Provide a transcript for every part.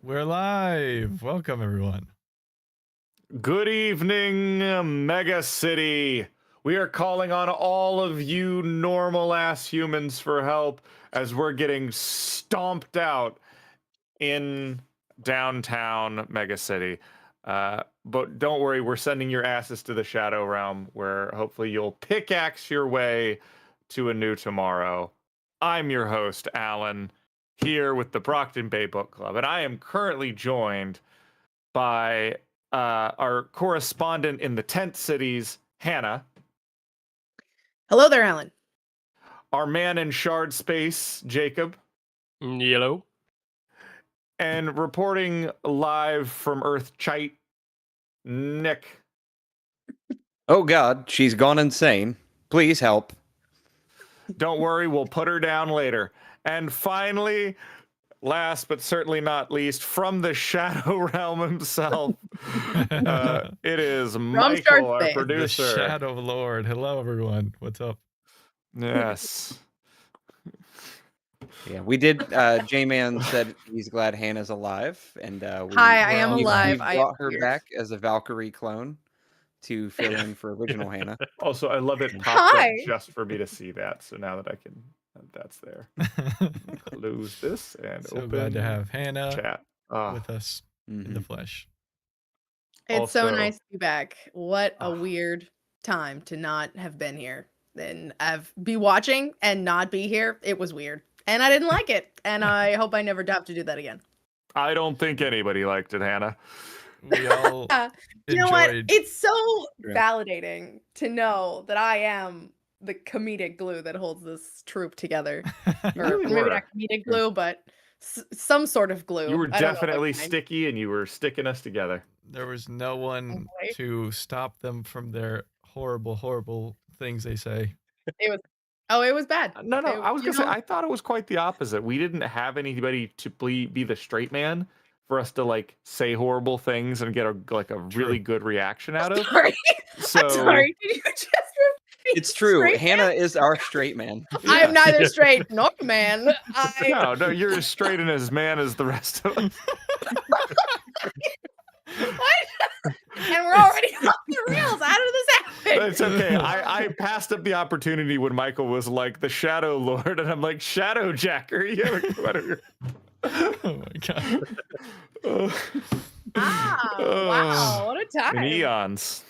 We're live. Welcome, everyone. Good evening, Mega City. We are calling on all of you normal-ass humans for help as we're getting stomped out in downtown Mega City. But don't worry, we're sending your asses to the Shadow Realm, where hopefully you'll pickaxe your way to a new tomorrow. I'm your host, Alan, here with the Brockton Bay Book Club, and I am currently joined by our correspondent in the tent cities, Hannah. Hello there, Alan. Our man in shard space, Jacob. Yellow. And reporting live from Earth Chite, Nick. Oh God, she's gone insane. Please help. Don't worry, we'll put her down later. And finally, last but certainly not least, from the Shadow Realm himself, it is Michael, our producer. The Shadow Lord. Hello, everyone. What's up? Yes. Yeah, we did. J-Man said he's glad Hannah's alive, and Hi, I am alive. We brought her back as a Valkyrie clone to fill in for original Hannah. Also, I love it popped up just for me to see that. So now that I can, that's there. Close this and so open. glad to have Hannah chat with us in the flesh. It's so nice to be back. What a weird time to not have been here and be watching and not be here. It was weird, and I didn't like it, and I hope I never have to do that again. I don't think anybody liked it, Hannah. We all you know what? It's so validating to know that I am the comedic glue that holds this troop together. Or maybe not comedic glue, but some sort of glue. You were definitely sticky, and you were sticking us together. There was no one to stop them from their horrible, horrible things they say. It was bad. No, I was gonna say, I thought it was quite the opposite. We didn't have anybody to be the straight man for us to like say horrible things and get a really good reaction out of. Sorry. So I'm sorry. Did you just repeat? It's true. Hannah is our straight man. I am neither straight nor man. No, you're as straight and as man as the rest of us. What? And we're already off the rails. How did this happen? It's okay. I passed up the opportunity when Michael was like the Shadow Lord, and I'm like, Shadow Jacker. Yeah, whatever. Oh my God. Wow, what a time. In eons.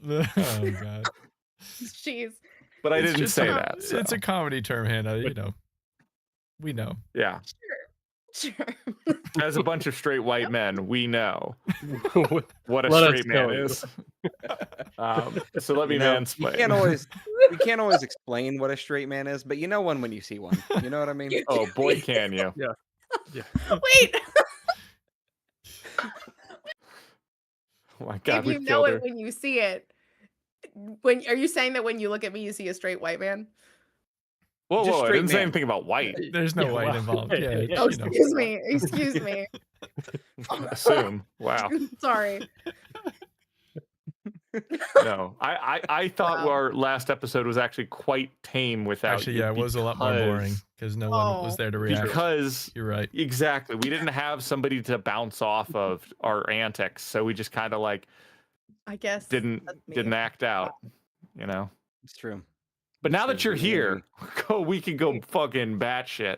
Oh God. Jeez. But I didn't say that. So. It's a comedy term, Hannah. We know. Yeah. Sure. As a bunch of straight white men, we know what a straight man is. So let me mansplain. We can't always explain what a straight man is, but you know one when you see one. You know what I mean? Oh boy, can you? Yeah. Wait. Oh my God, if you know it when you see it, are you saying that when you look at me, you see a straight white man? Whoa, I didn't say anything about white. There's no white involved. Yeah, oh, excuse me. Assume. Wow. Sorry. No, I thought our last episode was actually quite tame without. Actually, yeah, it was a lot more boring because no one was there to react. Because you're right. Exactly, we didn't have somebody to bounce off of our antics, so we just kind of like, I guess, didn't act out. You know, it's true. But now that you're here, we can go fucking batshit.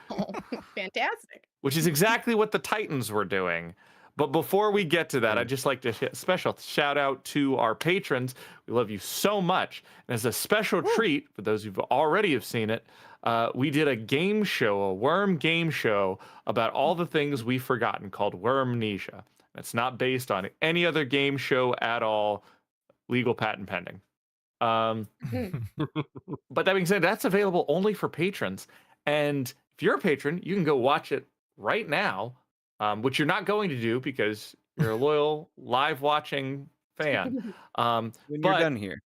Oh, fantastic. Which is exactly what the Titans were doing. But before we get to that, I'd just like to special shout out to our patrons. We love you so much. And as a special treat, for those who already have seen it, we did a game show, a worm game show about all the things we've forgotten called Wormnesia. It's not based on any other game show at all. Legal patent pending. But that being said, that's available only for patrons. And if you're a patron, you can go watch it right now, which you're not going to do because you're a loyal live watching fan. When you're done here.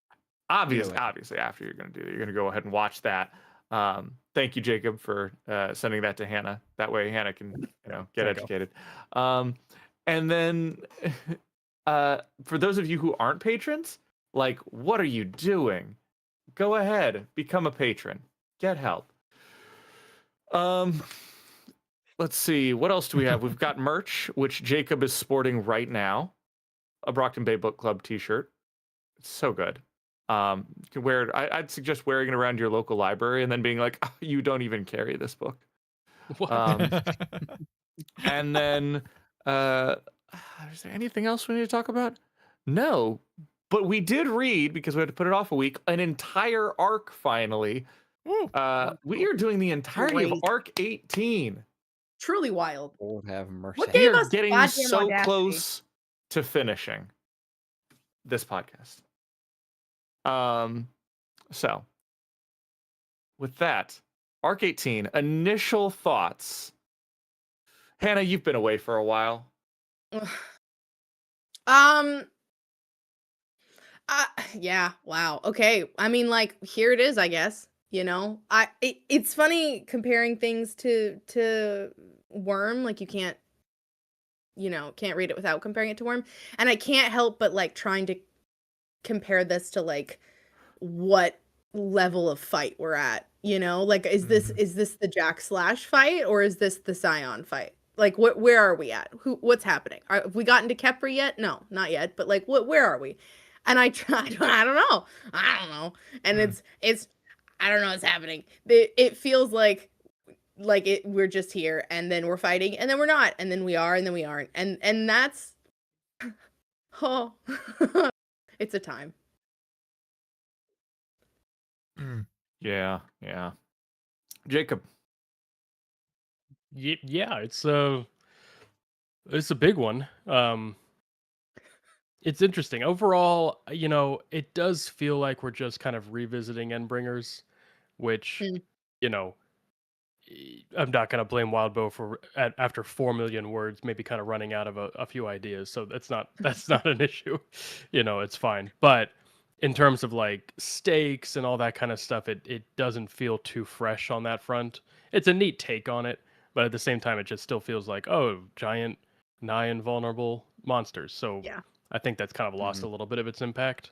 Obviously, after you're going to do it, you're going to go ahead and watch that. Thank you, Jacob, for sending that to Hannah. That way Hannah can get educated. And then for those of you who aren't patrons, like, what are you doing? Go ahead, become a patron. Get help. let's see, what else do we have? We've got merch, which Jacob is sporting right now, a Brockton Bay Book Club t-shirt. It's so good. You can wear it. I'd suggest wearing it around your local library and then being like, "Oh, you don't even carry this book." What? And then, uh, is there anything else we need to talk about? No, but we did read, because we had to put it off a week, an entire arc finally. We are doing the entirety of Great. arc 18. Truly wild. Lord have mercy. What We gave are us getting goddamn so audacity? close to finishing this podcast. So with that, arc 18, initial thoughts. Hannah, you've been away for a while. Yeah, wow. Okay. I mean, like, here it is, I guess. You know, it's funny comparing things to Worm. Like, you can't read it without comparing it to Worm. And I can't help but like trying to compare this to like what level of fight we're at. You know, like, is this the Jack Slash fight, or is this the Scion fight? Like, where are we at? What's happening? Have we gotten to Kepri yet? No, not yet. But like, where are we? And I don't know. And it's I don't know what's happening. It feels like we're just here, and then we're fighting, and then we're not, and then we are, and then we aren't, and that's it's a time. Yeah. Jacob. Yeah, it's a big one. It's interesting. Overall, it does feel like we're just kind of revisiting Endbringers, which, I'm not going to blame Wildbow for after 4 million words, maybe kind of running out of a few ideas. So that's not an issue. It's fine. But in terms of like stakes and all that kind of stuff, it doesn't feel too fresh on that front. It's a neat take on it, but at the same time, it just still feels like, oh, giant, nigh invulnerable monsters. So Yeah. I think that's kind of lost a little bit of its impact.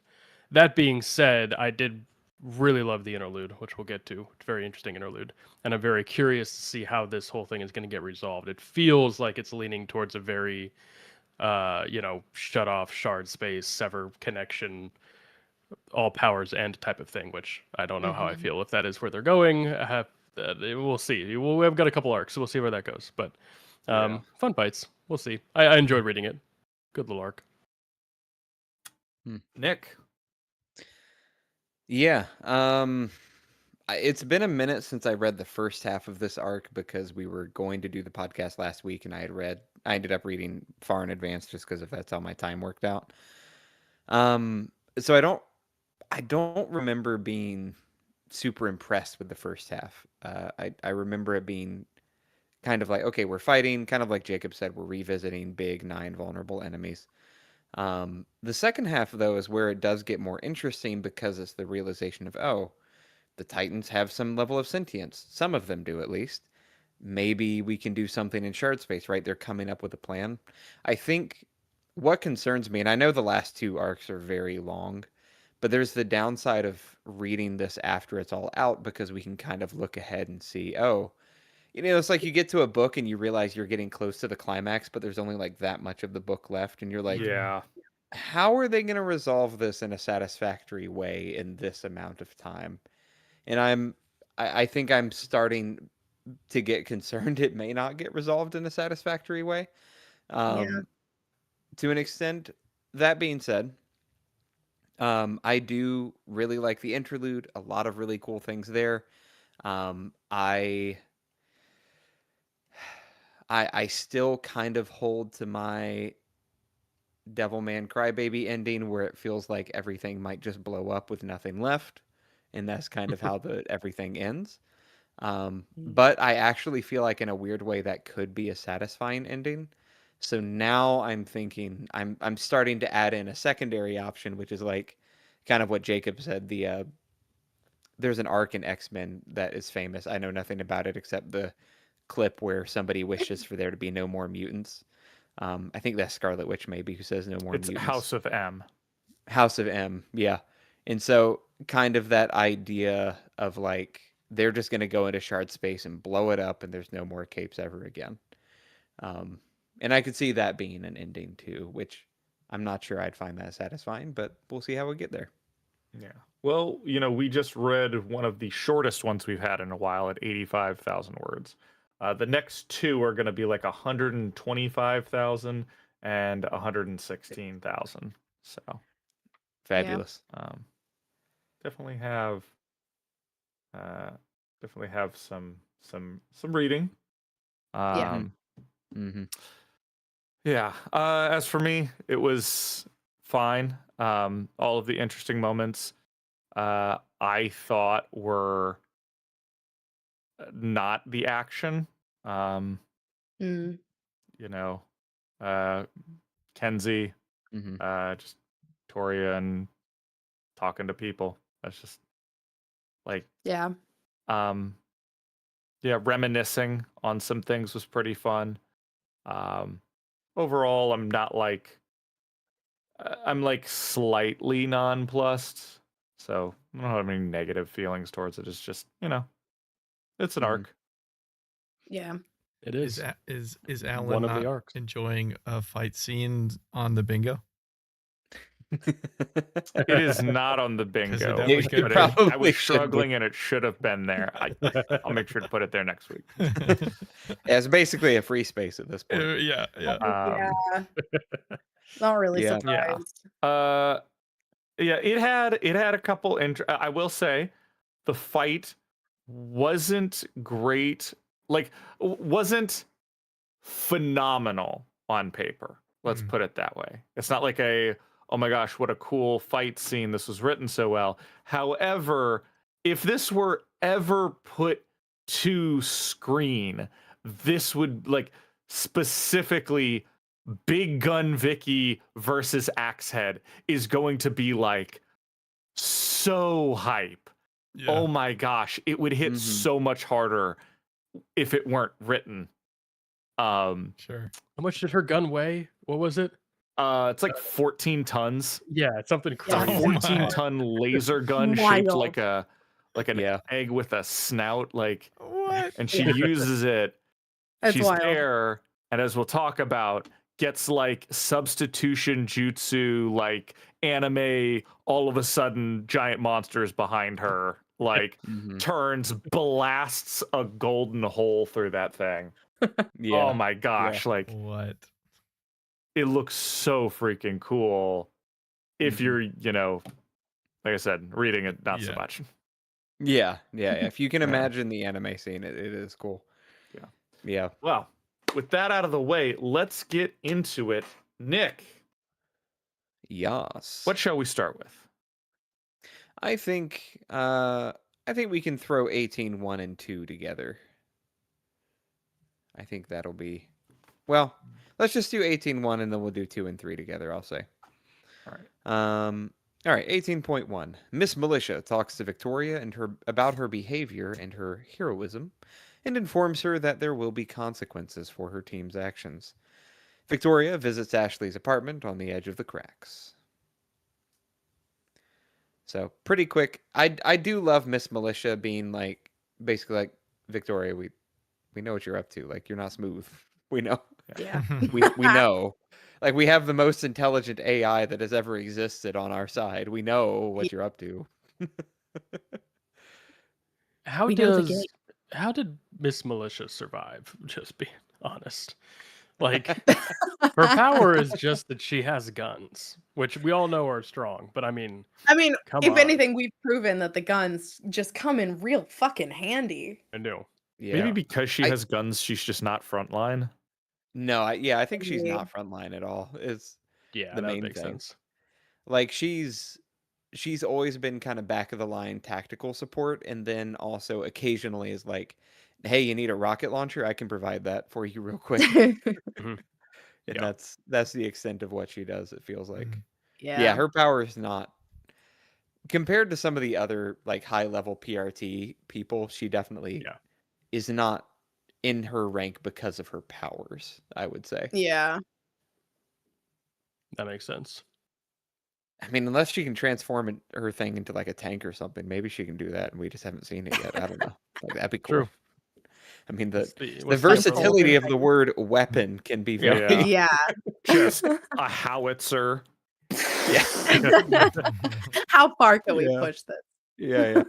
That being said, I did really love the interlude, which we'll get to. It's a very interesting interlude. And I'm very curious to see how this whole thing is going to get resolved. It feels like it's leaning towards a very, shut off, shard space, sever connection, all powers end type of thing, which I don't know how I feel if that is where they're going. We'll see. We've got a couple arcs, so we'll see where that goes. But fun fights. We'll see. I enjoyed reading it. Good little arc. Nick. Yeah. It's been a minute since I read the first half of this arc because we were going to do the podcast last week, and I ended up reading far in advance just because that's how my time worked out. So I don't remember being super impressed with the first half. I remember it being kind of like, okay, we're fighting, kind of like Jacob said, we're revisiting big, nigh invulnerable enemies. The second half, though, is where it does get more interesting because it's the realization of, oh, the Titans have some level of sentience. Some of them do, at least. Maybe we can do something in shard space, right? They're coming up with a plan. I think what concerns me, and I know the last 2 arcs are very long, but there's the downside of reading this after it's all out because we can kind of look ahead and see, oh, it's like you get to a book and you realize you're getting close to the climax, but there's only like that much of the book left, and you're like, Yeah. how are they going to resolve this in a satisfactory way in this amount of time? And I think I'm starting to get concerned it may not get resolved in a satisfactory way. To an extent. That being said, I do really like the interlude. A lot of really cool things there. I still kind of hold to my Devilman Crybaby ending where it feels like everything might just blow up with nothing left, and that's kind of how everything ends. But I actually feel like in a weird way that could be a satisfying ending. So now I'm thinking I'm starting to add in a secondary option, which is like kind of what Jacob said. There's an arc in X-Men that is famous. I know nothing about it except the clip where somebody wishes for there to be no more mutants. I think that's Scarlet Witch maybe who says no more It's mutants. House of M. House of M, yeah. And so kind of that idea of like they're just going to go into shard space and blow it up, and there's no more capes ever again. And I could see that being an ending too, which I'm not sure I'd find that satisfying, but we'll see how we get there. Yeah. Well, we just read one of the shortest ones we've had in a while at 85,000 words. The next two are going to be like 125,000 and 116,000. So Fabulous. definitely have some reading. Yeah. As for me, it was fine. All of the interesting moments I thought were not the action. Kenzie, just Toria and talking to people. That's just like reminiscing on some things was pretty fun. Overall, I'm not like I'm like slightly nonplussed, so I don't have any negative feelings towards it. It's just it's an arc. Yeah, it is. Is Alan one of not the arcs enjoying a fight scene on the bingo? It is not on the bingo. I was struggling and it should have been there. I'll make sure to put it there next week. It's basically a free space at this point. Yeah. Not really surprised. It had a couple. I will say, the fight wasn't great. Like, wasn't phenomenal on paper. Let's put it that way. It's not like oh my gosh, what a cool fight scene. This was written so well. However, if this were ever put to screen, this would specifically Big Gun Vicky versus Axehead is going to be so hype. Yeah. Oh my gosh, it would hit so much harder if it weren't written. Sure. How much did her gun weigh? What was it? It's 14 tons. Yeah, it's something crazy. It's a 14-ton laser gun shaped like an egg with a snout. What? And she uses it. She's wild. there, and as we'll talk about, gets substitution jutsu, anime. All of a sudden, giant monsters behind her. Turns, blasts a golden hole through that thing. Oh my gosh! What? It looks so freaking cool. If you're, like I said, reading it, not so much. Yeah. If you can imagine the anime scene, it is cool. Yeah. Well, with that out of the way, let's get into it. Nick. Yes. What shall we start with? I think we can throw 18.1 and 2 together. I think that'll be, well, let's just do 18.1 and then we'll do 2 and 3 together, I'll say. All right. All right, 18.1. Miss Militia talks to Victoria about her behavior and her heroism and informs her that there will be consequences for her team's actions. Victoria visits Ashley's apartment on the edge of the cracks. So, pretty quick. I do love Miss Militia being basically Victoria, we know what you're up to. You're not smooth. We know. Yeah. we know. We have the most intelligent AI that has ever existed on our side. We know what you're up to. How did Miss Militia survive? Just being honest. Her power is just that she has guns, which we all know are strong. But I mean, if anything, we've proven that the guns just come in real fucking handy. I know. Yeah. Maybe because she has guns, she's just not frontline. No, I think she's not frontline at all. It's the main makes thing. Sense. She's always been kind of back of the line tactical support, and then also occasionally is hey, you need a rocket launcher? I can provide that for you real quick. And that's the extent of what she does, it feels like. Yeah, her power is not, compared to some of the other high level PRT people, she definitely is not in her rank because of her powers, I would say. Yeah. That makes sense. I mean, unless she can transform her thing into like a tank or something, maybe she can do that, and we just haven't seen it yet. I don't know. Like that'd be cool. True. I mean, What's the the upper versatility level? of the word weapon can be very. Yeah. Yeah. Just a howitzer. Yeah. How far can we Yeah. push this? Yeah.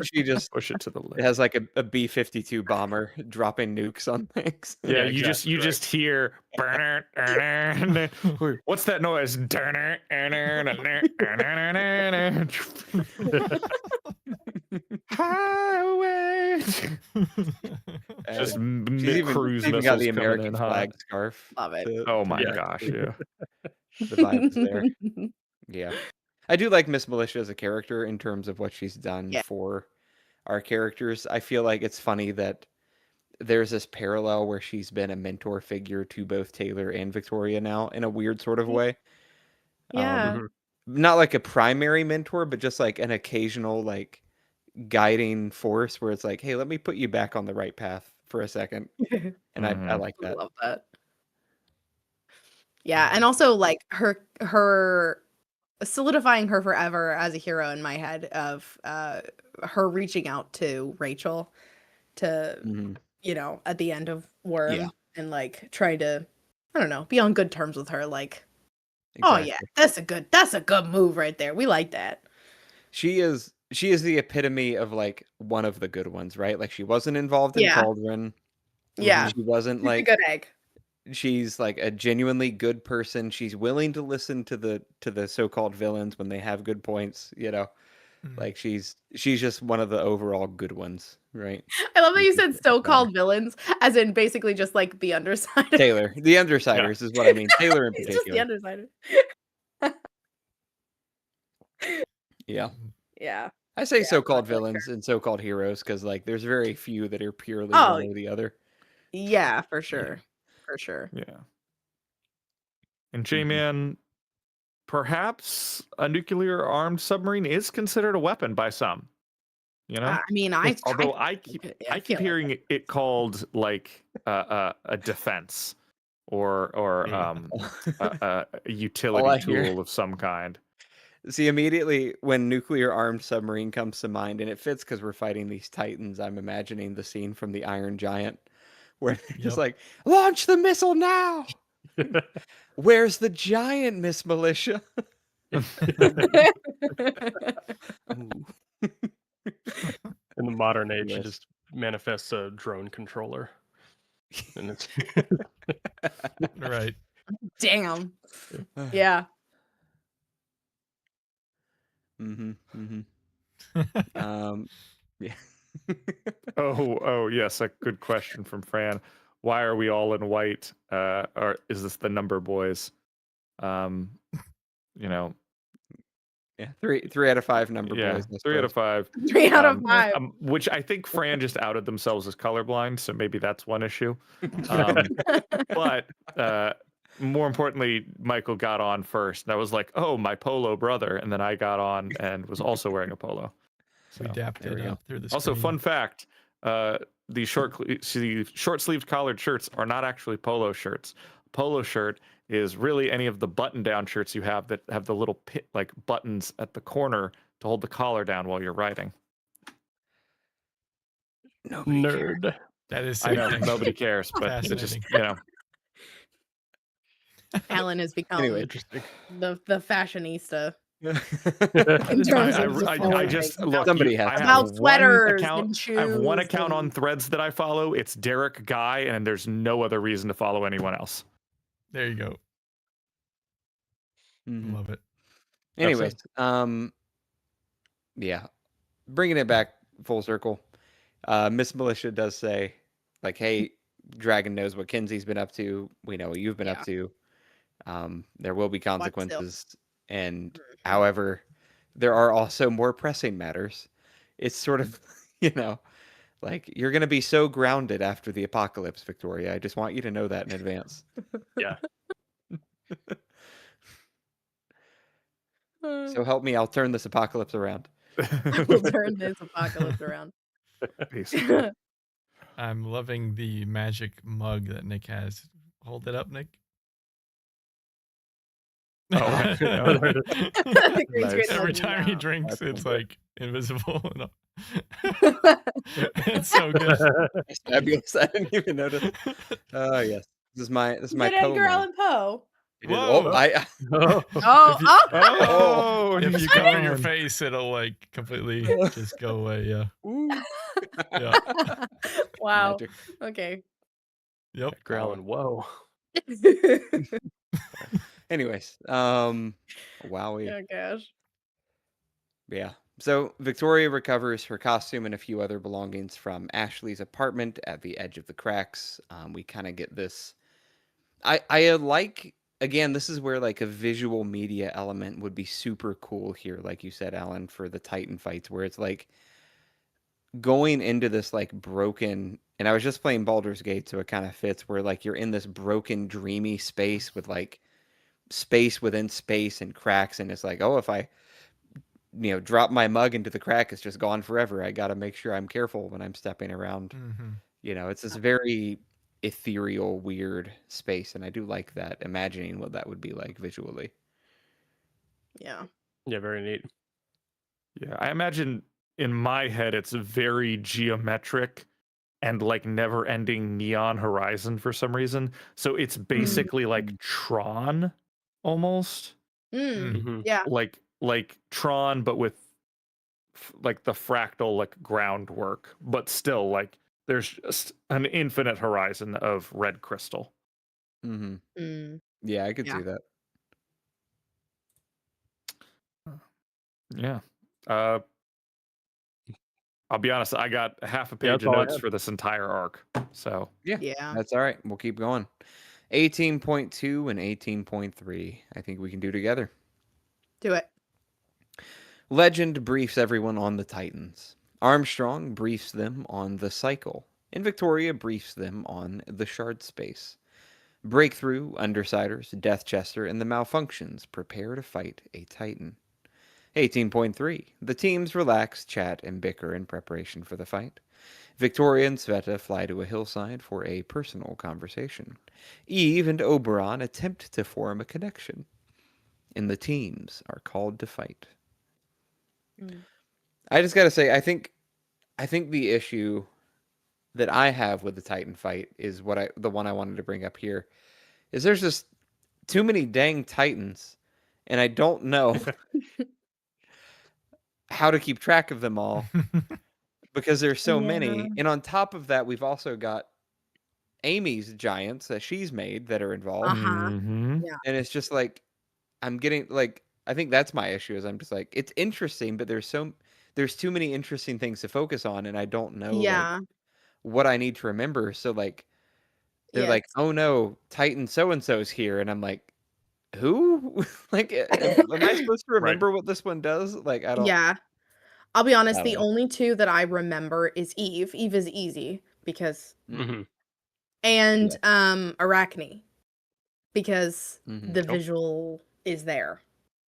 She just Push it to the limit. has like a B-52 bomber dropping nukes on things. Yeah, Yeah, you exactly, just hear what's that noise? Highway. Just She's cruise even got missiles the coming American in hot. flag scarf. Love it. Oh my Yeah. gosh, yeah. The vibe is there. Yeah. I do like Miss Militia as a character in terms of what she's done Yeah. for our characters. I feel like it's funny that there's this parallel where she's been a mentor figure to both Taylor and Victoria now in a weird sort of way. Yeah. Not like a primary mentor, but just like an occasional like guiding force where it's like, hey, let me put you back on the right path for a second. And I like I that. love that. Yeah, and also like her solidifying her forever as a hero in my head of her reaching out to Rachel to Mhm. at the end of Worm Yeah. and like try to I don't know, be on good terms with her like Exactly. oh yeah, that's a good move right there. We like that. She is the epitome of like one of the good ones, right? Like she wasn't involved in Yeah. Cauldron. Yeah. She wasn't She's a like good egg. she's like a genuinely good person. She's willing to listen to the so-called villains when they have good points, Like she's just one of the overall good ones, right? I love that you said so-called villains, as in basically just like the undersiders. Taylor, the Undersiders is what I mean. Taylor in He's just the particular. undersider. Yeah. Yeah. I say Yeah, so-called I like villains and so-called heroes because like there's very few that are purely Oh, one or the other. yeah, for sure. For sure. Yeah. And J-Man, perhaps a nuclear armed submarine is considered a weapon by some. You know? I mean, Although I keep feel hearing it called like a defense or a utility tool of some kind. See, immediately when nuclear armed submarine comes to mind, and it fits because we're fighting these titans, I'm imagining the scene from the Iron Giant where they're just like, launch the missile now. Where's the giant, Miss Militia? In the modern age, it just manifests a drone controller. And it's Right. Damn. Yeah. Yeah. Oh, yes, a good question from Fran. Why are we all in white? Or is this the number boys? Yeah, 3 out of 5 number boys. 3 out of 5. 3 out of 5. Which I think Fran just outed themselves as colorblind, so maybe that's one issue. But more importantly, Michael got on first, and I was like, "Oh, my polo brother," and then I got on and was also wearing a polo. So we dapped it up through the Also, screen. fun fact: the short-sleeved collared shirts are not actually polo shirts. Polo shirt is really any of the button-down shirts you have that have the little like buttons at the corner to hold the collar down while you're riding. nerd. Cares. That is I know nobody cares, but it just Alan has become Interesting. the fashionista. I just look. Somebody has about sweaters account, and shoes. I have one account on Threads that I follow. It's Derek Guy, and there's no other reason to follow anyone else. There you go. Love it. Anyways, yeah, bringing it back full circle. Miss Militia does say, like, "Hey, Dragon knows what Kenzie's been up to. We know what you've been up to. There will be consequences, and however, there are also more pressing matters. It's sort of, like you're going to be so grounded after the apocalypse, Victoria. I just want you to know that in advance." Yeah. So help me, I'll turn this apocalypse around. We'll turn this apocalypse around. I'm loving the magic mug that Nick has. Hold it up, Nick. Oh, right. The green Nice. screen Every has time he no. drinks, That's it's cool. like invisible. It's so good. It's fabulous. I didn't even notice. Oh yes, this is my Is it Edgar poem. Allan Poe? It is. Oh, Whoa. Oh. Oh, If you, Oh, if he's you cover your gone. face, it'll like completely just go away. Yeah. Ooh. Yeah. wow. Magic. Okay. Yep. Growling. Whoa. Anyways, wowie. Oh gosh. Yeah. So Victoria recovers her costume and a few other belongings from Ashley's apartment at the edge of the cracks. We kind of get this. I like, again, this is where like a visual media element would be super cool here, like you said, Alan, for the Titan fights, where it's like going into this like broken. And I was just playing Baldur's Gate, so it kind of fits where like you're in this broken, dreamy space with like space within space and cracks, and it's like, oh, if I drop my mug into the crack, it's just gone forever. I got to make sure I'm careful when I'm stepping around. It's this very ethereal, weird space, and I do like that, imagining what that would be like visually. Yeah. Yeah, very neat. Yeah, I imagine in my head it's very geometric and like never-ending neon horizon for some reason. So it's basically like Tron almost. Mhm. Yeah. Like Tron, but with like the fractal like groundwork, but still like there's just an infinite horizon of red crystal. Mm-hmm. Yeah, I could Yeah. see that. Yeah. I'll be honest, I got half a Yeah, page that's of all I notes had. for this entire arc. So Yeah, Yeah. that's all right. We'll keep going. 18.2 and 18.3. I think we can do together. Do it. Legend briefs everyone on the Titans. Armstrong briefs them on the cycle, and Victoria briefs them on the shard space. Breakthrough, Undersiders, Deathchester, and the Malfunctions prepare to fight a Titan. 18.3. The teams relax, chat, and bicker in preparation for the fight. Victoria and Sveta fly to a hillside for a personal conversation. Eve and Oberon attempt to form a connection. And the teams are called to fight. I just gotta say, I think the issue that I have with the Titan fight is the one I wanted to bring up here, is there's just too many dang Titans, and I don't know how to keep track of them all because there's so many. And on top of that, we've also got Amy's giants that she's made that are involved. Yeah. And it's just like, I'm getting like, I think that's my issue, is I'm just like, it's interesting, but there's too many interesting things to focus on, and I don't know like what I need to remember. So like they're like, oh no, Titan so and so's here, and I'm like, who? Like, am I supposed to remember what this one does? Like, I don't. Yeah. I'll be honest, I the don't know. only two that I remember is Eve. Eve is easy because Mhm. and Arachne because Mhm. the visual is there.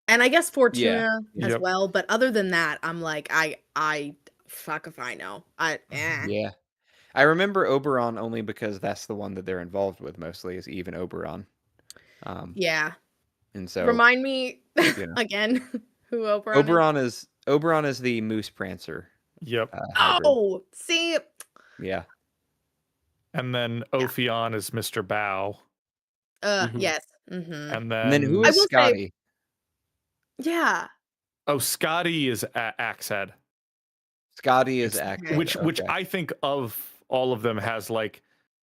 And I guess Fortuna as Yep. well, but other than that, I'm like I fuck if I know. Yeah. I remember Oberon only because that's the one that they're involved with mostly, is Eve and Oberon. Yeah. And so Remind me know. again who Oberon is. Oberon is the Moose Prancer. Yep. Hybrid. Oh, see. Yeah. And then Ophion is Mr. Bow. Yes. And And then who I is will say- Scotty? Yeah. Oh, Scotty is Axehead. Scotty is Okay. active. Which I think of all of them has like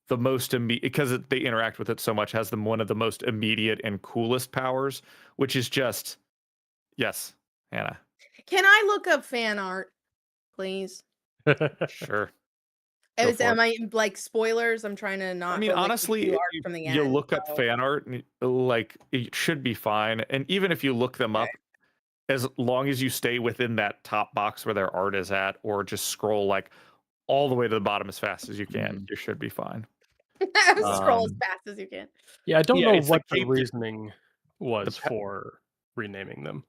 the most immediate, because they interact with it so much, has one of the most immediate and coolest powers, which is just, yes, Hannah. Can I look up fan art, please? Sure. Am I like spoilers? I'm trying to not. I mean, go, like, honestly, review if art from the you end, look up so. fan art, like it should be fine. And even if you look them up, as long as you stay within that top box where their art is at, or just scroll like all the way to the bottom as fast as you can, you should be fine. Scroll as fast as you can. Yeah, I don't know it's what the the cape- reasoning was for renaming them.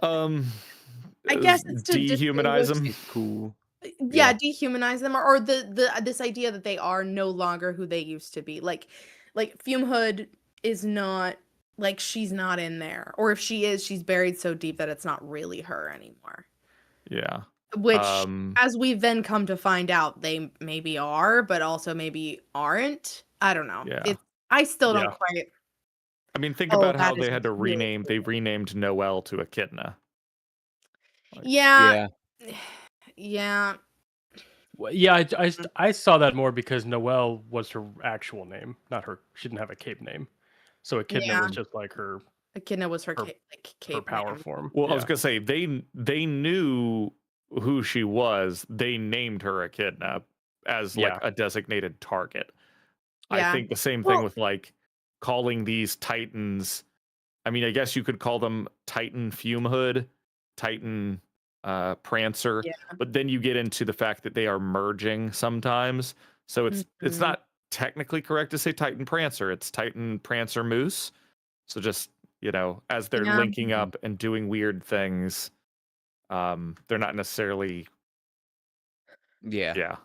I guess it's to dehumanize them. He's cool. Yeah, dehumanize them, or the this idea that they are no longer who they used to be. Like Fume Hood is not like she's not in there, or if she is, she's buried so deep that it's not really her anymore. Yeah. Which, as we've then come to find out, they maybe are, but also maybe aren't. I don't know. Yeah. I still don't quite. I mean, think about how that is they had to really rename. They cool. renamed Noelle to Echidna. Yeah. Yeah. Well, yeah, I saw that more because Noelle was her actual name, not her. She didn't have a cape name, so Echidna Yeah. was just like her Echidna was her her cape power name. form. Well, I was Yeah. gonna say they knew who she was. They named her Echidna as like a designated target. Yeah. I think the same thing with like calling these Titans. I mean, I guess you could call them Titan Fumehood, Titan Prancer, but then you get into the fact that they are merging sometimes. So it's not technically correct to say Titan Prancer. It's Titan Prancer Moose. So just, you know, as they're linking up and doing weird things, they're not necessarily Yeah,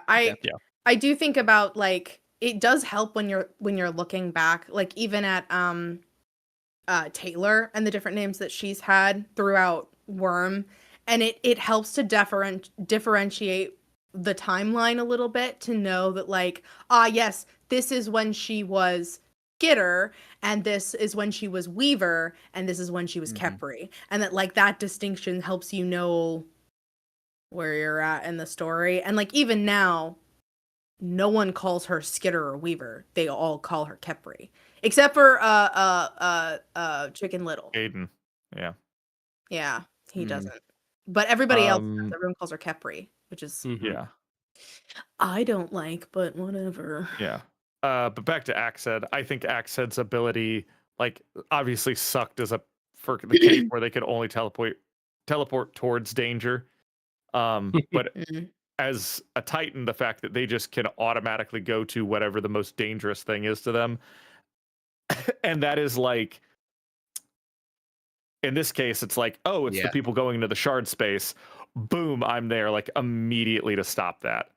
I do think about like it does help when you're looking back, like even at Taylor and the different names that she's had throughout Worm, and it helps to differentiate the timeline a little bit to know that like, yes, this is when she was Skitter, and this is when she was Weaver, and this is when she was Khepri, and that like that distinction helps you know where you're at in the story. And like even now, no one calls her Skitter or Weaver. They all call her Khepri. Except for Chicken Little. Aiden. Yeah. Yeah, he doesn't. But everybody else does. Everyone calls her Khepri, which is I don't like, but whatever. Yeah. But back to Axed. I think Axed's ability, like, obviously sucked as for the cape where they could only teleport towards danger. But as a Titan, the fact that they just can automatically go to whatever the most dangerous thing is to them. And that is like, in this case, it's like, oh, it's the people going into the shard space. Boom, I'm there like immediately to stop that.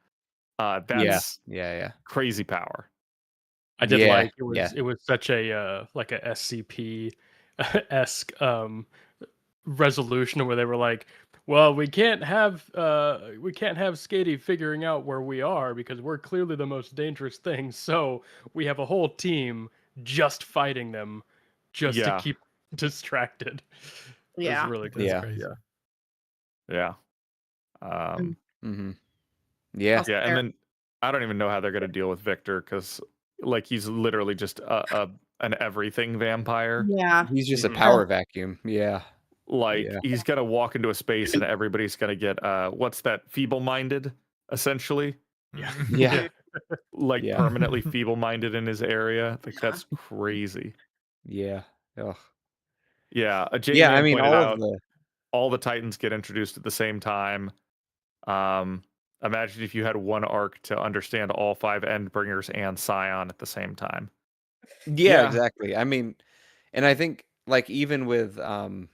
That's crazy power. I did like it was such a like a SCP esque resolution where they were like, well, we can't have Skady figuring out where we are because we're clearly the most dangerous thing. So we have a whole team just fighting them just to keep distracted. Yeah. It was really cool. Yeah. Yeah. And then I don't even know how they're gonna deal with Victor because like he's literally just an everything vampire. Yeah. He's just a power vacuum. Yeah. Like he's gonna walk into a space and everybody's gonna get what's that, feeble-minded, essentially. Yeah. Like permanently feeble-minded in his area. Like that's crazy. Yeah. Ugh. Yeah. I mean, all the Titans get introduced at the same time. Imagine if you had one arc to understand all 5 Endbringers and Scion at the same time. Yeah, exactly. I mean, and I think like even with the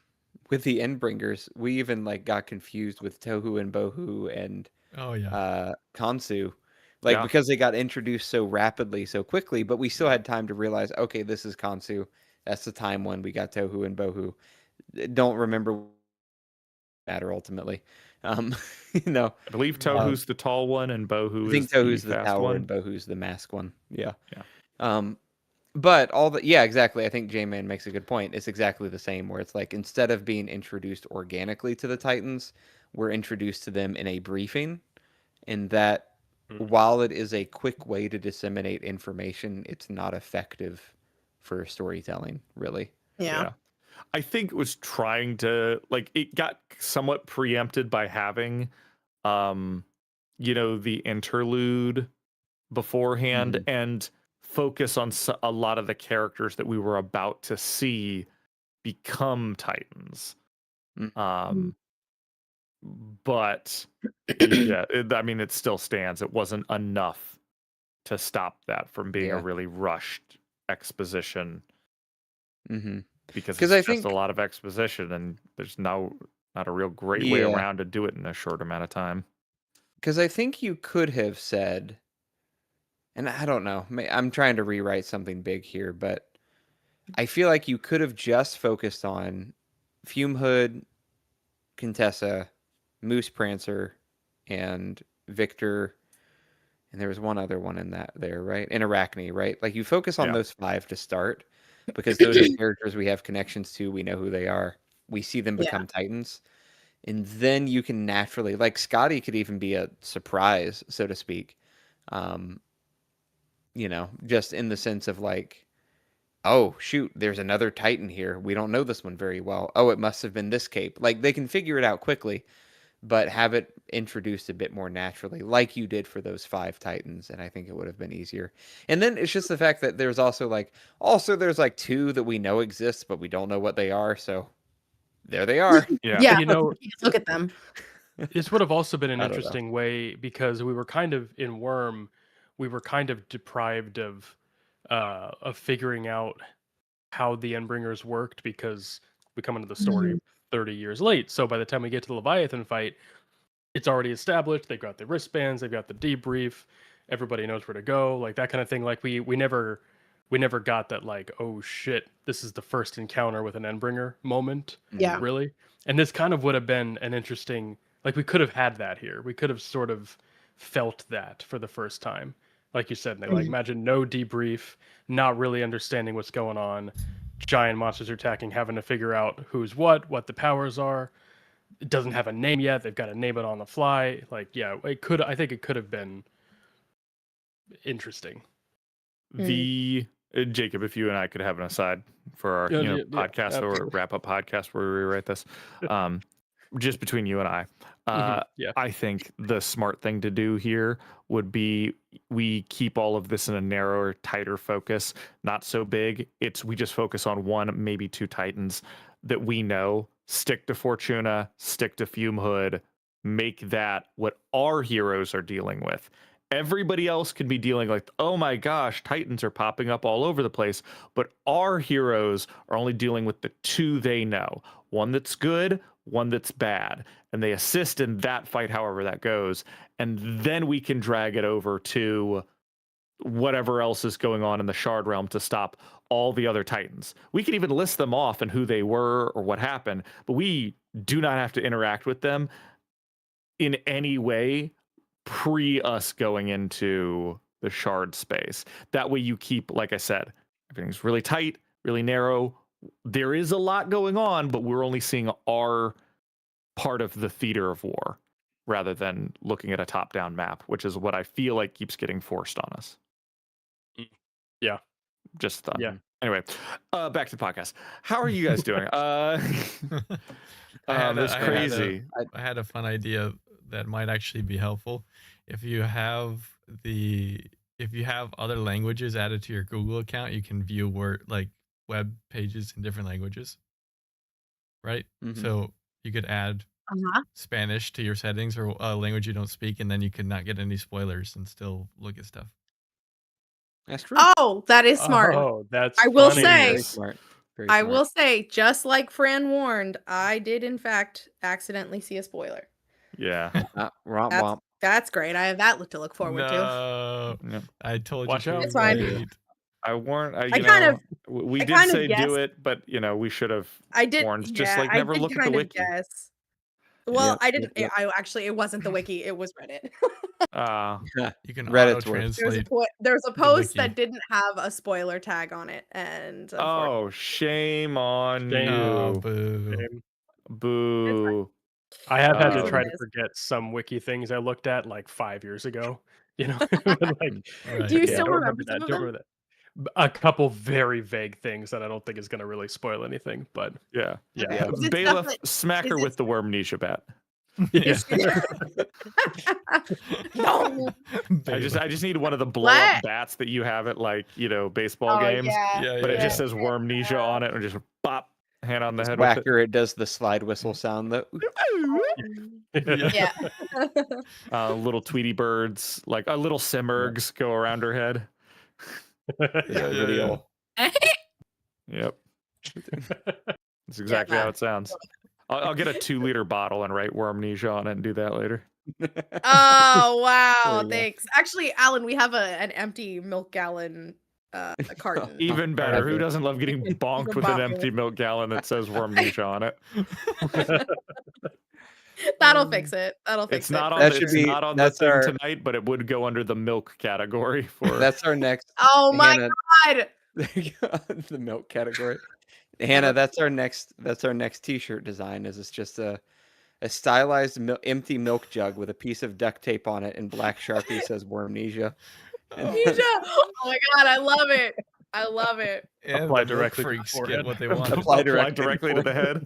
Endbringers, we even like got confused with Tohu and Bohu and Khonsu, like because they got introduced so rapidly, so quickly, but we still had time to realize, okay, this is Khonsu. That's the time when we got Tohu and Bohu. Don't remember matter ultimately. You know, I believe Tohu's the tall one and Bohu is Tohu's the tower one. And Bohu's the mask one. Yeah. But exactly. I think J-Man makes a good point. It's exactly the same where it's like instead of being introduced organically to the Titans, we're introduced to them in a briefing. And that while it is a quick way to disseminate information, it's not effective for storytelling, really. Yeah. I think it was trying to like it got somewhat preempted by having the interlude beforehand and focus on a lot of the characters that we were about to see become Titans. But I mean it still stands. It wasn't enough to stop that from being a really rushed exposition. Because it's just a lot of exposition and there's not a real great way around to do it in a short amount of time. Because I think you could have said, and I don't know. I'm trying to rewrite something big here, but I feel like you could have just focused on Fume Hood, Contessa, Moose Prancer, and Victor. And there was one other one in that there, right? And Arachne, right? Like you focus on those 5 to start because those are characters we have connections to. We know who they are. We see them become Titans. And then you can naturally, like Scotty could even be a surprise, so to speak. You know, just in the sense of like, oh, shoot, there's another Titan here. We don't know this one very well. Oh, it must have been this cape. Like they can figure it out quickly, but have it introduced a bit more naturally, like you did for those 5 Titans, and I think it would have been easier. And then it's just the fact that there's also there's like 2 that we know exist, but we don't know what they are, so there they are. Yeah, You know, look at them. this would have also been an I don't know. interesting way because we were kind of in Worm, we were kind of deprived of figuring out how the Endbringers worked because we come into the story 30 years late. So by the time we get to the Leviathan fight, it's already established. They've got the wristbands, they've got the debrief, everybody knows where to go, like that kind of thing. Like we never got that, like, oh shit, this is the first encounter with an Endbringer moment. Yeah. Really. And this kind of would have been an interesting, like we could have had that here. We could have sort of felt that for the first time. Like you said, Nick, like imagine no debrief, not really understanding what's going on. Giant monsters are attacking, having to figure out who's what the powers are. It doesn't have a name yet. They've got to name it on the fly. Like, yeah, I think it could have been interesting. Jacob, if you and I could have an aside for our podcast or wrap up podcast where we rewrite this, just between you and I, I think the smart thing to do here would be we keep all of this in a narrower, tighter focus, not so big. We just focus on 1, maybe 2 Titans that we know. Stick to Fortuna, stick to Fume Hood, make that what our heroes are dealing with. Everybody else can be dealing like, oh my gosh, Titans are popping up all over the place. But our heroes are only dealing with the 2 they know. One that's good, one that's bad. And they assist in that fight, however that goes. And then we can drag it over to whatever else is going on in the Shard Realm to stop all the other Titans. We can even list them off and who they were or what happened, but we do not have to interact with them in any way pre us going into the Shard space. That way you keep, like I said, everything's really tight, really narrow. There is a lot going on, but we're only seeing our part of the theater of war rather than looking at a top-down map, which is what I feel like keeps getting forced on us. Yeah. Just thought. Yeah. Anyway, back to the podcast. How are you guys doing? That's crazy. I had a fun idea that might actually be helpful. If you have other languages added to your Google account, you can view web pages in different languages. Right? So you could add Spanish to your settings or a language you don't speak, and then you could not get any spoilers and still look at stuff. That's true. Oh, that is smart. Oh, that's I will funny. say, Very smart. Very I smart. will say, just like Fran warned, I did in fact accidentally see a spoiler. Yeah. Romp womp. That's great. I have that to look forward to. No. I told Watch you. out. It's fine. Right. I warned. We I did kind of say do guessed. it, but we should have I did. warned. Yeah, Just like never I did look at kind the of wiki. guess. Well, Yeah, I didn't. yeah. I actually, it wasn't the wiki. It was Reddit. You can Reddit's auto worse. translate. There's a post wiki. that didn't have a spoiler tag on it, and Oh, shame on Shame. you! Oh, boo. Boo! I have had It is to what try it to is. forget some wiki things I looked at like 5 years ago. Like, Right. Do you yeah, still don't remember that. some of Don't them? remember that. A couple very vague things that I don't think is going to really spoil anything, but Yeah. Okay. Is it Bailiff, stuff smack is her it- with the wormnesia bat. yeah. No. I just need one of the blow What? up bats that you have at baseball Oh, games, yeah. but it yeah. just says wormnesia on it, and just pop, hand on the head with it. Whacker, it does the slide whistle sound that. Yeah. Little Tweety birds, like little Simurgs, go around her head. Video. Yep. That's exactly how it sounds. I'll get a 2-liter bottle and write wormnesia on it and do that later. Oh, wow, thanks. Actually, Alan, we have an empty milk gallon carton. Even better. Who doesn't love getting bonked with an empty milk gallon that says Wormnesia on it? That'll fix it. That'll fix It's it. not for on. That It's should be- not on the that's thing our- tonight, but it would go under the milk category for. That's our next. Oh my Hannah, god! the milk category. Hannah, that's our next T-shirt design. It's just a stylized empty milk jug with a piece of duct tape on it, and black Sharpie says Wormnesia. Amnesia! Oh my god, I love it. I love it. And Apply the milk directly to the freaks get forehead. what they want. Apply directly to the head.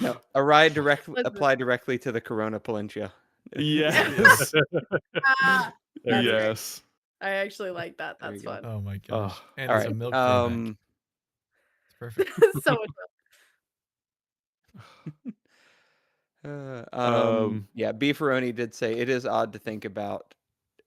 No, apply Listen. directly to the Corona Palencia. Yes. Ah, that's great. Yes. I actually like that. There That's you go. fun. Oh my gosh. And All it's a right. milk payback. It's perfect. So much Um, yeah, Beefaroni did say it is odd to think about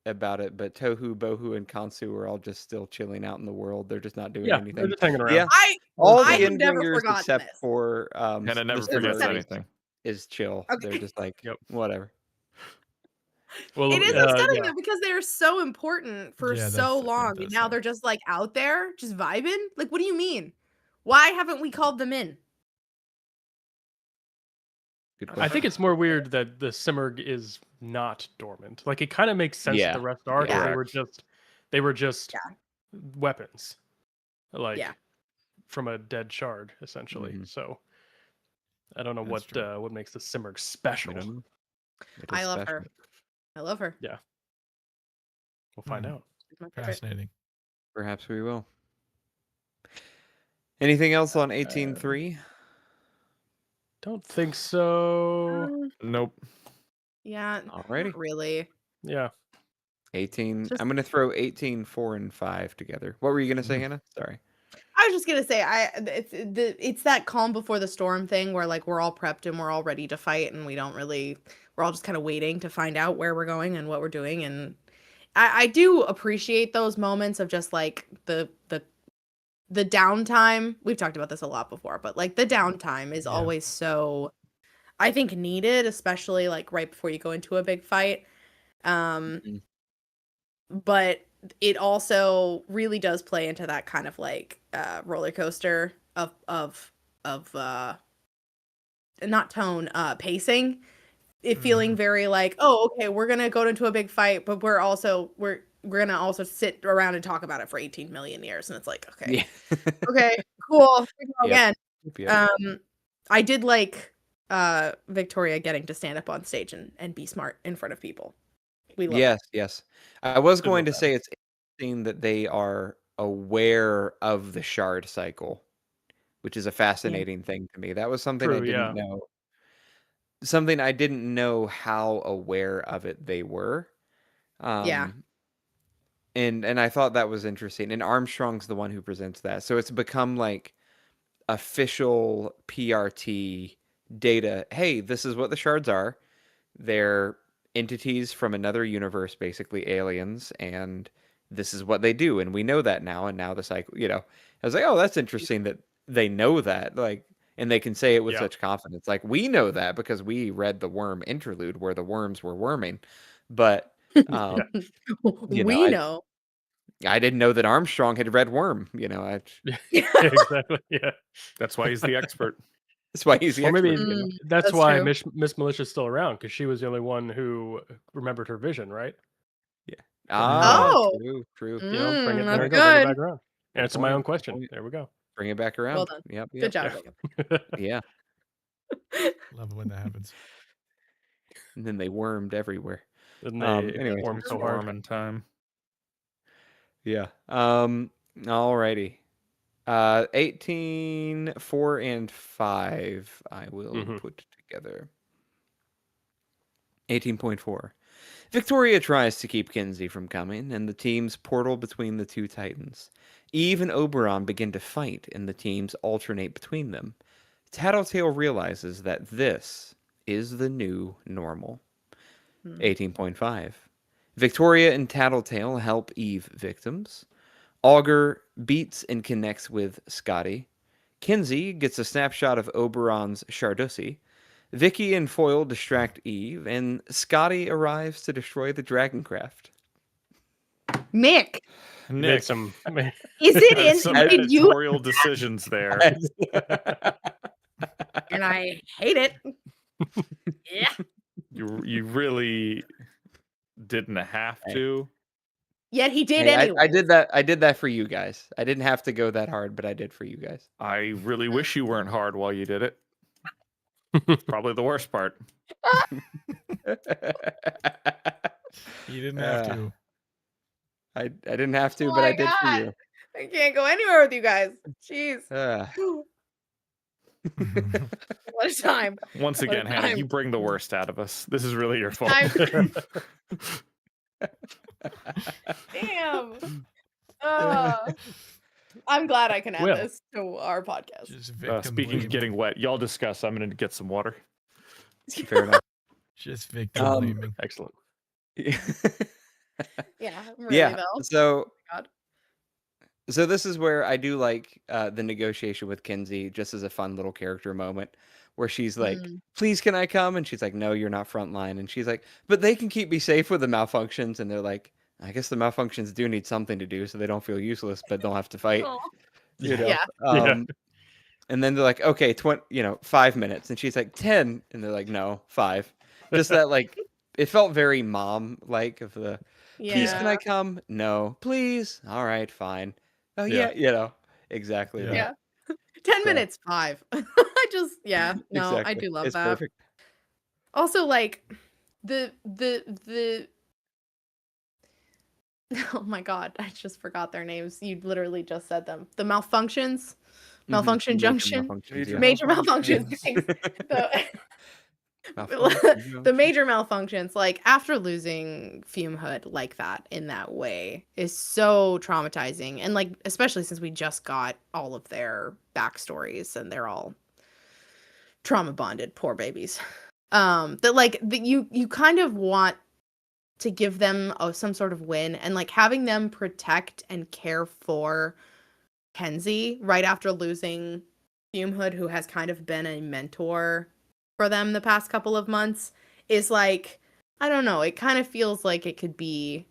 it, but Tohu, Bohu, and Kansu are all just still chilling out in the world. They're just not doing Yeah, anything. they're just hanging around. Yeah, I all I the have never Endringers forgotten except this. for Hannah never Mr. forgets Rose anything. is chill. Okay. They're just like, Yep. whatever. Well, It is upsetting yeah. though because they're so important for Yeah, so that long, does and now suck. they're just like out there, just vibing. Like, what do you mean? Why haven't we called them in? Good I question. think it's more weird that the Simurgh is not dormant. Like it kind of makes sense Yeah. that the rest are. 'Cause they were just weapons, like from a dead shard, essentially. Mhm. So I don't know That's what makes the Simurgh special. It is I love special. her. I love her. Yeah, we'll find out. She's my favorite. Fascinating. Perhaps we will. Anything else on 18.3? Don't think so. Nope. Yeah, Alrighty. not really. Yeah. 18. Just- I'm gonna throw 18, 4, and 5 together. What were you gonna say, Hannah? Sorry. I was just gonna say, it's that calm before the storm thing where like we're all prepped and we're all ready to fight, and we're all just kind of waiting to find out where we're going and what we're doing, and I do appreciate those moments of just like the downtime. We've talked about this a lot before, but like the downtime is always so, I think, needed, especially like right before you go into a big fight. But it also really does play into that kind of like roller coaster of not tone, pacing. It feeling very like, oh, okay, we're gonna go into a big fight, but we're gonna also sit around and talk about it for 18 million years, and it's like, okay, okay, cool, we go again. Yep. I did like Victoria getting to stand up on stage and be smart in front of people. We love Yes. I was going to say it's interesting that they are aware of the shard cycle, which is a fascinating thing to me. That was something I didn't know. Something I didn't know how aware of it they were. And I thought that was interesting. And Armstrong's the one who presents that. So it's become like official PRT data. Hey, this is what the shards are. They're entities from another universe, basically aliens, and this is what they do, and we know that now. And now the cycle, I was like, oh, that's interesting that they know that, like, and they can say it with such confidence. Like, we know that because we read the worm interlude where the worms were worming, but we know. I didn't know that Armstrong had read Worm. Exactly. Yeah, that's why he's the expert. That's why he's the expert. Maybe that's why Miss Militia's still around, because she was the only one who remembered her vision, right? True. Bring it, that's bring it back around. Answer my own question. There we go. Bring it back around. Well done. Yep. Good job. Yeah. Love it when that happens. And then they wormed everywhere. Didn't they anyway, worm so hard in time. Yeah. Alrighty. 18, 4, and 5 I will put together. 18.4. Victoria tries to keep Kinsey from coming, and the teams portal between the two titans. Eve and Oberon begin to fight, and the teams alternate between them. Tattletale realizes that this is the new normal. 18.5. Victoria and Tattletale help Eve victims. Augur beats and connects with Scotty. Kinsey gets a snapshot of Oberon's Shardussy. Vicky and Foyle distract Eve, and Scotty arrives to destroy the Dragoncraft. Nick, Made some. is it in? some Did you? editorial decisions there. And I hate it. Yeah. You really didn't have to. Yet he did Hey, anyway. I did that for you guys. I didn't have to go that hard, but I did for you guys. I really wish you weren't hard while you did it. It's probably the worst part. You didn't have to. I didn't have to, Oh but I my did for God. you. I can't go anywhere with you guys. Jeez. What a time. Once What a again, Hannah, time. you bring the worst out of us. This is really your fault. Damn. I'm glad I can add this to our podcast. Just speaking of getting wet, y'all discuss. I'm going to get some water. Fair enough. Just victim blaming. Excellent. Yeah, really though. So, Oh God. so this is where I do like the negotiation with Kinsey, just as a fun little character moment, where she's like, "Please, can I come?" And she's like, "No, you're not frontline." And she's like, "But they can keep me safe with the malfunctions." And they're like, "I guess the malfunctions do need something to do, so they don't feel useless, but don't have to fight." You know? Yeah. And then they're like, "Okay, 5 minutes," and she's like, 10, and they're like, "No, 5." Just that, like, it felt very mom-like of the. Please, can I come? No. Please. All right, fine. Oh yeah, exactly. Yeah. 10 minutes, 5. I just no, exactly. I do love it's that. Perfect. Also, like the oh my God, I just forgot their names. You literally just said them. The malfunctions, malfunction junction, major malfunctions. The major malfunctions, like after losing Fume Hood like that in that way, is so traumatizing, and like especially since we just got all of their backstories and they're all trauma bonded, poor babies. You kind of want to give them some sort of win, and like having them protect and care for Kenzie right after losing Fume Hood, who has kind of been a mentor for them the past couple of months, is like, I don't know, it kind of feels like it could be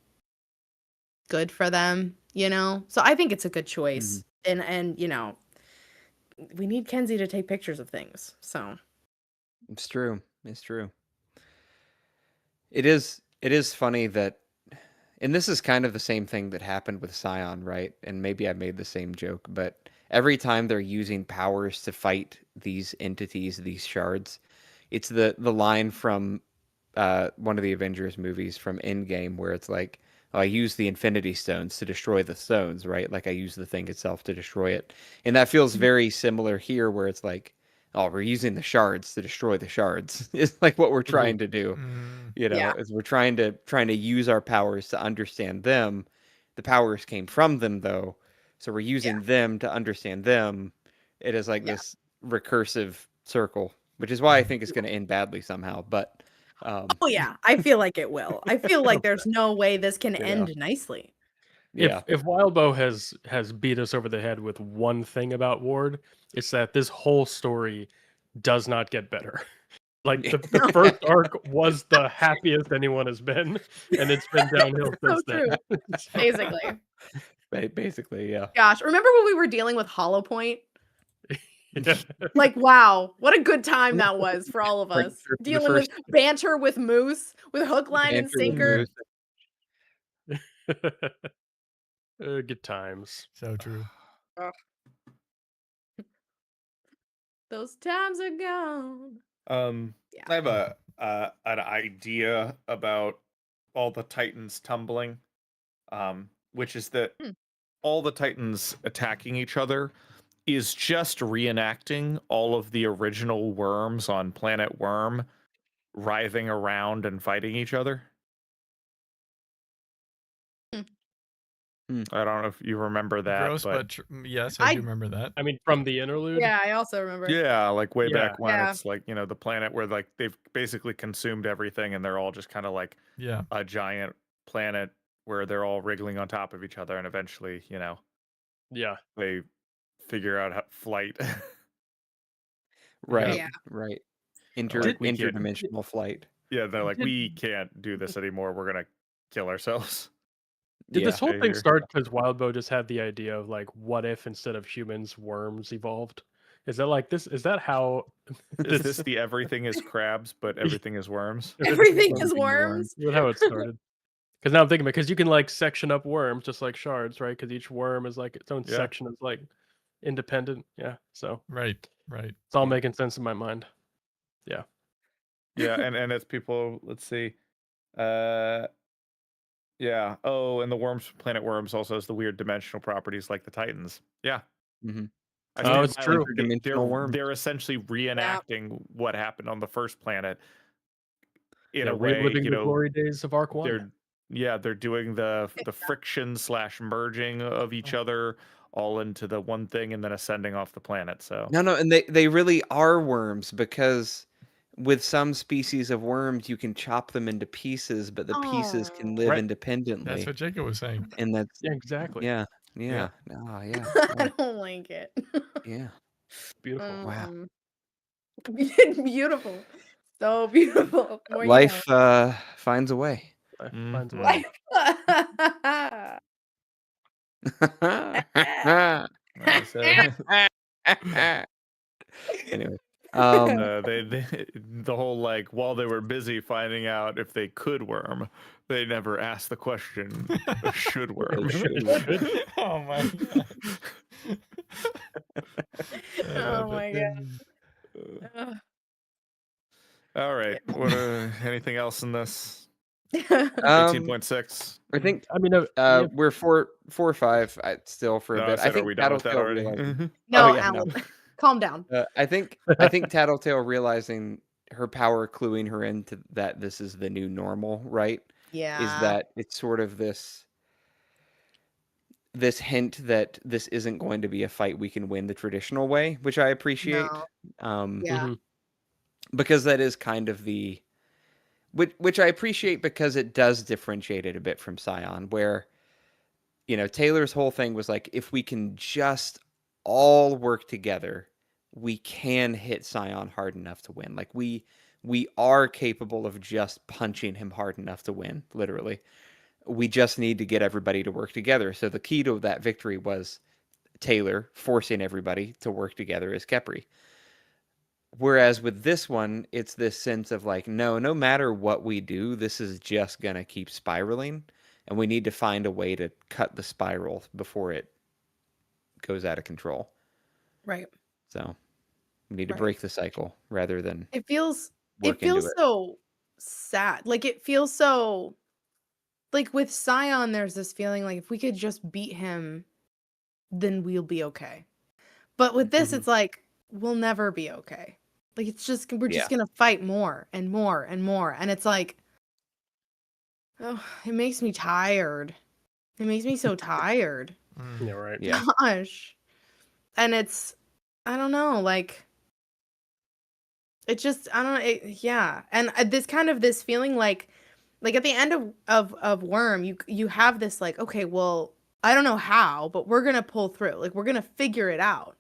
good for them, you know? So I think it's a good choice. And you know, we need Kenzie to take pictures of things. So it's true. It is funny that, and this is kind of the same thing that happened with Scion, right? And maybe I made the same joke, but every time they're using powers to fight these entities, these shards, it's the line from one of the Avengers movies from Endgame where it's like, oh, I use the Infinity Stones to destroy the stones, right? Like I use the thing itself to destroy it. And that feels very similar here where it's like, oh, we're using the shards to destroy the shards. It's like what we're trying to do. You know, is we're trying to use our powers to understand them. The powers came from them though. So we're using them to understand them. It is like this recursive circle, which is why I think it's going to end badly somehow. But oh yeah, I feel like it will. I feel like there's no way this can end nicely. If Wildbow has beat us over the head with one thing about Ward, it's that this whole story does not get better. Like the first arc was the happiest anyone has been, and it's been downhill since then. Basically. Basically, yeah. Gosh, remember when we were dealing with Hollow Point? Like, wow, what a good time that was for all of us. Dealing with banter with Moose, with hook, line, and sinker. Good times. So true. Those times are gone. I have an idea about all the Titans tumbling, which is that all the Titans attacking each other is just reenacting all of the original worms on Planet Worm writhing around and fighting each other. I don't know if you remember that. Gross, but yes, I do remember that. I mean, from the interlude. Yeah, I also remember. Yeah, like way back when it's like, you know, the planet where like they've basically consumed everything and they're all just kind of like a giant planet where they're all wriggling on top of each other and eventually, you know, they figure out how flight. Right. Like, we can't. interdimensional flight. Yeah, they're like, we can't do this anymore. We're gonna kill ourselves. Did Yeah. this whole Stay thing here. start because Wildbow just had the idea of like, what if instead of humans, worms evolved? Is that like this? Is that how? Is this the everything is crabs, but everything is worms? Everything is Everything worms. Is that how it started? Because now I'm thinking, because you can like section up worms just like shards, right? Because each worm is like its own Yeah. section, is like independent. Yeah, so Right. it's all making sense in my mind. Yeah. Yeah, and as people, let's see, yeah. Oh, and the worms, planet worms, also has the weird dimensional properties like the Titans. Yeah. Mhm. I Oh, stand it's by, true. like, Interdimensional worms. they're essentially reenacting what happened on the first planet in Yeah, a way. reliving the glory days of Arc 1. They're doing the friction / merging of each other all into the one thing and then ascending off the planet. So No, and they really are worms, because with some species of worms you can chop them into pieces, but the pieces can live Right. independently. That's what Jacob was saying. And that's Yeah, exactly. yeah. Yeah. Oh, yeah. I don't like it. Yeah. Beautiful. Wow. Beautiful. So beautiful. More you Life know. finds a way. Finds a way. Life. Anyway, they the whole, like, while they were busy finding out if they could worm, they never asked the question, should worm. Oh my god. Oh my god. All right. Yeah. What anything else in this? 18.6. I think I mean, we're 4 or 5 still for a No, bit. I are think we done with that Tattletale already? realizing. No, yeah, Alan, calm down. I think Tattletale realizing her power cluing her into that this is the new normal, right? Yeah. Is that it's sort of this hint that this isn't going to be a fight we can win the traditional way, which I appreciate. No. Yeah. Because that is kind of the which I appreciate, because it does differentiate it a bit from Scion, where, you know, Taylor's whole thing was like, if we can just all work together, we can hit Scion hard enough to win. Like we are capable of just punching him hard enough to win, literally. We just need to get everybody to work together. So the key to that victory was Taylor forcing everybody to work together as Khepri. Whereas with this one, it's this sense of like, no matter what we do, this is just going to keep spiraling. And we need to find a way to cut the spiral before it goes out of control. Right. So we need to break the cycle rather than it feels into it. so sad. Like it feels so, like with Scion, there's this feeling like if we could just beat him, then we'll be okay. But with this, it's like, we'll never be okay. Like it's just, we're just gonna fight more and more and more. And it's like, oh, it makes me tired. It makes me so tired. Yeah, right. Yeah. Gosh. And it's, I don't know, like, it just, I don't know, yeah. And this feeling like at the end of Worm, you have this like, okay, well, I don't know how, but we're gonna pull through. Like, we're gonna figure it out.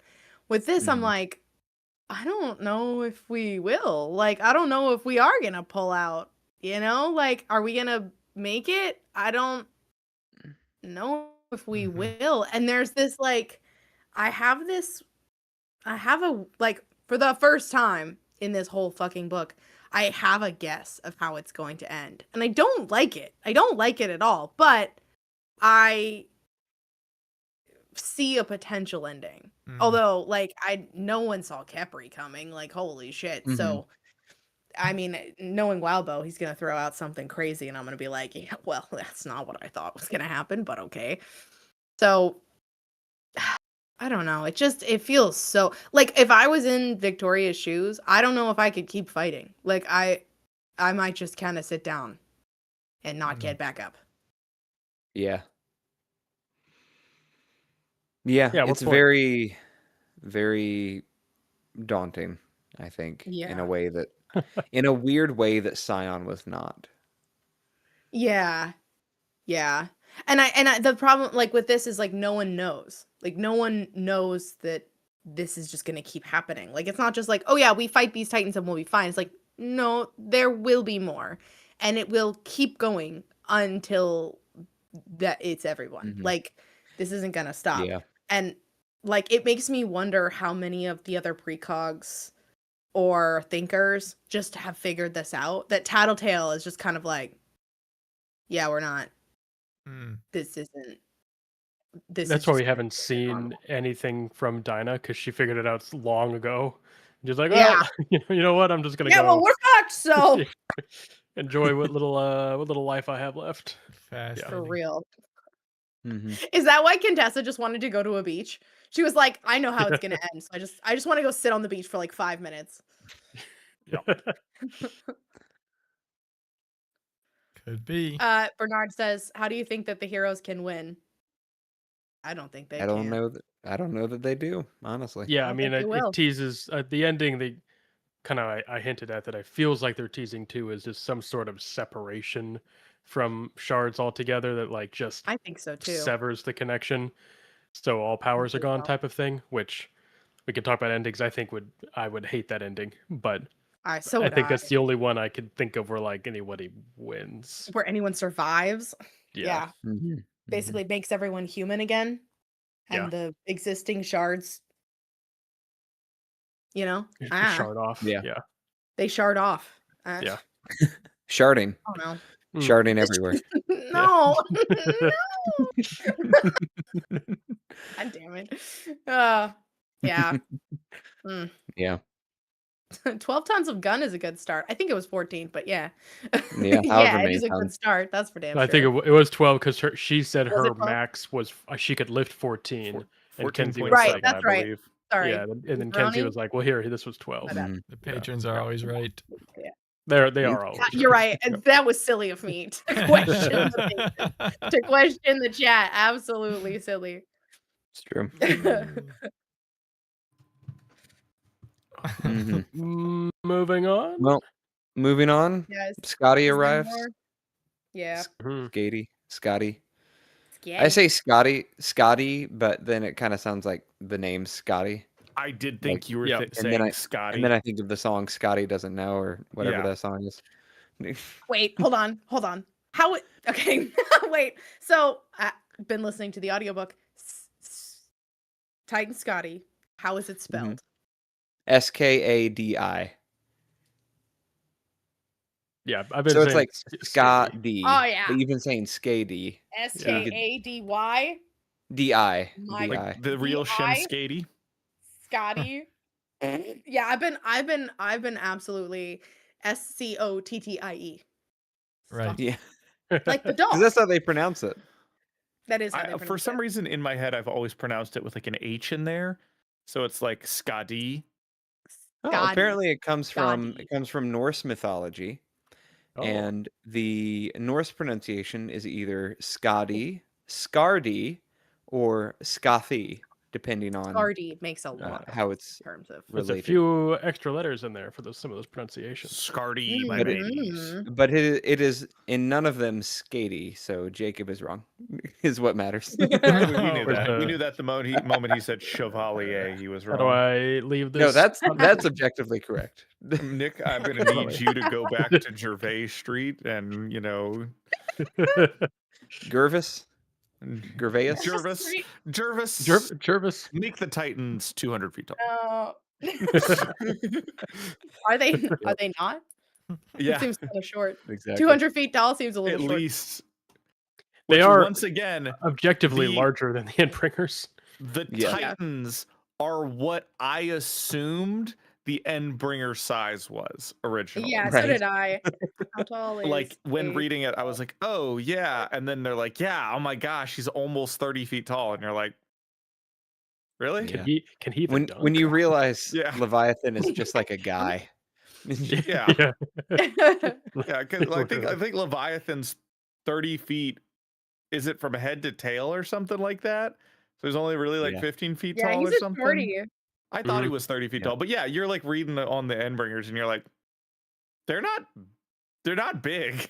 With this, I'm like, I don't know if we will. Like, I don't know if we are gonna pull out, you know? Like, are we gonna make it? I don't know if we will. And there's this, like, I have a, like, for the first time in this whole fucking book, I have a guess of how it's going to end. And I don't like it. I don't like it at all. But I see a potential ending. Although, like, no one saw Khepri coming. Like, holy shit. So, I mean, knowing Wildbow, he's gonna throw out something crazy, and I'm gonna be like, yeah, well, that's not what I thought was gonna happen, but okay. So, I don't know. It feels so, like, if I was in Victoria's shoes, I don't know if I could keep fighting. Like, I might just kind of sit down and not get back up. Yeah. Yeah, it's very, very daunting, I think, in a way that, in a weird way that Scion was not. Yeah. Yeah. And I the problem, like, with this is, like, no one knows. Like, no one knows that this is just going to keep happening. Like, it's not just like, oh yeah, we fight these titans and we'll be fine. It's like, no, there will be more, and it will keep going until that it's everyone. Like, this isn't going to stop. Yeah. And like, it makes me wonder how many of the other precogs or thinkers just have figured this out, that Tattletale is just kind of like, yeah, we're not, this isn't. That's why we haven't seen anything from Dinah, because she figured it out long ago. Just like, Yeah. oh, you know what? I'm just gonna Yeah, go well, we're fucked, so enjoy what little life I have left. Fast. for real. Mm-hmm. Is that why Contessa just wanted to go to a beach? She was like, I know how it's gonna end, so I just want to go sit on the beach for like 5 minutes. Could be. Bernard says, how do you think that the heroes can win? I don't think they can. I don't know that they do, honestly. Yeah, I don't mean, think they it will. teases at the ending. They kind of I hinted at that. I feels like they're teasing too is just some sort of separation from shards altogether that like just I think so too. severs the connection, so all powers are gone type of thing. Which we can talk about endings. I would hate that ending, but I think that's the only one I could think of where like anybody wins, where anyone survives. Yeah. Basically makes everyone human again, and the existing shards, shard off. Yeah, they shard off. Yeah. Sharding. Oh no. Sharding everywhere. No. God damn it. Yeah. Yeah. 12 tons of gun is a good start. I think it was 14, but yeah. Yeah, Yeah, it is a good start. That's for damn sure. I think it was 12 because she said Was her it 12? max was she could lift 14. And Kenzie was Right, like, that's I right. believe. Sorry. Yeah, and then Kenzie was like, well, here, this was 12. The patrons are always right. Yeah. They are always You're right. And that was silly of me to question the chat. Absolutely silly. It's true. Moving on. Well, moving on. Yes. Scotty arrives. Yeah. Scotty. I say Scotty, but then it kind of sounds like the name Scotty. I did think you were saying Scotty. And then I think of the song Scotty Doesn't Know or whatever that song is. Wait, hold on. Okay, wait. So I've been listening to the audiobook. Titan Scotty. How is it spelled? Skadi. Yeah, I've been so saying it's like Scotty. Oh yeah. But you've been saying Skady. Skady. Di. Like the real Shem Skady. Scotty. Yeah, I've been absolutely Scottie. Right. Yeah. Like the dog. Because that's how they pronounce it. That is how they pronounce for some reason in my head I've always pronounced it with like an H in there. So it's like Skadi. Oh, apparently it comes from Norse mythology. Oh. And the Norse pronunciation is either Skadi, Skardi, or Skathi, depending on Skardi makes a lot how it's terms of related. There's a few extra letters in there for some of those pronunciations. Skardi, my babies. But it is in none of them Skady, so Jacob is wrong. Is what matters. We knew that. We knew that the moment he said Chevalier, he was wrong. How do I leave this? No, that's objectively correct. Nick, I'm gonna need you to go back to Gervais Street and Gervais. Jervis. Make the Titans 200 feet tall. Are they not? Yeah. It seems kind of short. Exactly. 200 feet tall seems a little short. At least. They are once again objectively larger than the Endbringers. The Titans are what I assumed the Endbringer size was originally. Yeah, so did I. How tall is like when reading it, I was like, oh yeah. And then they're like, yeah, oh my gosh, he's almost 30 feet tall. And you're like, really? Yeah. Can he when you realize Leviathan is just like a guy. Yeah. Because I think Leviathan's 30 feet. Is it from head to tail or something like that? So he's only really like 15 feet tall he's or something. 30. I thought he was 30 feet tall, but yeah, you're like reading on the Endbringers and you're like, they're not big.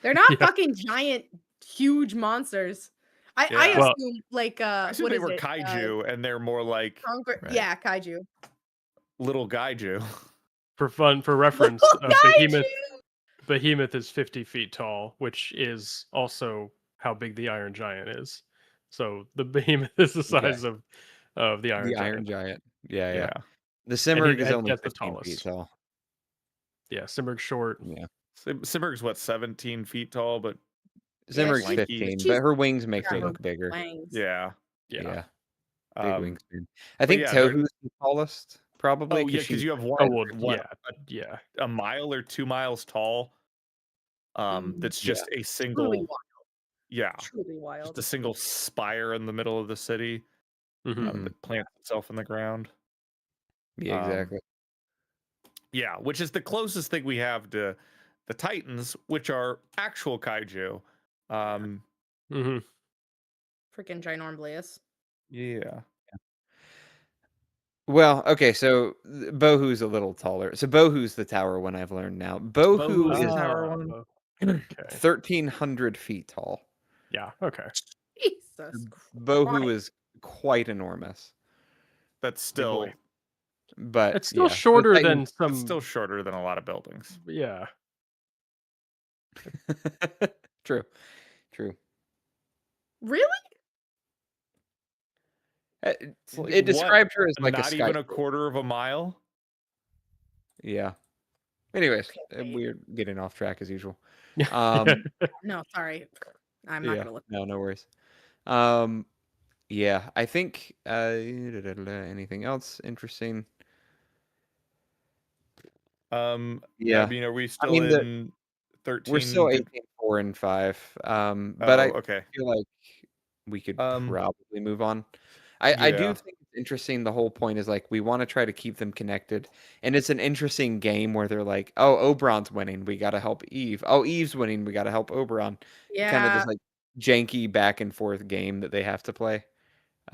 They're not fucking giant, huge monsters. I Well, assume like I assume what they is were it? kaiju, and they're more like Right. Yeah, kaiju. little kaiju. For reference, Little kaiju. Behemoth is 50 feet tall, which is also how big the Iron Giant is. So the Behemoth is the size of the Iron The Iron Giant. Giant. Yeah, yeah. Yeah. The Simurgh is only That's the 15 feet tallest. tall. Yeah, Simurgh's short. Yeah. Simurgh's what, 17 feet tall, but Simurgh's lanky. 15, but her wings make her look bigger. Yeah. Yeah. Big Um, wingspan. I think yeah, they're- Tohu's the tallest, probably. Oh yeah, because you have Oh, one, well, yeah, a mile or 2 miles tall. That's just a single, Truly wild. yeah, Truly wild. just a single spire in the middle of the city that plants itself in the ground. Yeah, exactly. Yeah, which is the closest thing we have to the Titans, which are actual kaiju. Freaking ginormous. Yeah. Well, okay, so Bohu's a little taller. So Bohu's the tower one I've learned now. Bohu Bohu's is the tower one. Okay. 1,300 feet tall. Yeah. Okay. Jesus. Bohu is quite enormous. That's still, but it's still shorter than some. It's still shorter than a lot of buildings. Yeah. True. Really? It described her as like not even a quarter of a mile. Yeah. Anyways, we're getting off track as usual. No, sorry. I'm not gonna look. No worries. Yeah, I think anything else interesting? Yeah. I mean, are we still in 13? We're still 18, 4, and 5. But I feel like we could probably move on. I do think it's interesting. The whole point is like we want to try to keep them connected, and it's an interesting game where they're like, "Oh, Oberon's winning, we got to help Eve. Oh, Eve's winning, we got to help Oberon." Yeah. Kind of this like janky back and forth game that they have to play.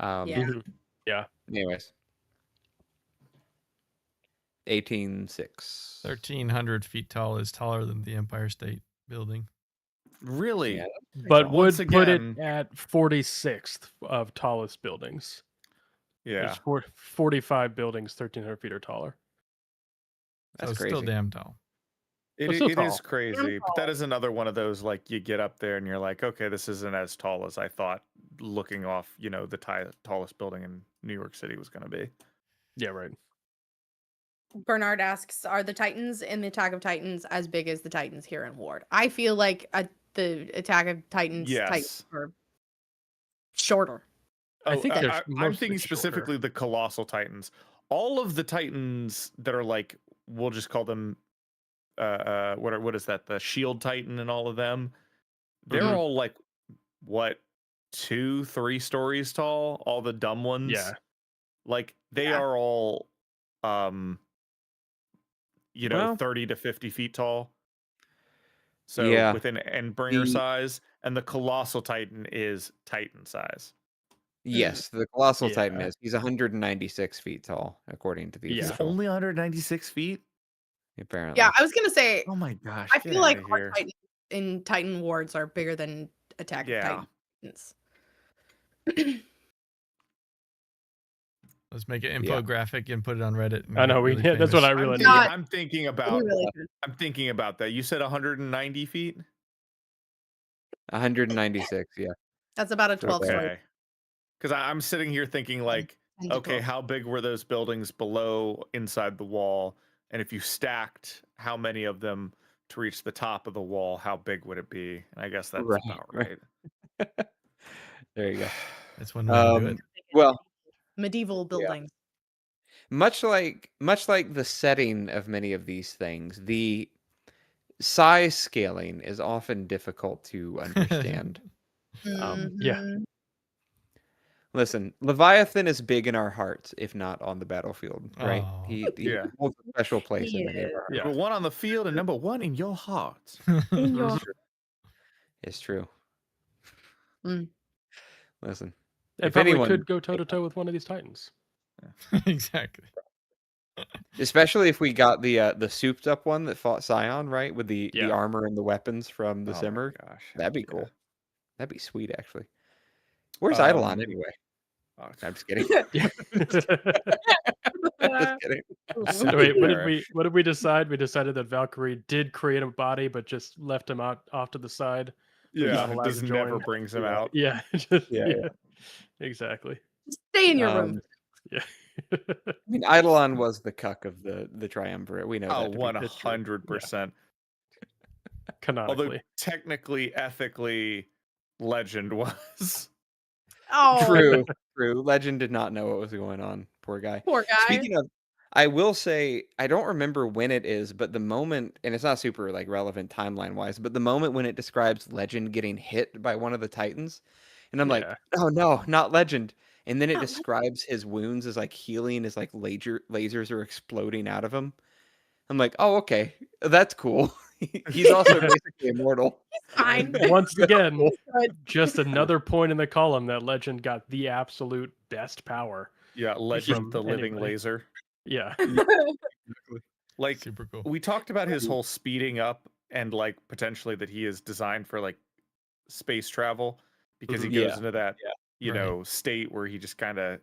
Yeah. Anyways, 18.6. 1,300 feet tall is taller than the Empire State Building. Really? Yeah, but would put it at 46th of tallest buildings. Yeah. There's 45 buildings 1,300 feet or taller. That's so crazy. Still damn tall. It is crazy, but that is another one of those, like, you get up there and you're like, okay, this isn't as tall as I thought looking off, the tallest building in New York City was going to be. Yeah, right. Bernard asks, are the Titans in the Attack of Titans as big as the Titans here in Ward? I feel like the Attack of Titans Titans are shorter. I think I'm thinking specifically the Colossal Titans. All of the Titans that are like, we'll just call them what is that? The Shield Titan and all of them. They're all like what, 2-3 stories tall, all the dumb ones. Yeah. Like they are all 30 to 50 feet tall. So within Endbringer size, and the Colossal Titan is Titan size. Yes, the Colossal Titan is. He's 196 feet tall, according to these. He's only 196 feet? Apparently. Yeah, I was going to say, oh my gosh. I feel like our Titans in Titan wards are bigger than Attack of Titans. Let's make an infographic and put it on Reddit. I know that's what I really need. I'm thinking about that. You said 190 feet? 196, yeah. That's about a 12 story. Because I'm sitting here thinking like, okay, how big were those buildings below inside the wall? And if you stacked how many of them to reach the top of the wall, how big would it be? And I guess that's about right. There you go. That's one way to do it. Well, medieval buildings. Yeah. Much like the setting of many of these things, the size scaling is often difficult to understand. Yeah. Listen, Leviathan is big in our hearts, if not on the battlefield, right? Oh. He holds a special place in many of our hearts. Number 1 on the field and number 1 in your heart. It's true. Listen. If anyone could go toe to toe with one of these Titans. Exactly. Especially if we got the souped up one that fought Scion, right? With the armor and the weapons from the Simurgh. Gosh. That'd be cool. That'd be sweet, actually. Where's Eidolon anyway? Oh, I'm just kidding. Just kidding. Wait, what did we decide? We decided that Valkyrie did create a body, but just left him off to the side. Yeah, just never brings him out. Yeah, exactly. Stay in your room. Yeah. I mean, Eidolon was the cuck of the triumvirate. We know that. 100%. Canonically. Although technically, ethically, Legend was. Oh, True. Legend did not know what was going on. Poor guy. Speaking of, I will say, I don't remember when it is, but the moment, and it's not super like relevant timeline wise, but the moment when it describes Legend getting hit by one of the Titans, and I'm like, oh no, not Legend. And then it describes his wounds as like healing, as like lasers are exploding out of him. I'm like, oh, okay, that's cool. He's also basically immortal. Fine. Once again, just another point in the column that Legend got the absolute best power. Yeah, Legend, the living laser. Yeah. Like, super cool. We talked about his whole speeding up and like potentially that he is designed for like space travel because he goes into that state where he just kind of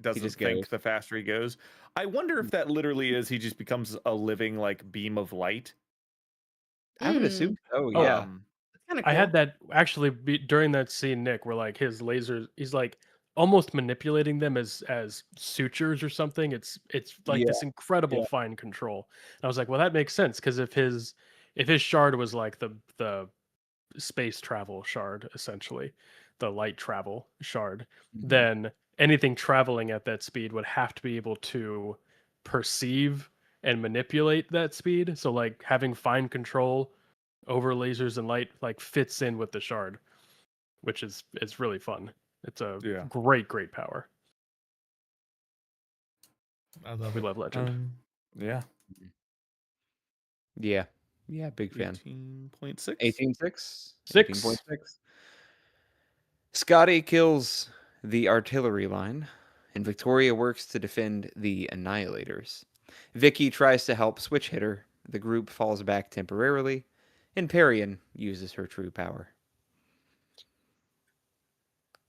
doesn't think the faster he goes. I wonder if that literally is he just becomes a living like beam of light. I would assume so. Yeah. Cool. I had that actually during that scene, Nick, where like his lasers, he's like almost manipulating them as sutures or something. It's like this incredible fine control. And I was like, well, that makes sense because if his shard was like the space travel shard, essentially, the light travel shard, then anything traveling at that speed would have to be able to perceive and manipulate that speed. So like having fine control over lasers and light like fits in with the shard, which is it's really fun. It's a great power. We love Legend. Yeah, big fan. 18.6. 18.6. 18.6. Scotty kills the artillery line, and Victoria works to defend the Annihilators. Vicky tries to help switch hit her. The group falls back temporarily, and Perian uses her true power.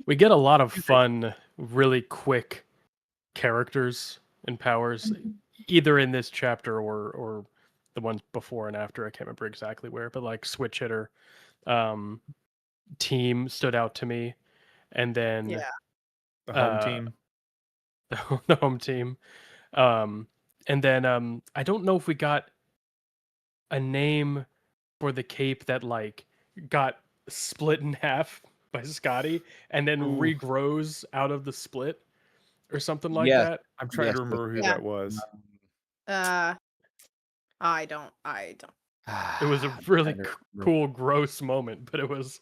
We get a lot of fun, really quick characters and powers, either in this chapter or the ones before and after. I can't remember exactly where, but like switch hitter, team stood out to me, and then the home team, the home team, and then I don't know if we got a name for the cape that like got split in half by Scotty and then regrows out of the split or something like that. I'm trying to remember who that was. I don't. It was a really cool, gross moment, but it was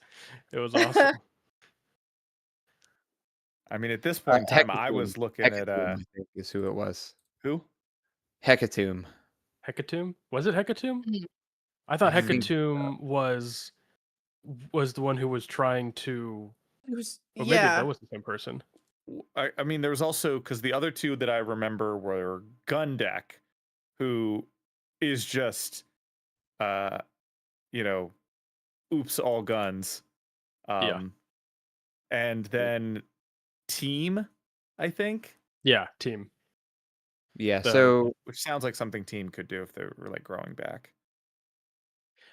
awesome. I mean, at this point in time, I was looking at I think is who it was. Who? Hecatomb. Hecatomb? Was it Hecatomb? I thought Hecatomb was the one who was trying to. It was. Maybe that was the same person. I mean, there was also because the other two that I remember were Gundeck, who is just, oops, all guns. And then Team, I think. Yeah, Team. Yeah, so which sounds like something Team could do if they were like growing back.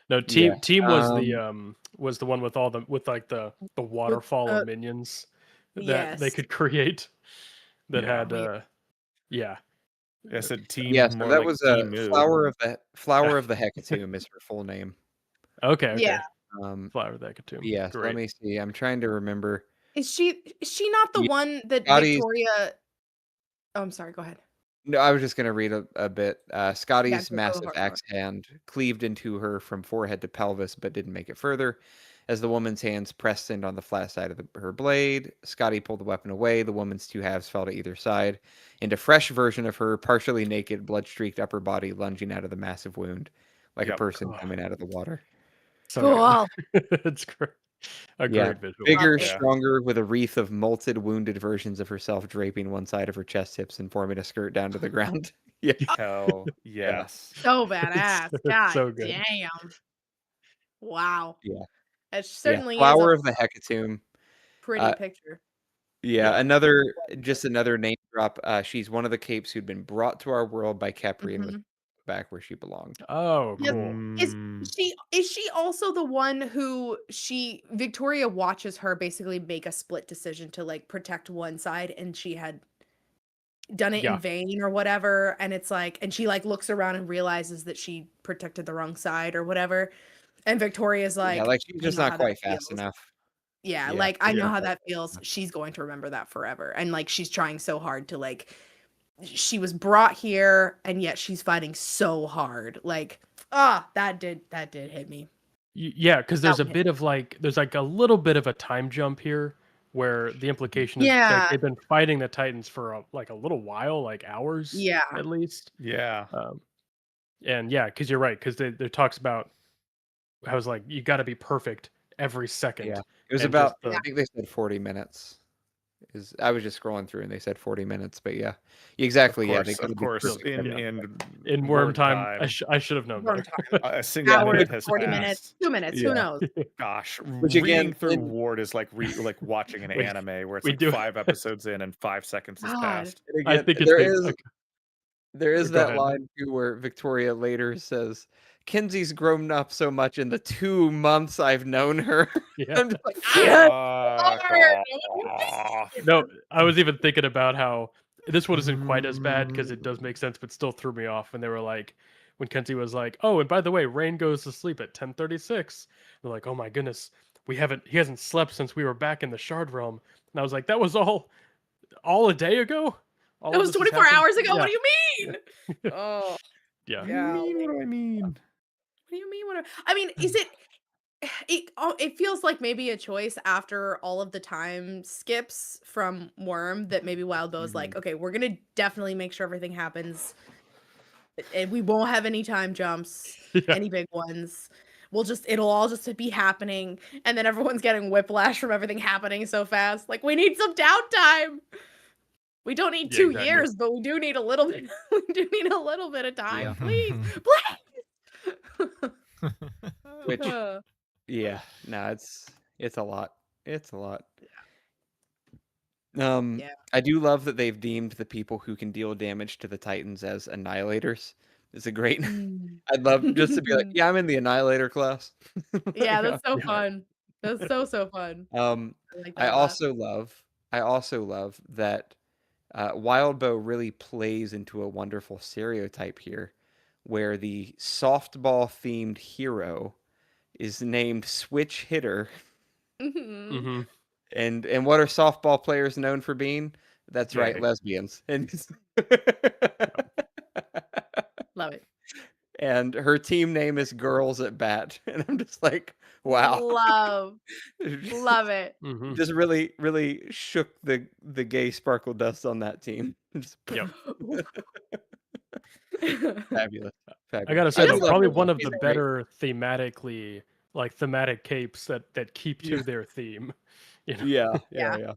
No, Team was the one with all the the waterfall of minions that they could create that had I said Team. Yeah, so that like was a flower of the Hecatomb is her full name. Okay. Yeah. Flower of the Hecatomb. Yeah. So let me see. I'm trying to remember. Is she not the one that Victoria? Oh, I'm sorry. Go ahead. No, I was just going to read a bit. Scotty's massive axe hand cleaved into her from forehead to pelvis, but didn't make it further. As the woman's hands pressed in on the flat side of her blade, Scotty pulled the weapon away. The woman's two halves fell to either side, and a fresh version of her partially naked, blood-streaked upper body lunging out of the massive wound, like a person coming out of the water. So cool. It's great. A great visual. Bigger, stronger, with a wreath of molted, wounded versions of herself draping one side of her chest hips and forming a skirt down to the ground. Hell yes. So badass. God so good. Damn. Wow. Yeah. It certainly flower of the Hecatomb. Pretty picture. Yeah, just another name drop. She's one of the capes who'd been brought to our world by Capri and was back where she belonged. Oh, cool. Is she also the one who Victoria watches her basically make a split decision to like protect one side, and she had done it in vain or whatever, and it's like, and she like looks around and realizes that she protected the wrong side or whatever, and Victoria's like, Yeah, like she's just not quite fast enough. Yeah, like I know how that feels. She's going to remember that forever, and like she's trying so hard to like. She was brought here, and yet she's fighting so hard. Like, that did hit me. Yeah, because there's a bit of like, there's like a little bit of a time jump here, where the implication is like they've been fighting the Titans for like a little while, like hours, at least. Yeah. And yeah, because you're right, because there talks about how it's like you got to be perfect every second. Yeah, it was about. I think they said 40 minutes. I was just scrolling through and they said 40 minutes, but yeah, exactly. Of course. In worm time, I should have known better. A single minute has 40 minutes, 2 minutes, who knows? Gosh, reading through Ward is like watching an anime where it's like 5 episodes in and 5 seconds has passed. Again, I think there is that line too where Victoria later says, Kenzie's grown up so much in the 2 months I've known her. Yeah. I'm just like, no, I was even thinking about how this one isn't quite as bad because it does make sense, but still threw me off when they were like, when Kenzie was like, "Oh, and by the way, Rain goes to sleep at 10:36." They're like, "Oh my goodness, he hasn't slept since we were back in the Shard Realm." And I was like, "That was all a day ago? It was 24 hours ago. Yeah. What do you mean?" Oh, yeah. What do I mean? What do you mean? I mean, is it? It feels like maybe a choice after all of the time skips from Worm that maybe Wildbow's like, okay, we're gonna definitely make sure everything happens, and we won't have any time jumps, any big ones. It'll all just be happening, and then everyone's getting whiplash from everything happening so fast. Like, we need some downtime. We don't need 2 years, but we do need a little bit. We do need a little bit of time, please. Which, yeah, no, it's a lot. It's a lot. I do love that they've deemed the people who can deal damage to the Titans as annihilators. It's a great. I'd love just to be like, yeah, I'm in the annihilator class. Yeah, that's so fun. That's so fun. I also love that Wildbow really plays into a wonderful stereotype here, where the softball themed hero is named Switch Hitter. And what are softball players known for being? That's right, lesbians. And love it. And her team name is Girls at Bat. And I'm just like, wow. Love it. Just really, really shook the gay sparkle dust on that team. Fabulous. I gotta say, though, probably one of the better thematic capes that keep to their theme. You know? Yeah.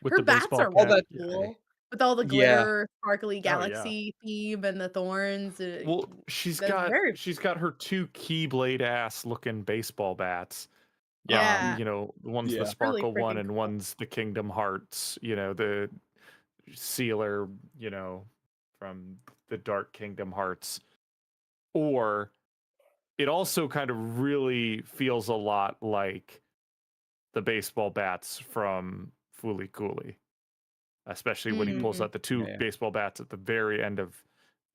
With her the bats baseball are cap. cool. With all the glitter, sparkly galaxy theme and the thorns. Well, she's got her 2 Keyblade ass looking baseball bats. Yeah. You know, one's the Sparkle one and one's the Kingdom Hearts, you know, the sealer, you know, from the Dark Kingdom Hearts. Or it also kind of really feels a lot like the baseball bats from Fooly Cooly. Especially when he pulls out the 2 baseball bats at the very end of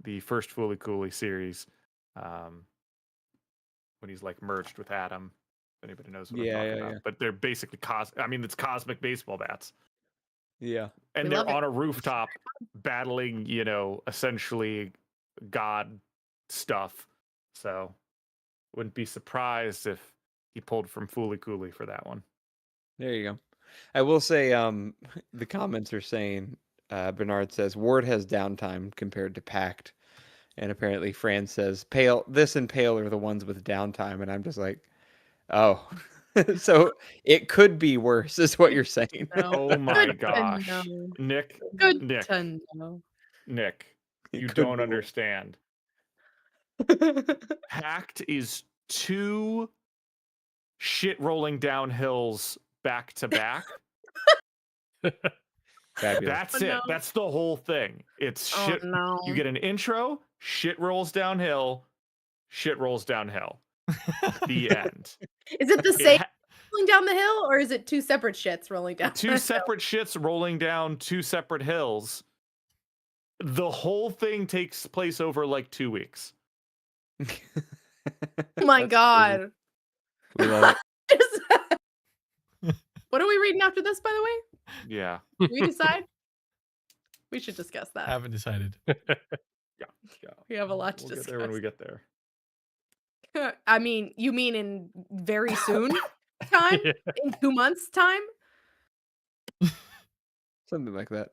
the first Fooly Cooly series. When he's like merged with Adam. If anybody knows what I'm talking about. But they're basically it's cosmic baseball bats. Yeah. And they're on a rooftop battling, you know, essentially God stuff. So wouldn't be surprised if he pulled from Fooly Cooly for that one. There you go. I will say, the comments are saying, Bernard says, Ward has downtime compared to Pact. And apparently Fran says, this and Pale are the ones with downtime. And I'm just like, oh. So it could be worse, is what you're saying. Oh my gosh. Nick, you don't understand. Pact is 2 shit rolling down hills back to back. Fabulous. That's Oh, it. no. That's the whole thing. It's Oh, shit. no. You get an intro, shit rolls downhill, shit rolls downhill. The end. Is it the It same ha- rolling down the hill, or is it two separate shits rolling down the two hill? separate shits rolling down two separate hills. The whole thing takes place over like 2 weeks. Oh my That's god. crazy. We love it. What are we reading after this, by the way? Yeah. Did we decide? We should discuss that. Haven't decided. Yeah. We have a lot to We'll get discuss. there when we get there. I mean, you mean in very soon time? Yeah. In 2 months' time? Something like that.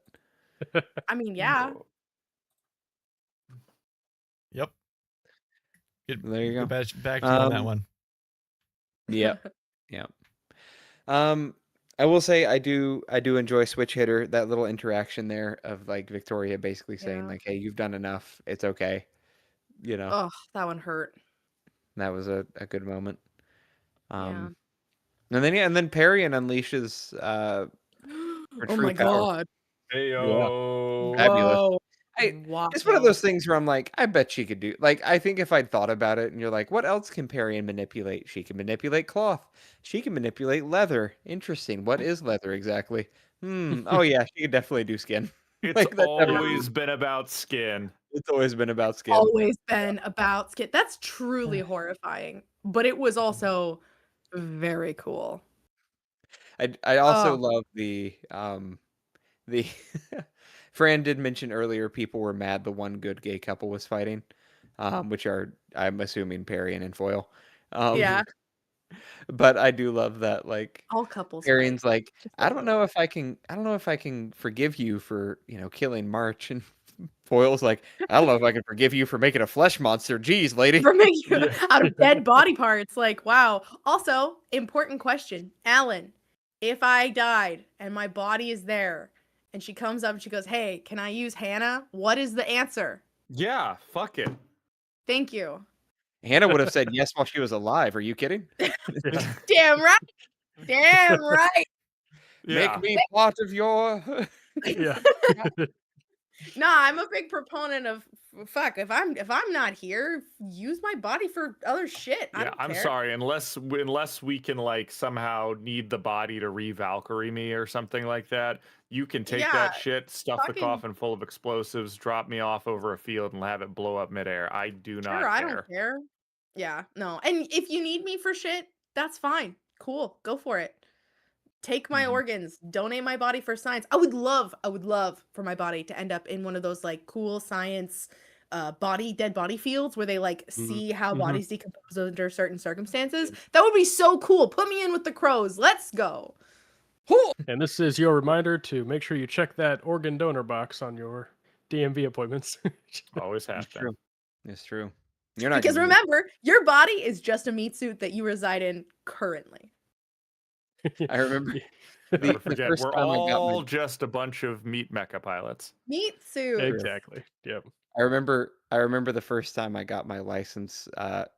I mean, yeah. No. Yep. There you go. Back to you on that one. Yep. Yep. I will say I do enjoy Switch Hitter, that little interaction there of like Victoria basically saying Yeah. like, hey, you've done enough. It's okay. You know, Oh, that one hurt. that was a good moment. Yeah. And then Perian unleashes her Oh true my power. god. Heyo. Fabulous. Whoa. It's one of those things where I'm like, I bet she could do. Like, I think if I'd thought about it, and you're like, what else can Perian manipulate? She can manipulate cloth. She can manipulate leather. Interesting. What is leather exactly? Oh yeah, she could definitely do skin. It's Like, that's always been about skin. It's always been about skin. Always been about skin. That's truly horrifying, but it was also very cool. I also Oh. love the Fran did mention earlier people were mad the one good gay couple was fighting, which are I'm assuming Perian and Foil. Yeah. But I do love that like All couples. Perian's like, Just I don't know if I can forgive you for, killing March, and Foil's like, I don't know if I can forgive you for making a flesh monster. Jeez, lady. For making out of dead body parts. Like, wow. Also, important question. Alan, if I died and my body is there and she comes up and she goes, hey, can I use Hannah? What is the answer? Yeah, fuck it. Thank you. Hannah would have said yes while she was alive. Are you kidding? Damn right. Damn right. Yeah. Make me part of your Yeah. Nah, I'm a big proponent of fuck. If I'm not here, use my body for other shit. I Yeah, don't I'm care. sorry. Unless we can like somehow need the body to re-Valkyrie me or something like that, you can take Yeah, that shit, stuff the fucking- coffin full of explosives, drop me off over a field, and have it blow up midair. I do not Sure, I care. don't care. Yeah, no. And if you need me for shit, that's fine. Cool. Go for it. Take my organs, donate my body for science. I would love for my body to end up in one of those like cool science dead body fields where they like see how bodies decompose under certain circumstances. That would be so cool. Put me in with the crows. Let's go. And this is your reminder to make sure you check that organ donor box on your DMV appointments. Always have to. True. It's true. You're not Because gonna remember, your body is just a meat suit that you reside in currently. I remember Never the forget, first we're time I got all just a bunch of meat mecha pilots. Meat suit. Exactly. Yep. I remember the first time I got my license,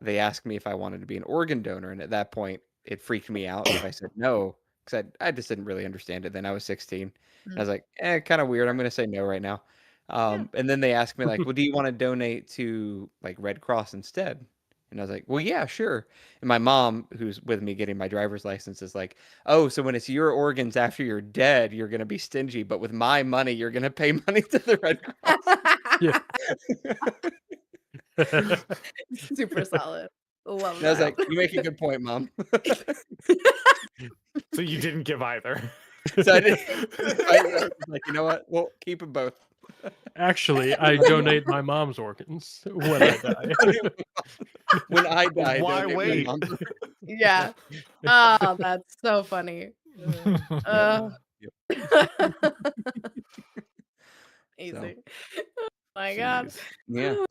they asked me if I wanted to be an organ donor, and at that point it freaked me out if I said no, because I just didn't really understand it then. I was 16. I was like, kind of weird. I'm gonna say no right now. And then they asked me like, well, do you want to donate to like Red Cross instead? And I was like, well, yeah, sure. And my mom, who's with me getting my driver's license, is like, oh, so when it's your organs after you're dead, you're going to be stingy. But with my money, you're going to pay money to the Red Cross. Super solid. Love And I was that. like, you make a good point, Mom. So you didn't give either. So I was like, you know what? We'll keep them both. Actually, I donate my mom's organs when I die. When I die, Why donate my wait? mom's- Yeah. Oh, that's so funny. Easy. Oh my god. Jeez.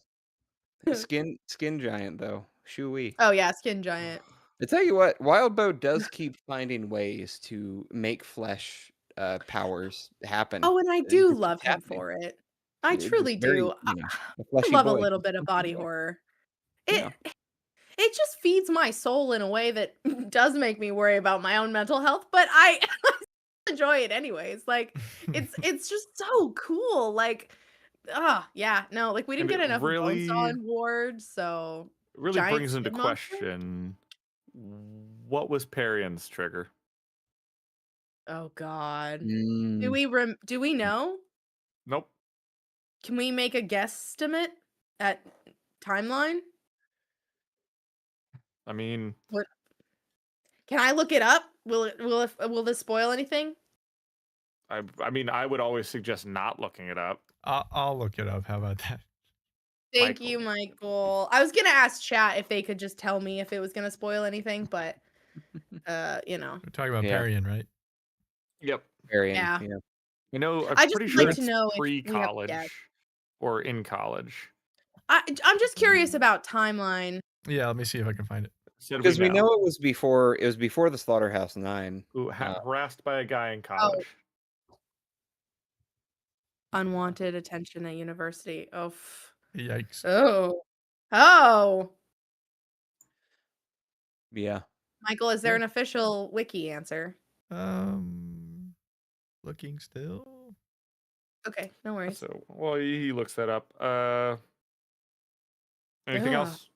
Yeah. Skin giant though. Shoo-wee. Oh yeah, skin giant. I tell you what, Wildbow does keep finding ways to make flesh powers happen. Oh, and I It do just love keeps him happening. for it. I It's truly very, do. a I fleshy love a boy. little bit of body horror. It Yeah. it just feeds my soul in a way that does make me worry about my own mental health, but I enjoy it anyways. Like it's just so cool. Like, yeah, no, like we didn't And get it enough Bonesaw really, on board, so really giant brings into squid monster. question what was Perion's trigger? Oh God, Mm, do we know? Nope. Can we make a guesstimate at timeline? I mean, What can I look it up? Will this spoil anything? I mean, I would always suggest not looking it up. I'll look it up. How about that? Thank you, Michael. Michael. I was gonna ask chat if they could just tell me if it was gonna spoil anything, but you know. We're talking about yeah, Parian, right? Yep. Varian. Yeah. Yeah. You know, I'm I just pretty would sure like to it's know if we have to pre-college guess. or in college. I'm just curious about timeline. Yeah, let me see if I can find it. Said Because we know. know it was before the Slaughterhouse 9. Who harassed by a guy in Oh, college. unwanted attention at university. Oh. Yikes. Oh. Yeah. Michael, is there an official wiki answer? Looking still. Okay, no worries. So, well, he looks that up. Anything Ugh. else?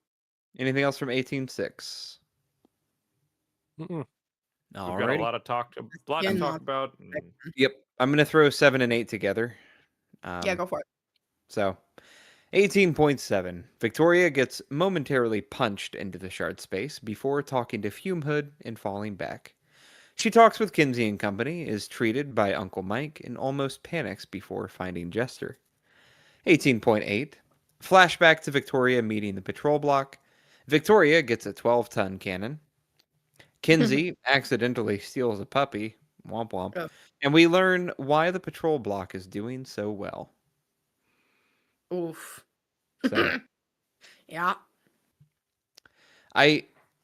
Anything else from 18.6? We've got a Alrighty. lot to talk about. Yep. I'm going to throw 7 and 8 together. Yeah, go for it. So, 18.7. Victoria gets momentarily punched into the shard space before talking to Fume Hood and falling back. She talks with Kinsey and company, is treated by Uncle Mike, and almost panics before finding Jester. 18.8. Flashback to Victoria meeting the patrol block. Victoria gets a 12-ton cannon. Kinsey accidentally steals a puppy. Womp womp. Oh. And we learn why the patrol block is doing so well. Oof. So, yeah.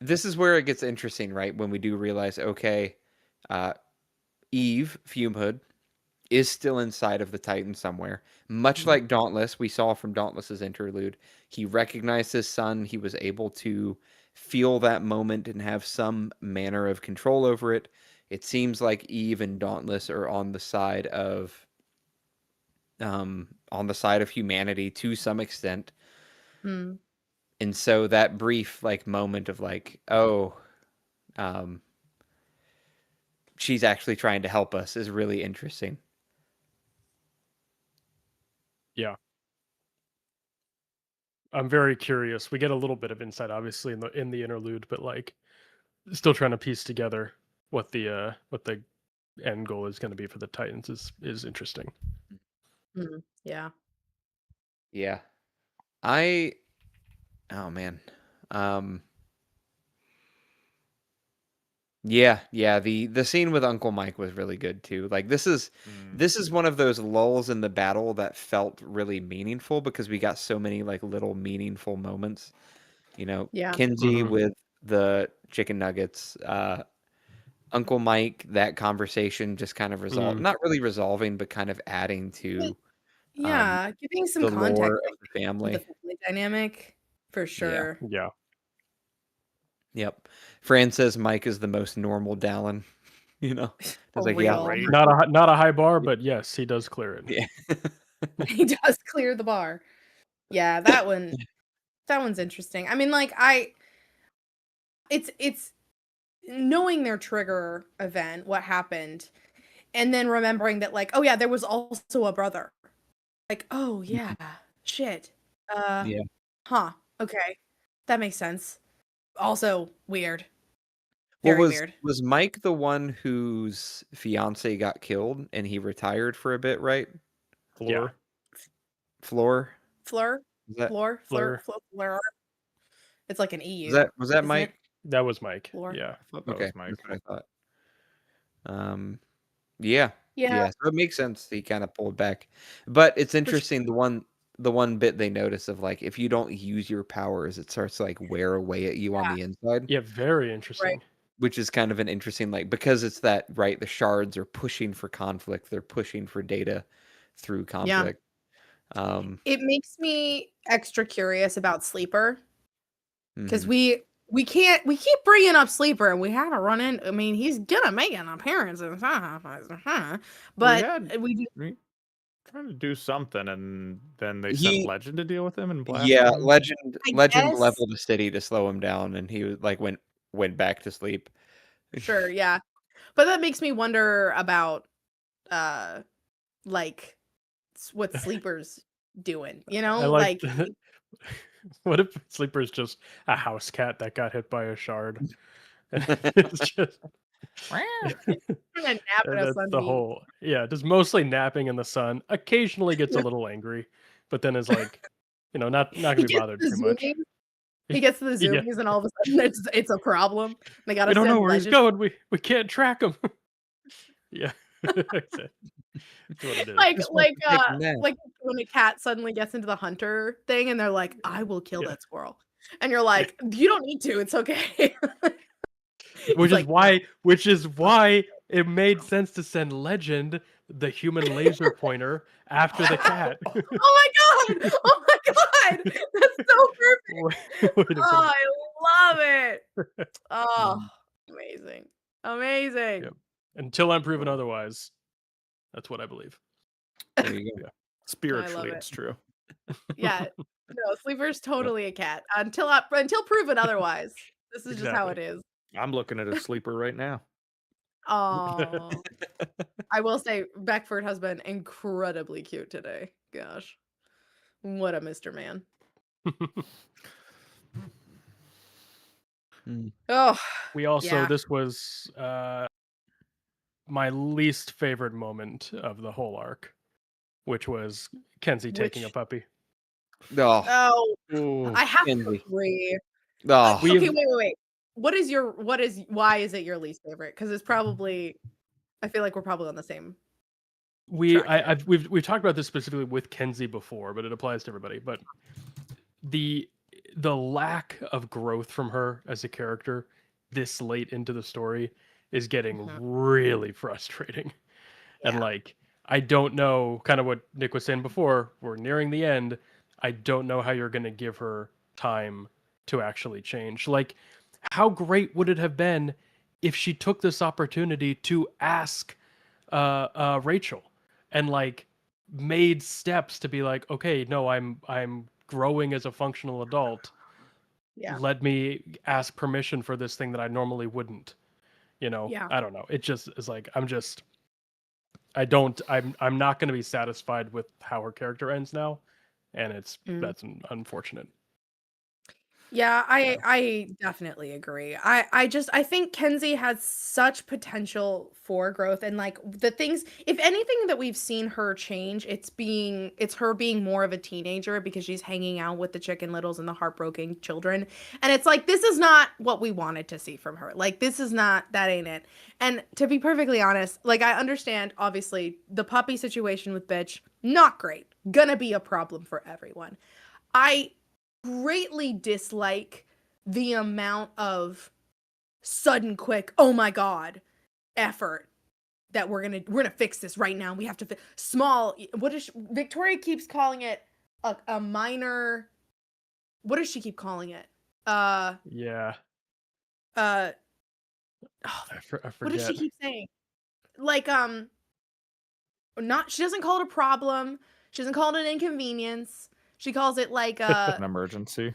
this is where it gets interesting, right? When we do realize, okay, Eve, Fume Hood, is still inside of the Titan somewhere. Much like Dauntless, we saw from Dauntless's interlude, he recognized his son. He was able to feel that moment and have some manner of control over it. It seems like Eve and Dauntless are on the side of humanity to some extent. Mm. And so that brief moment of she's actually trying to help us is really interesting. Yeah. I'm very curious. We get a little bit of insight, obviously, in the interlude, but still trying to piece together what the end goal is going to be for the Titans is interesting. Yeah. Yeah. Oh man. Yeah, the scene with Uncle Mike was really good too. This is one of those lulls in the battle that felt really meaningful because we got so many little meaningful moments. Yeah. Kinsey with the chicken nuggets, Uncle Mike, that conversation just kind of not really resolving, but kind of adding to giving some the context lore of the the family. family dynamic for sure. Yeah. Yep. Fran says Mike is the most normal Dallin. It's not a high bar, but yes, he does clear it. Yeah. He does clear the bar. Yeah, that one's interesting. I mean, it's knowing their trigger event, what happened, and then remembering that oh yeah, there was also a brother. Oh yeah, shit. Yeah. Huh. Okay. That makes sense. Also weird. Very weird. Was Mike the one whose fiance got killed and he retired for a bit, right? Floor. Fleur. It's like an EU. Was that Mike? It? That was Mike. Floor. Yeah. I thought that was Mike. That's what I thought. Yeah. So it makes sense. He kind of pulled back, but it's interesting. The one bit they notice of if you don't use your powers, it starts to wear away at you on the inside. Yeah, very interesting. Right. Which is kind of an interesting because it's that right. The shards are pushing for conflict. They're pushing for data through conflict. It makes me extra curious about Sleeper because we we keep bringing up Sleeper, and we haven't run in. I mean, he's gonna make an appearance, but we trying to do something, and then they sent Legend to deal with him and blast Yeah, him. Legend leveled the city to slow him down, and he was like went back to sleep. Sure, yeah, but that makes me wonder about like what Sleeper's doing. You know, like what if Sleeper's just a house cat that got hit by a shard? It's just that's the whole just mostly napping in the sun. Occasionally gets a little angry, but then is like, not gonna be bothered too much. He gets to the zoomies and all of a sudden it's a problem. They gotta. We don't know where he's going. We can't track him. Yeah. Like when a cat suddenly gets into the hunter thing and they're like, I will kill that squirrel. And you're like, you don't need to, it's okay. Which is why it made sense to send Legend, the human laser pointer, after the cat. Oh my god! That's so perfect. I love it. Oh, amazing. Yep. Until I'm proven otherwise. That's what I believe. There you go. Spiritually, it's true. Yeah. No, Sleeper's totally a cat. Until proven otherwise. This is just how it is. I'm looking at a Sleeper right now. Oh. I will say Beckford has been incredibly cute today. Gosh. What a Mr. Man. Oh. We also this was my least favorite moment of the whole arc, which was Kenzie taking a puppy. Oh, I have to agree. Oh. Okay, wait. Why is it your least favorite? Because it's probably, I feel like we're probably on the same. We've talked about this specifically with Kenzie before, but it applies to everybody. But the lack of growth from her as a character this late into the story is getting really frustrating. Yeah. And like, I don't know, kind of what Nick was saying before, we're nearing the end. I don't know how you're going to give her time to actually change. Like, how great would it have been if she took this opportunity to ask Rachel and like made steps to be like, okay, no, I'm growing as a functional adult. Yeah. Let me ask permission for this thing that I normally wouldn't. I don't know. It just is like, I'm not going to be satisfied with how her character ends now. And that's unfortunate. Yeah, I definitely agree. I think Kenzie has such potential for growth, and like the things, if anything that we've seen her change, it's her being more of a teenager because she's hanging out with the Chicken Littles and the heartbroken children. And it's like, this is not what we wanted to see from her. Like, that ain't it. And to be perfectly honest, like, I understand obviously the puppy situation with Bitch, not great. Gonna be a problem for everyone. I greatly dislike the amount of sudden, quick, oh my god, effort that we're gonna fix this right now. We have to small. Victoria keeps calling it a minor. What does she keep calling it? Yeah. I forget. What does she keep saying? Like she doesn't call it a problem. She doesn't call it an inconvenience. She calls it like an emergency.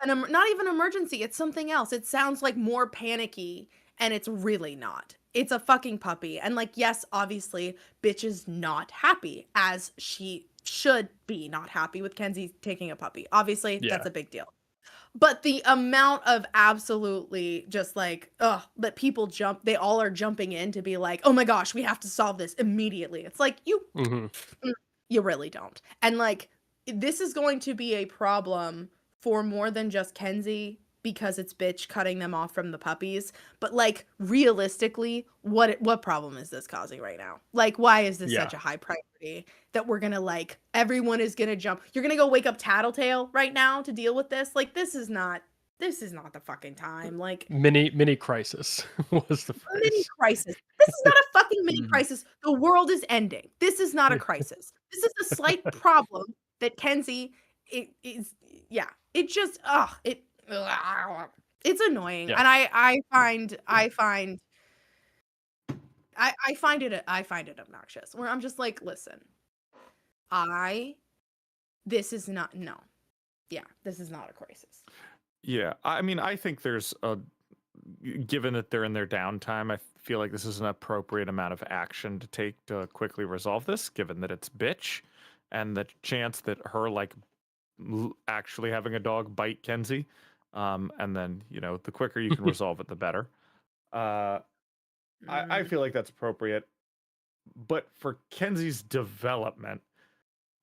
Not even emergency. It's something else. It sounds like more panicky, and it's really not. It's a fucking puppy. And like, yes, obviously, Bitch is not happy, as she should be not happy with Kenzie taking a puppy. Obviously, that's a big deal. But the amount of absolutely just like, that people they all are jumping in to be like, oh my gosh, we have to solve this immediately. It's like, you really don't. And like, this is going to be a problem for more than just Kenzie because it's Bitch cutting them off from the puppies. But like, realistically, what problem is this causing right now? Like, why is this such a high priority that we're gonna like, everyone is gonna jump? You're gonna go wake up Tattletale right now to deal with this? Like, this is not the fucking time. Like, mini crisis was the phrase. Mini crisis. This is not a fucking mini crisis. The world is ending. This is not a crisis. This is a slight problem that Kenzie it just It's annoying, Yeah. and I find it obnoxious. Where I'm just like, listen, this is not this is not a crisis. Yeah, I mean, I think there's a given that they're in their downtime, I feel like this is an appropriate amount of action to take to quickly resolve this, given that it's bitch, and the chance that her like actually having a dog bite Kenzie, and then the quicker you can resolve it, the better. I feel like that's appropriate, but for Kenzie's development,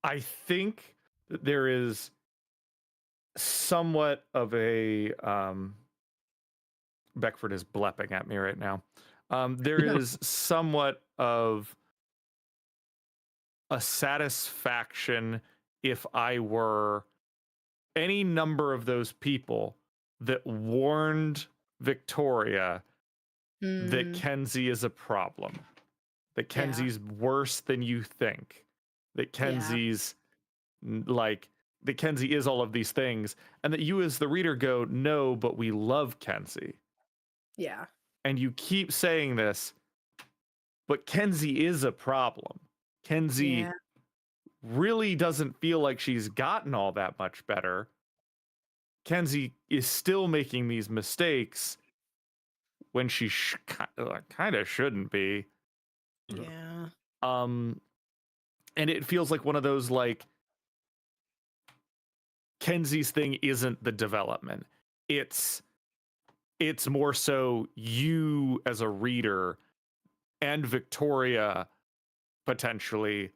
I think that there is somewhat of a Beckford is blepping at me right now. There is somewhat of a satisfaction if I were any number of those people that warned Victoria that Kenzie is a problem, that Kenzie's worse than you think, that Kenzie's that Kenzie is all of these things, and that you as the reader go, no, but we love Kenzie. Yeah. And you keep saying this, but Kenzie is a problem. Kenzie really doesn't feel like she's gotten all that much better. Kenzie is still making these mistakes when she kind of shouldn't be. Yeah. And it feels like one of those like Kenzie's thing isn't the development. It's more so you as a reader and Victoria potentially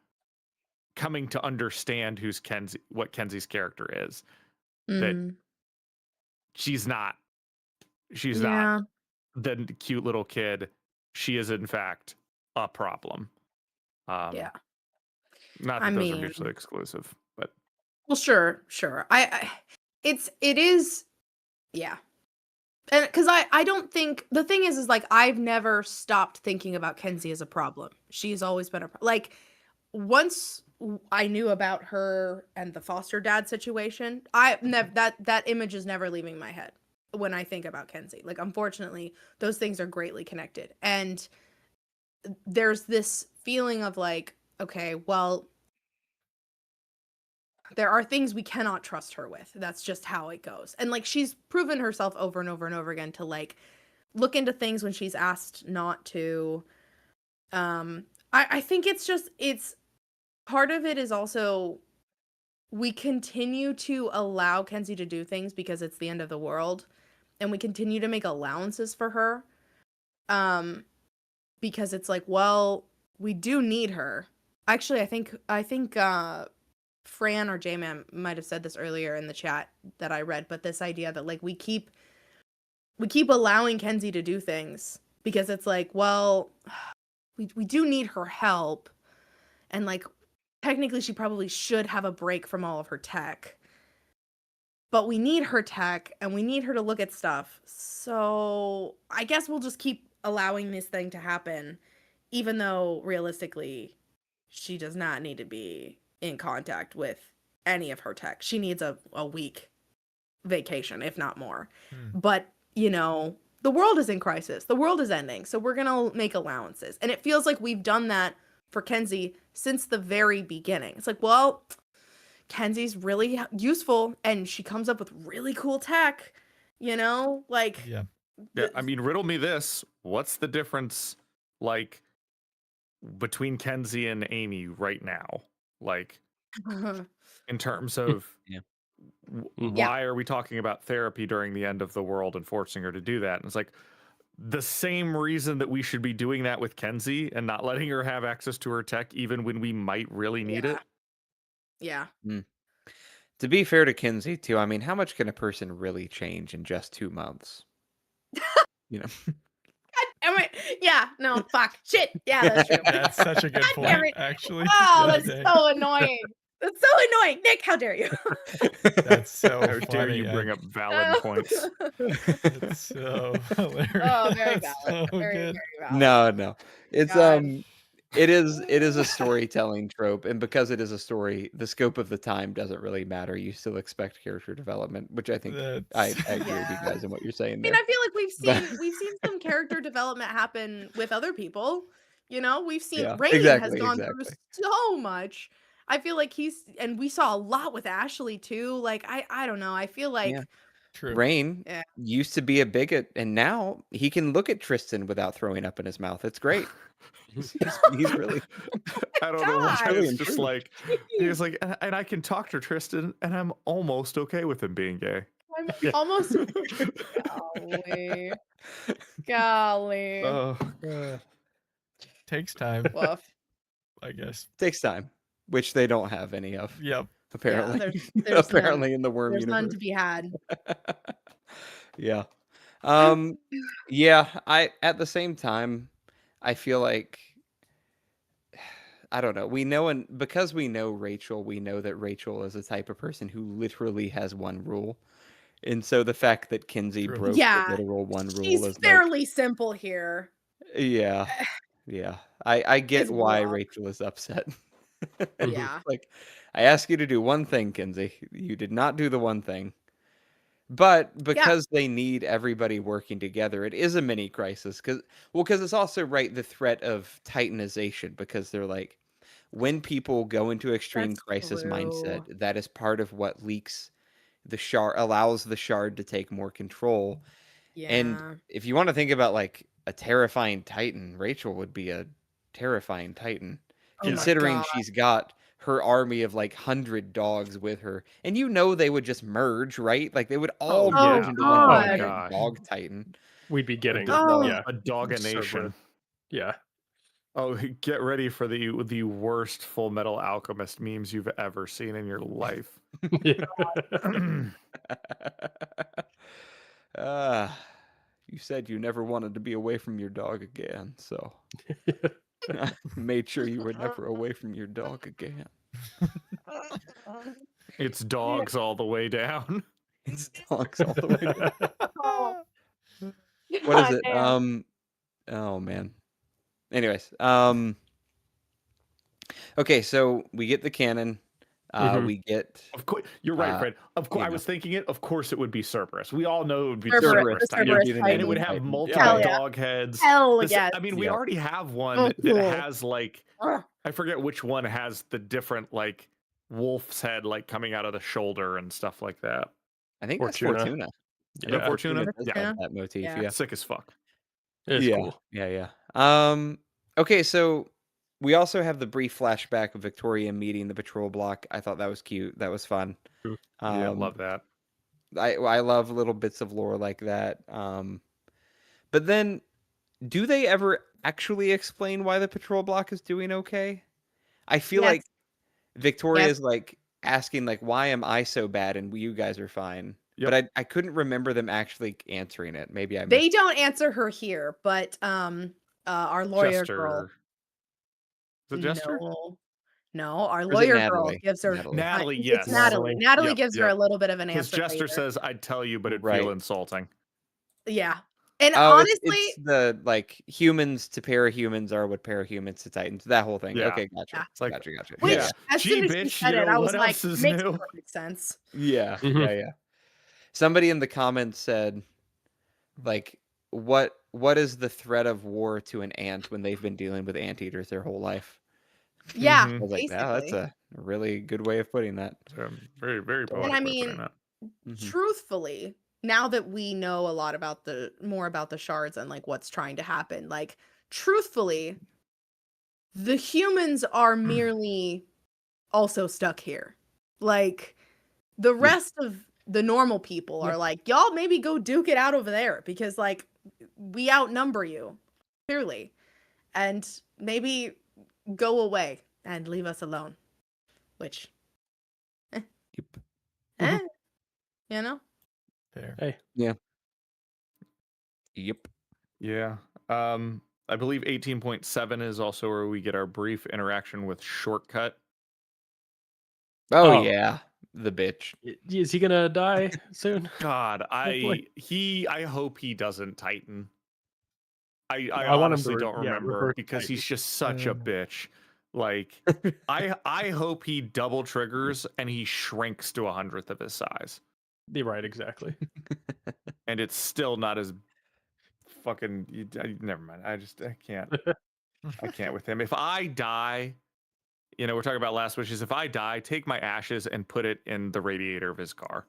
coming to understand what Kenzie's character is. That she's not the cute little kid. She is in fact a problem. Not that those are mutually exclusive, but well, sure. It is, yeah. And because I don't think the thing is like I've never stopped thinking about Kenzie as a problem. She's always been like once I knew about her and the foster dad situation, that image is never leaving my head when I think about Kenzie. Like unfortunately, those things are greatly connected, and there's this feeling of like, okay, well, there are things we cannot trust her with. That's just how it goes. And like she's proven herself over and over and over again to like look into things when she's asked not to. I think it's part of it is also we continue to allow Kenzie to do things because it's the end of the world, and we continue to make allowances for her. Because it's like, well, we do need her. Actually, I think Fran or J-Man might have said this earlier in the chat that I read, but this idea that like we keep allowing Kenzie to do things because it's like, well, we do need her help, and like technically she probably should have a break from all of her tech, but we need her tech and we need her to look at stuff. So I guess we'll just keep allowing this thing to happen, even though realistically she does not need to be in contact with any of her tech. She needs a week vacation, if not more. But, the world is in crisis. The world is ending. So we're going to make allowances. And it feels like we've done that for Kenzie since the very beginning. It's like, well, Kenzie's really useful and she comes up with really cool tech, like. Yeah. I mean, riddle me this. What's the difference like between Kenzie and Amy right now? Like in terms of why are we talking about therapy during the end of the world and forcing her to do that? And it's like the same reason that we should be doing that with Kenzie and not letting her have access to her tech even when we might really need it. Yeah. To be fair to Kenzie too, I mean, how much can a person really change in just 2 months? Yeah, no, fuck. Shit. Yeah, that's true. That's such a good point, actually. Oh, that's so annoying. That's so annoying. Nick, how dare you? That's so How funny. dare you bring up valid points? It's so hilarious. Oh, very valid. So very, good. very valid. No. It's God. It is a storytelling trope, and because it is a story, the scope of the time doesn't really matter. You still expect character development, which I think I agree with you Yeah. guys in what you're saying I mean, there. I feel like But we've seen some character development happen with other people. You know, we've seen yeah, Rain has gone through exactly. so much. I feel like and we saw a lot with Ashley too. Like I don't know. I feel Yeah. like True. Rain yeah. used to be a bigot, and now he can look at Tristan without throwing up in his mouth. It's great. He's really I don't know why. God. really It's just improved. like he's like, and I can talk to Tristan, and I'm almost okay with him being gay. I'm almost golly. Golly. Oh, Takes time, Woof. I guess. Takes time, which they don't have any of, Yep. apparently. Yeah, there's Apparently none. in the Worm There's none universe. to be had. Yeah. Yeah, at the same time, I feel like I don't know. Because we know Rachel, we know that Rachel is a type of person who literally has one rule. And so the fact that Kinsey True. broke Yeah. the literal one rule She's is like, fairly simple here. yeah, yeah. I get It's why rough. Rachel is upset. Yeah. Like, I asked you to do one thing, Kinsey. You did not do the one thing. But because they need everybody working together, it is a mini crisis. Because it's also right the threat of titanization. Because they're like, when people go into extreme That's crisis mindset, true. that is part of what leaks the shard, allows the shard to take more control. And Yeah. if you want to think about like a terrifying titan, Rachel would be a terrifying titan, Oh my considering God. she's got her army of like 100 dogs with her. And you know they would just merge, right? Like they would all Oh, merge yeah. into one Oh my God. giant gosh. dog titan. We'd be getting Oh. yeah, A dogination. yeah. Oh, get ready for the worst Full Metal Alchemist memes you've ever seen in your life. Yeah. You said you never wanted to be away from your dog again, so I made sure you were never away from your dog again. It's dogs all the way down. It's dogs all the way down. Oh. What is God it? damn. Oh man. Anyways, okay, so we get the cannon. We get Of course, you're right, Fred. Of course, I was thinking it. Of course, it would be Cerberus. We all know it would be Cerberus, Cerberus, the Titan. Cerberus And it would Titan. have multiple Hell yeah. dog heads. Hell yes. I mean, we already have one Oh, that cool. has like I forget which one has the different like wolf's head like coming out of the shoulder and stuff like that. I think Fortuna. that's Fortuna. Is that Fortuna? does Yeah. have that motif, Yeah. yeah. Sick as fuck. It's yeah, cool. yeah. Okay, so we also have the brief flashback of Victoria meeting the patrol block. I thought that was cute. That was fun. Yeah, love that. I love little bits of lore like that. But then, do they ever actually explain why the patrol block is doing okay? I feel like Victoria's like asking like, why am I so bad and you guys are fine? Yep. But I couldn't remember them actually answering it. Maybe I They don't answer her here, but our lawyer girl. Is it Jester? No, our Or is it lawyer girl Natalie? gives her Natalie, it's yes. Natalie. Natalie Yep, gives her a little bit of an Because answer. Jester later. says, "I'd tell you, but it'd feel insulting." Yeah. And Oh, honestly, it's the like humans to parahumans are what parahumans to titans. That whole thing. Yeah. Okay, gotcha. Yeah. It's like, Gotcha. which Yeah. as soon as she bitch, said you it, know I was what like, else is makes new? perfect sense. Yeah. Mhm. Yeah. Somebody in the comments said, like, what is the threat of war to an ant when they've been dealing with anteaters their whole life? Yeah, I was like, basically. wow, that's a really good way of putting that. Very, very poetic. And I way of mean, putting that. truthfully, now that we know a lot about more about the shards and like what's trying to happen, like truthfully, the humans are merely also stuck here. Like the rest of the normal people are like, y'all maybe go duke it out over there because like we outnumber you, clearly. And maybe go away and leave us alone. Which you know? There. Hey. Yeah. Yep. Yeah. I believe 18.7 is also where we get our brief interaction with Shortcut. Oh yeah, the bitch. Is he gonna die soon? God, Hopefully. I hope he doesn't Titan. I want him honestly to don't remember reverse because Titan. he's just such a bitch. Like, I hope he double triggers and he shrinks to 100th of his size. You're right, exactly. And it's still not as fucking. Never mind. I can't. I can't with him. If I die, we're talking about last wishes. If I die, take my ashes and put it in the radiator of his car.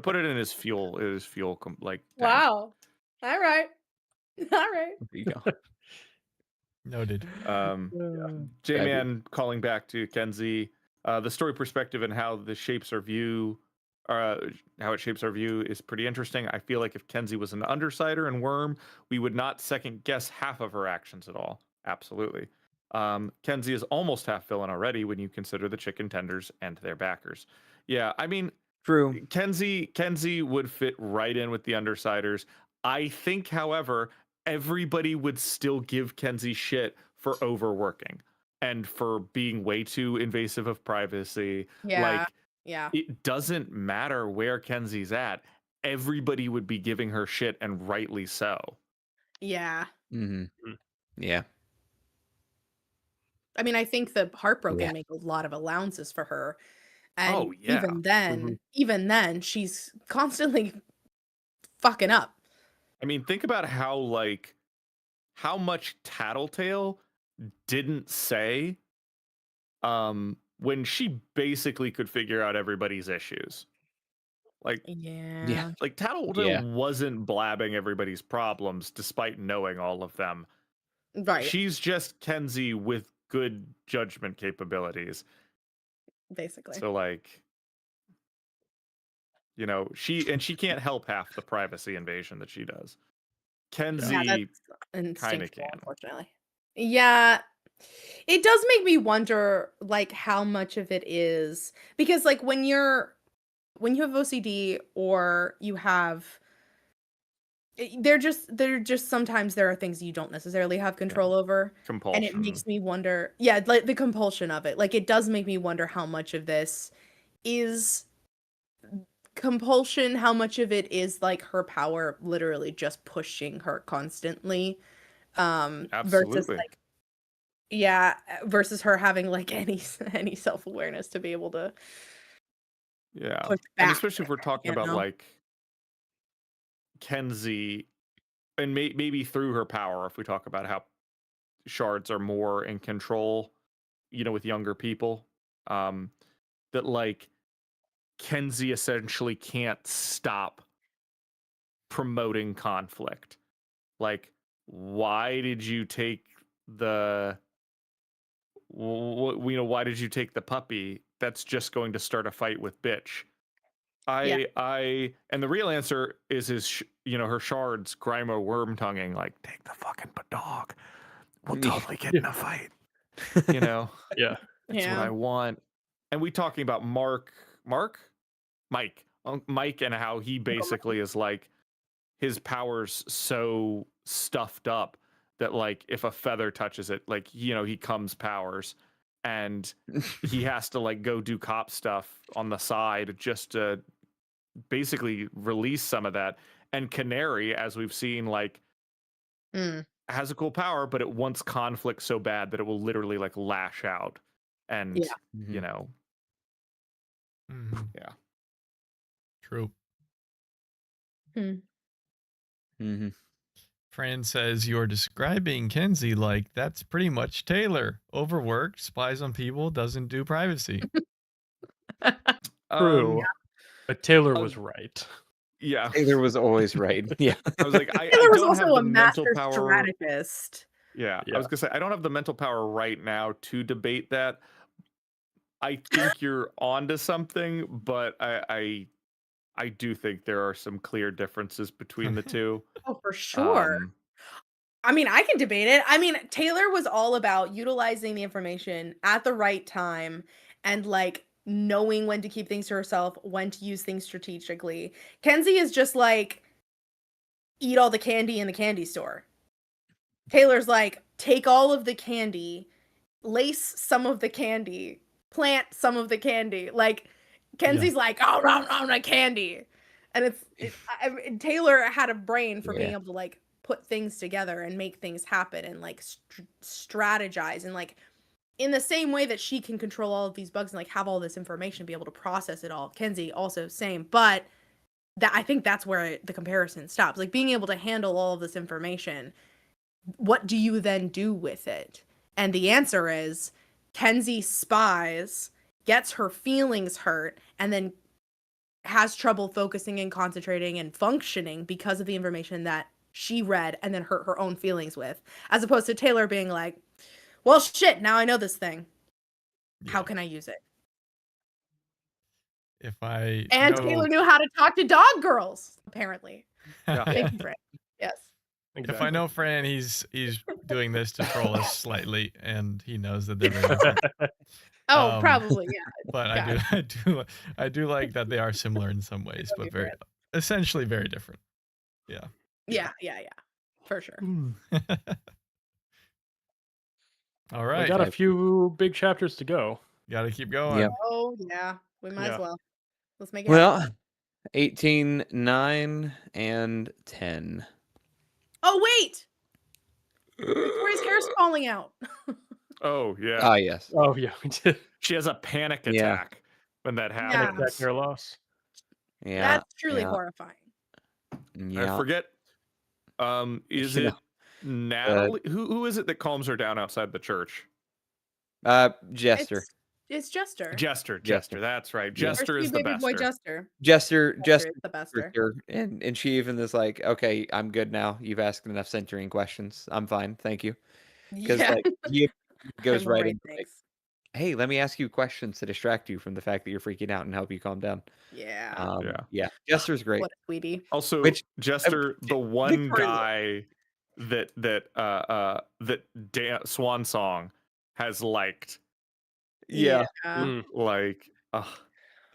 put it in his fuel. Like. Wow. All right. All right. There you go. Noted. J-Man calling back to Kenzie. The story perspective and how it shapes our view is pretty interesting. I feel like if Kenzie was an undersider and Worm, we would not second guess half of her actions at all. Absolutely. Kenzie is almost half villain already when you consider the chicken tenders and their backers. Yeah, I mean, true. Kenzie would fit right in with the undersiders. I think, however, everybody would still give Kenzie shit for overworking and for being way too invasive of privacy. Yeah. It doesn't matter where Kenzie's at. Everybody would be giving her shit, and rightly so. Yeah. Mm-hmm. Yeah. I mean, I think the Heartbroken make a lot of allowances for her. And even then, she's constantly fucking up. I mean, think about how much Tattletale didn't say when she basically could figure out everybody's issues. Like Tattletale wasn't blabbing everybody's problems despite knowing all of them. Right. She's just Kenzie with good judgment capabilities. Basically. So she can't help half the privacy invasion that she does. Kenzie kind of can. Unfortunately. Yeah. It does make me wonder how much of it is because when you have OCD or you have they're just sometimes there are things you don't necessarily have control over. Compulsion. And it makes me wonder, the compulsion of it. It does make me wonder how much of this is compulsion, how much of it is her power literally just pushing her constantly. Absolutely. Versus her having any self-awareness to be able to push back. And especially if we're talking about Kenzie and maybe through her power, if we talk about how shards are more in control, with younger people, that Kenzie essentially can't stop promoting conflict. Why did you take the why did you take the puppy? That's just going to start a fight with bitch. And the real answer is her shards, Grimo worm tonguing, take the fucking dog. We'll totally get in a fight. Yeah. That's what I want. And we talking about Mike, and how he basically is his power's so stuffed up that if a feather touches it, he comes powers, and he has to go do cop stuff on the side just to basically release some of that. And Canary, as we've seen, has a cool power, but it wants conflict so bad that it will literally lash out. And True. Mm-hmm. Fran says you're describing Kenzie like that's pretty much Taylor. Overworked, spies on people, doesn't do privacy. True. But Taylor was right. Yeah. Taylor was always right. Yeah. I was like, Taylor was also a master strategist. Yeah. I was gonna say I don't have the mental power right now to debate that. I think you're onto something, but I do think there are some clear differences between the two. Oh, for sure. I mean, I can debate it. I mean, Taylor was all about utilizing the information at the right time and knowing when to keep things to herself, when to use things strategically. Kenzie is just eat all the candy in the candy store. Taylor's take all of the candy, lace some of the candy, plant some of the candy. Kenzie's oh, no, candy. And Taylor had a brain for being Yeah. able to like put things together and make things happen and like strategize and like in the same way that she can control all of these bugs and like have all this information, be able to process it all. Kenzie also same, but I think that's where the comparison stops. Like being able to handle all of this information, what do you then do with it? And the answer is Kenzie spies, gets her feelings hurt, and then has trouble focusing and concentrating and functioning because of the information that she read and then hurt her own feelings with, as opposed to Taylor being like, well, shit, now I know this thing. Yeah. How can I use it? And Taylor knew how to talk to dog girls, apparently. Yeah. Thank you, Fran. Yes. Exactly. If I know Fran, he's doing this to troll us slightly, and he knows that they're very different. Probably, yeah. But I do like that they are similar in some ways, but essentially very different. Yeah. Yeah. For sure. All right. We got a few big chapters to go. Got to keep going. Yep. Oh, yeah. We might as well. Let's make it Well, 18, 9, and 10. Oh, wait! Victoria's hair's falling out. Oh, yeah. Ah, yes. Oh, yeah, we did. She has a panic Yeah. attack when that happens. That hair loss. Yeah. That's truly horrifying. Yeah. I forget. Is it Natalie? Who is it that calms her down outside the church? Jester. It's Jester. Jester. That's right. Yeah. Jester is the best. Boy Jester. Jester is the best. And she even is like, okay, I'm good now. You've asked enough centering questions. I'm fine. Thank you. Because like he goes right in like, hey, let me ask you questions to distract you from the fact that you're freaking out and help you calm down. Yeah. Jester's great. What a sweetie. Also, Jester, the one guy that Swan Song has liked. Yeah. Like,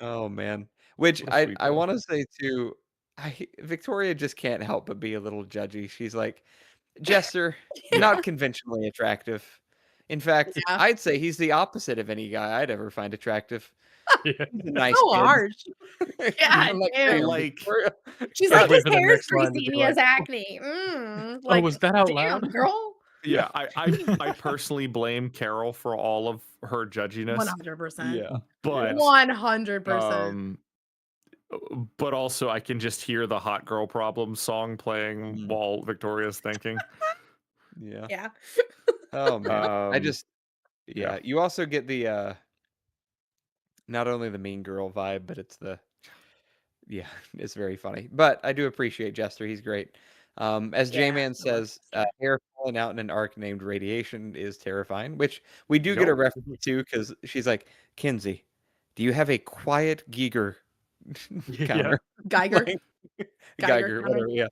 oh man. Which I want to say too, Victoria just can't help but be a little judgy. She's like, Jester, not conventionally attractive. In fact, I'd say he's the opposite of any guy I'd ever find attractive. Yeah. Nice. So harsh. Yeah, like she's like, his hair's greasy and he has acne. Like, was that out loud? Girl? Yeah, I personally blame Carol for all of her judginess. 100%. Yeah. But 100%. But also I can just hear the Hot Girl Problem song playing while Victoria's thinking. Yeah. Oh man. You also get the not only the mean girl vibe, but it's it's very funny. But I do appreciate Jester. He's great. As J-Man says, hair falling out in an arc named Radiation is terrifying, which we do get a reference to because she's like, Kenzie, do you have a quiet Geiger counter? Geiger? Geiger, whatever, yeah.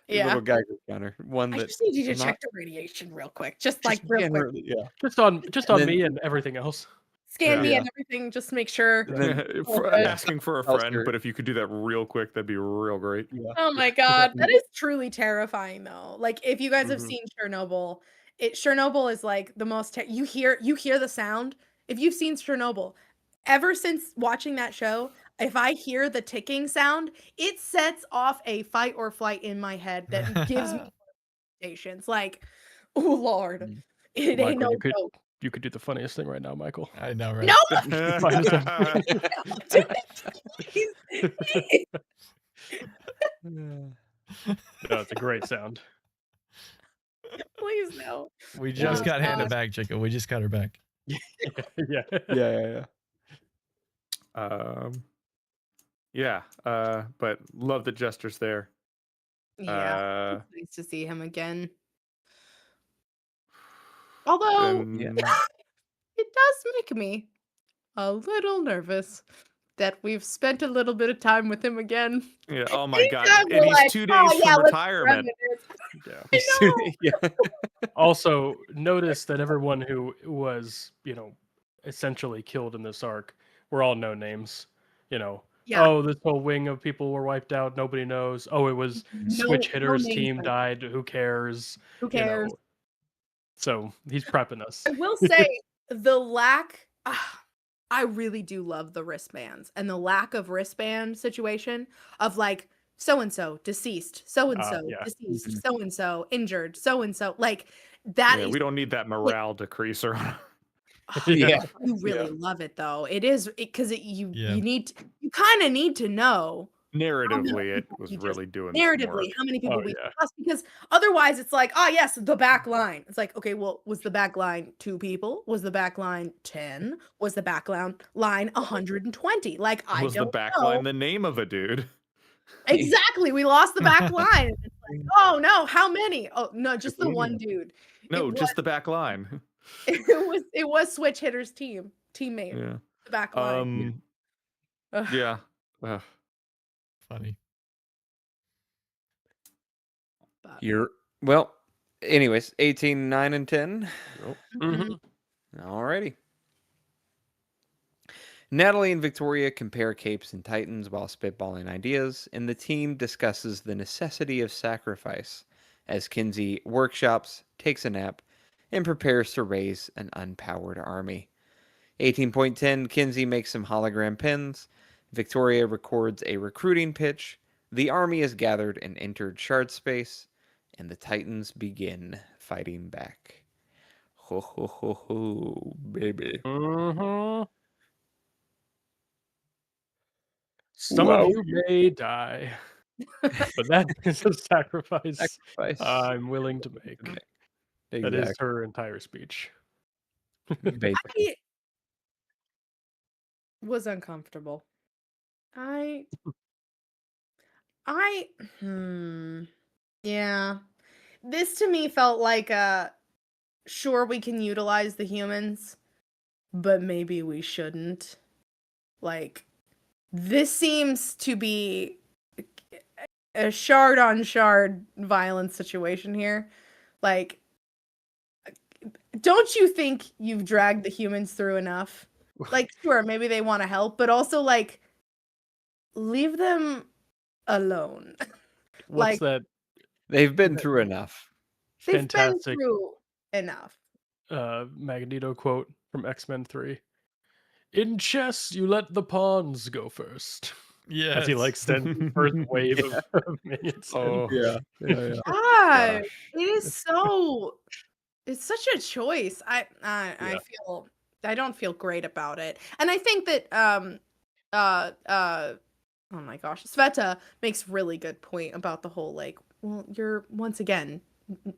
Little Geiger counter. One that I just need you to check the radiation real quick. Just like real quick. Just on me and everything else. Scan me and everything, just make sure. Asking for a friend, but if you could do that real quick, that'd be real great. Oh my god, that is truly terrifying though. Like if you guys have seen Chernobyl, Chernobyl is like the most you hear the sound. If you've seen Chernobyl, ever since watching that show, if I hear the ticking sound, it sets off a fight or flight in my head that gives me stations. Like, oh Lord, it ain't no joke. You could do the funniest thing right now, Michael. I know, right? No, it's a great sound. Please no. We just got Hannah back, Chico. We just got her back. Yeah. But love that Jester's there. Yeah, it's nice to see him again. Although it does make me a little nervous that we've spent a little bit of time with him again. Yeah. Oh my god! And he's 2 days from retirement. Also, notice that everyone who was, essentially killed in this arc were all no names. Oh, this whole wing of people were wiped out. Nobody knows. Oh, it was Switch Hitter's team died. Who cares? Who cares? So he's prepping us. I will say the lack. I really do love the wristbands and the lack of wristband situation of like so and so deceased, so and so Yeah. deceased, so and so injured, so and so. Like that Yeah, is we don't need that morale decreaser. Yeah. you really love it though. It is because you Yeah. you kind of need to know Narratively, it people was we just really doing some narratively work. how many people Oh, we yeah. trust, because otherwise it's like, oh yes, the back line. It's like, okay, well, was the back line 2 people? Was the back line 10? Was the back line 120? Like, I Was the don't back know. line the name of a dude? Exactly. We lost the back line. It's like, oh no, how many? Oh no, just the one dude. No, It was just the back line. it was switch hitter's teammate. Yeah. The back line. Ugh. Yeah. Ugh. Funny. But- Well, anyways, 18, 9, and 10. Mhm. Alrighty. Natalie and Victoria compare capes and titans while spitballing ideas, and the team discusses the necessity of sacrifice as Kinsey workshops, takes a nap, and prepares to raise an unpowered army. 18.10, Kinsey makes some hologram pins. Victoria records a recruiting pitch. The army is gathered and entered shard space, and the titans begin fighting back. Ho ho ho ho, baby. Some of you may die, but that is a sacrifice I'm willing to make. Exactly. That is her entire speech. Basically. I was uncomfortable. Yeah. This to me felt like sure, we can utilize the humans, but maybe we shouldn't. Like, this seems to be a shard on shard violence situation here. Like, don't you think you've dragged the humans through enough? Like, sure, maybe they want to help, but also, like, leave them alone. What's that They've been through enough. They've been fantastic through enough. Magneto quote from X-Men 3? In chess, you let the pawns go first. Yes. As he like sends the first wave of minions. Oh, Yeah. God, gosh. it is so. It's such a choice. I Yeah. feel I don't feel great about it, and I think that oh my gosh, Sveta makes really good point about the whole, like, well, you're once again,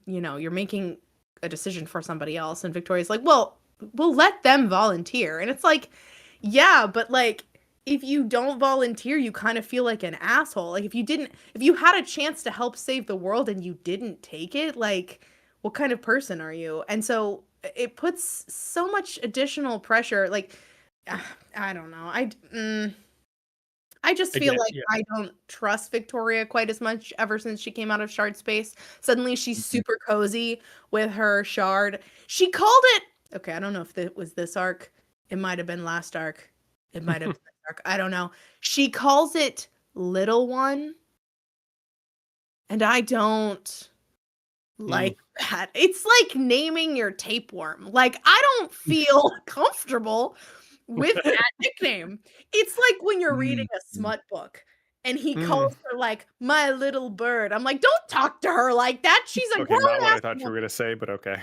you're making a decision for somebody else, and Victoria's like, well, we'll let them volunteer, and it's like, yeah, but like, if you don't volunteer, you kind of feel like an asshole. Like, if you had a chance to help save the world and you didn't take it, like, what kind of person are you? And so it puts so much additional pressure. Like, I don't know. I just feel like I don't trust Victoria quite as much ever since she came out of shard space. Suddenly she's super cozy with her shard. She called it, okay, I don't know if it was this arc. It might have been last arc. It might have been this arc. I don't know. She calls it Little One. And I don't like that. It's like naming your tapeworm. Like, I don't feel comfortable with that nickname. It's like when you're reading a smut book and he calls her like my little bird. I'm like, don't talk to her like that. She's a Okay, grown not what ass I thought you were woman. gonna say, but okay.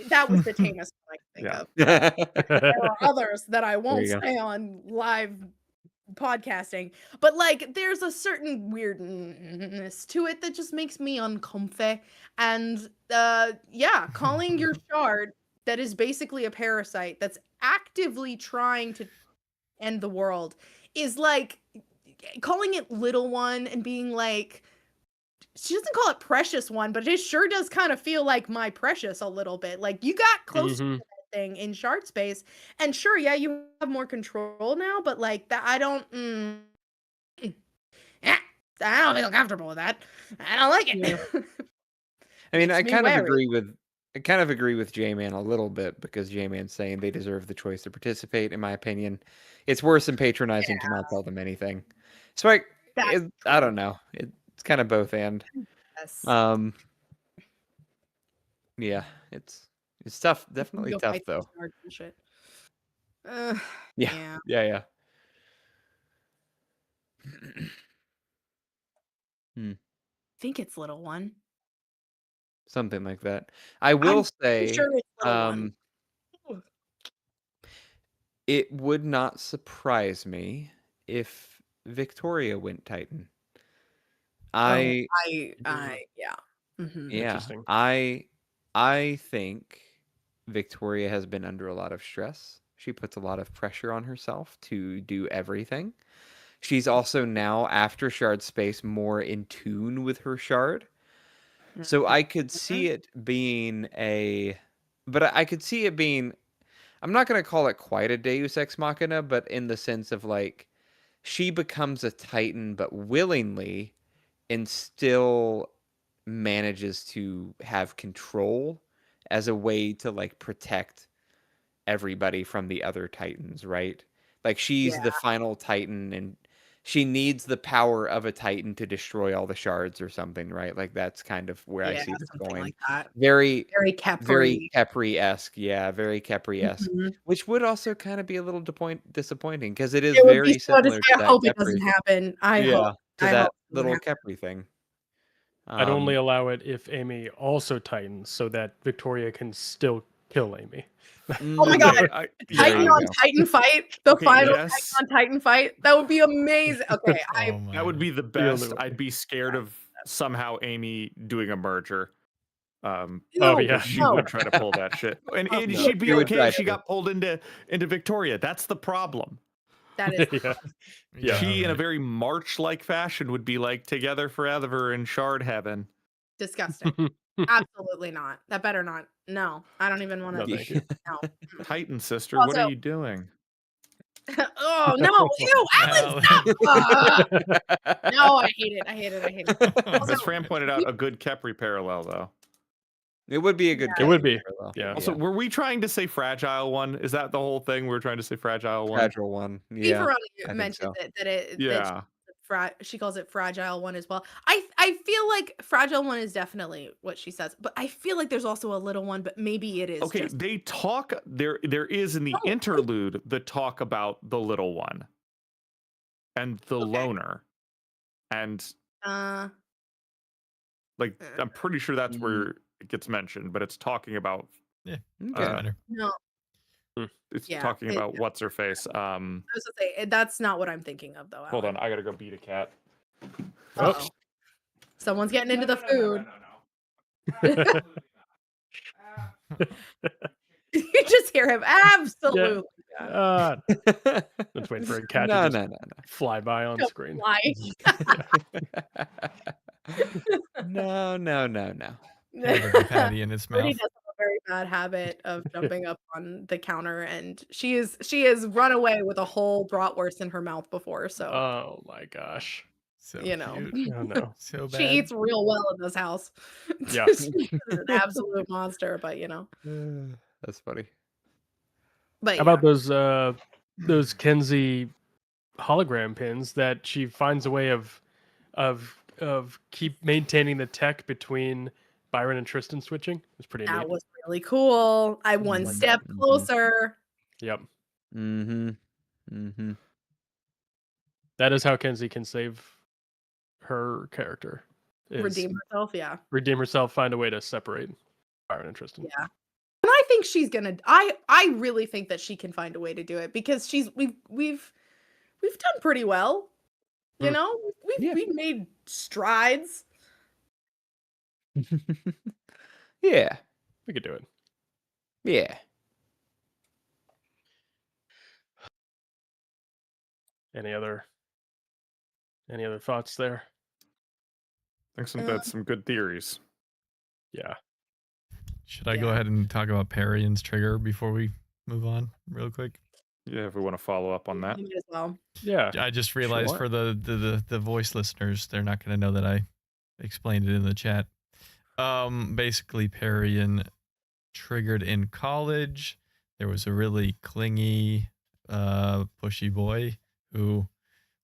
That was the tamest one I can think Yeah. of. There are others that I won't you go. say on live podcasting, but like, there's a certain weirdness to it that just makes me uncomfy. And yeah, calling your shard that is basically a parasite that's actively trying to end the world is like calling it Little One and being like, she doesn't call it Precious One, but it sure does kind of feel like my precious a little bit. Like, you got close to that thing in shard space, and sure, yeah, you have more control now, but like that, I don't feel comfortable with that. I don't like it. Yeah. I mean, I kind of wary. agree with J-Man a little bit, because J-Man's saying they deserve the choice to participate. In my opinion, it's worse than patronizing to not tell them anything. So I don't know. It's kind of both and. Yes. Yeah, it's tough. Definitely Go tough fight though. hard bullshit. Yeah. Hmm. I think it's little one. Something like that. I will Pretty say, sure it's little one. it would not surprise me if Victoria went Titan. Oh, Mm, yeah. Mhm. Yeah, Interesting. I think Victoria has been under a lot of stress. She puts a lot of pressure on herself to do everything. She's also now, after Shard Space, more in tune with her shard. So I could see it being I could see it being, I'm not going to call it quite a Deus Ex Machina, but in the sense of like, she becomes a Titan, but willingly, and still manages to have control as a way to like protect everybody from the other Titans, right? Like she's Yeah. the final Titan and she needs the power of a Titan to destroy all the shards or something, right? Like that's kind of where I Yeah, see this something going. like that. Very Very very Capri. Kepri-esque, yeah, very Kepri-esque, Mhm. which would also kind of be a little disappointing because it is It would be very so similar to I that hope it doesn't Kepri, happen. yeah, to I that hope it doesn't little happen. Kepri thing. I'd only allow it if Amy also Titans, so that Victoria can still kill Amy. Oh my god. Titan on go. Titan fight. The Okay, final yes. Titan on Titan fight. That would be amazing. Okay, Oh my That would be the The only best. way. I'd be scared of somehow Amy doing a merger. Oh, no, yeah. She would try to pull that shit, and No, she'd be she would okay try if she to. got pulled into Victoria. That's the problem. That is Yeah. Yeah, She, in a right. very March-like fashion, would be like together forever in shard heaven. disgusting. Absolutely not. That better not. No, I don't even want No, to. thank you. No. Titan sister, what are Also, you doing? oh no, ew, Alex, stop! No, I hate it. I hate it. I hate it. Also, As Fran pointed out, a good Kepri parallel, though. It would be a good It would Kepri be. parallel. Yeah. Also, were we trying to say fragile one? Is that the whole thing? We're trying to say fragile one. Fragile one. Steve Yeah, Ferroni I think mentioned so. that Yeah. she calls it fragile one as well. I feel like fragile one is definitely what she says, but I feel like there's also a little one, but maybe it is. Okay, just... they talk there is in the interlude the talk about the little one and the loner. And like I'm pretty sure that's where it gets mentioned, but it's talking about Yeah, Okay. matter. no. It's Yeah, talking about what's her face. I was gonna say that's not what I'm thinking of though. Hold on, I gotta go beat a cat. Oh, someone's getting into the food. You just hear him absolutely. Yeah. Let's wait for a cat No, to no, just no, no. fly by on screen. No, no, no, no. Hamburger patty in its Brody mouth. does have a very bad habit of jumping up on the counter, and she has run away with a whole bratwurst in her mouth before. So, Oh my gosh. So you know, cute. Oh no. So bad. she eats real well in this house. Yeah. She's an absolute monster, but you know. That's funny. But How about those Kenzie hologram pins that she finds a way of keep maintaining the tech between Byron and Tristan switching? It's pretty that neat. was really cool. I one step closer. Yep. Mm-hmm. Mm-hmm. That is how Kenzie can save her character. Is Redeem herself, yeah. redeem herself, find a way to separate Byron and Tristan. Yeah. And I think she's gonna I really think that she can find a way to do it because we've done pretty well. You know? We've made strides. Yeah. We could do it. Yeah. Any other thoughts there? I think that's some good theories. Yeah. Should I go ahead and talk about Parion's trigger before we move on real quick? Yeah, if we want to follow up on that. As well. Yeah. I just realized for the voice listeners, they're not going to know that I explained it in the chat. Basically, Parion triggered in college. There was a really clingy, pushy boy who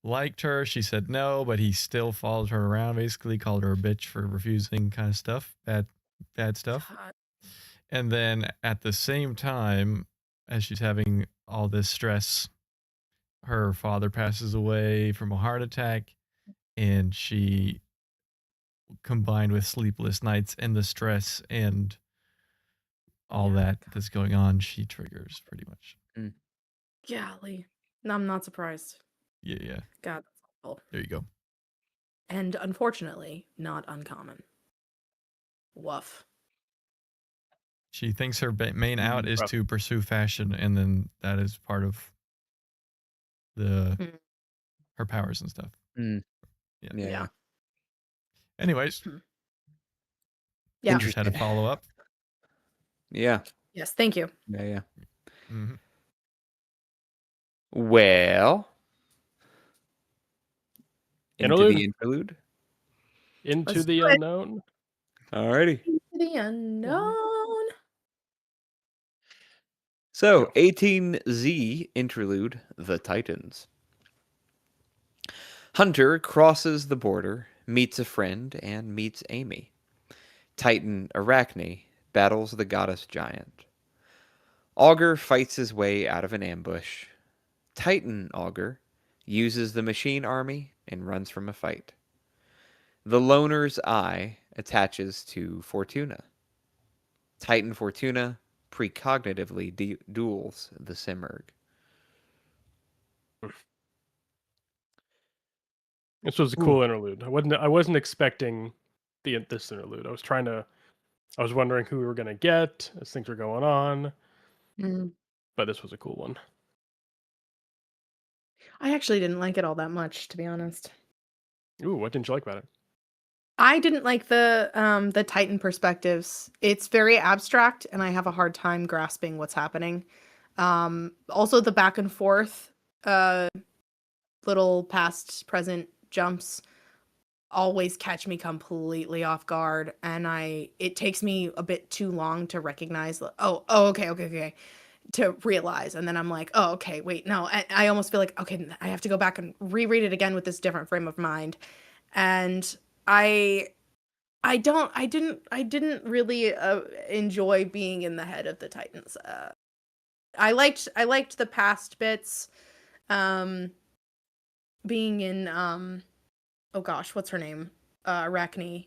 liked her. She said no, but he still followed her around, basically called her a bitch for refusing, kind of stuff. Bad stuff. And then at the same time, as she's having all this stress, her father passes away from a heart attack, and she combined with sleepless nights and the stress and all that's going on, she triggers pretty much. Golly. No, I'm not surprised. Yeah. God, that's awful. There you go. And unfortunately, not uncommon. Woof. She thinks her main out is to pursue fashion, and then that is part of her powers and stuff. Yeah. Anyways. Yeah. Just had to follow up. Yeah. Yes, thank you. Yeah. Mm-hmm. Well, interlude? The interlude. Into the unknown. Alrighty. Into the unknown. So, 18Z interlude, The Titans. Hunter crosses the border, meets a friend, and meets Amy. Titan Arachne battles the goddess giant. Augur fights his way out of an ambush. Titan Augur uses the machine army and runs from a fight. The Loner's eye attaches to Fortuna. Titan Fortuna precognitively duels the Simurgh. This was a cool interlude. I wasn't expecting this interlude. I was wondering who we were gonna get as things were going on. But this was a cool one. I actually didn't like it all that much, to be honest. Ooh, what didn't you like about it? I didn't like the Titan perspectives. It's very abstract, and I have a hard time grasping what's happening. Also, the back and forth, little past present jumps always catch me completely off guard, and it takes me a bit too long to recognize. Okay, to realize, and then I'm like, oh, okay, wait, no. I almost feel like, okay, I have to go back and reread it again with this different frame of mind, and I didn't really enjoy being in the head of the Titans. I liked the past bits, being in oh gosh, what's her name? Arachne.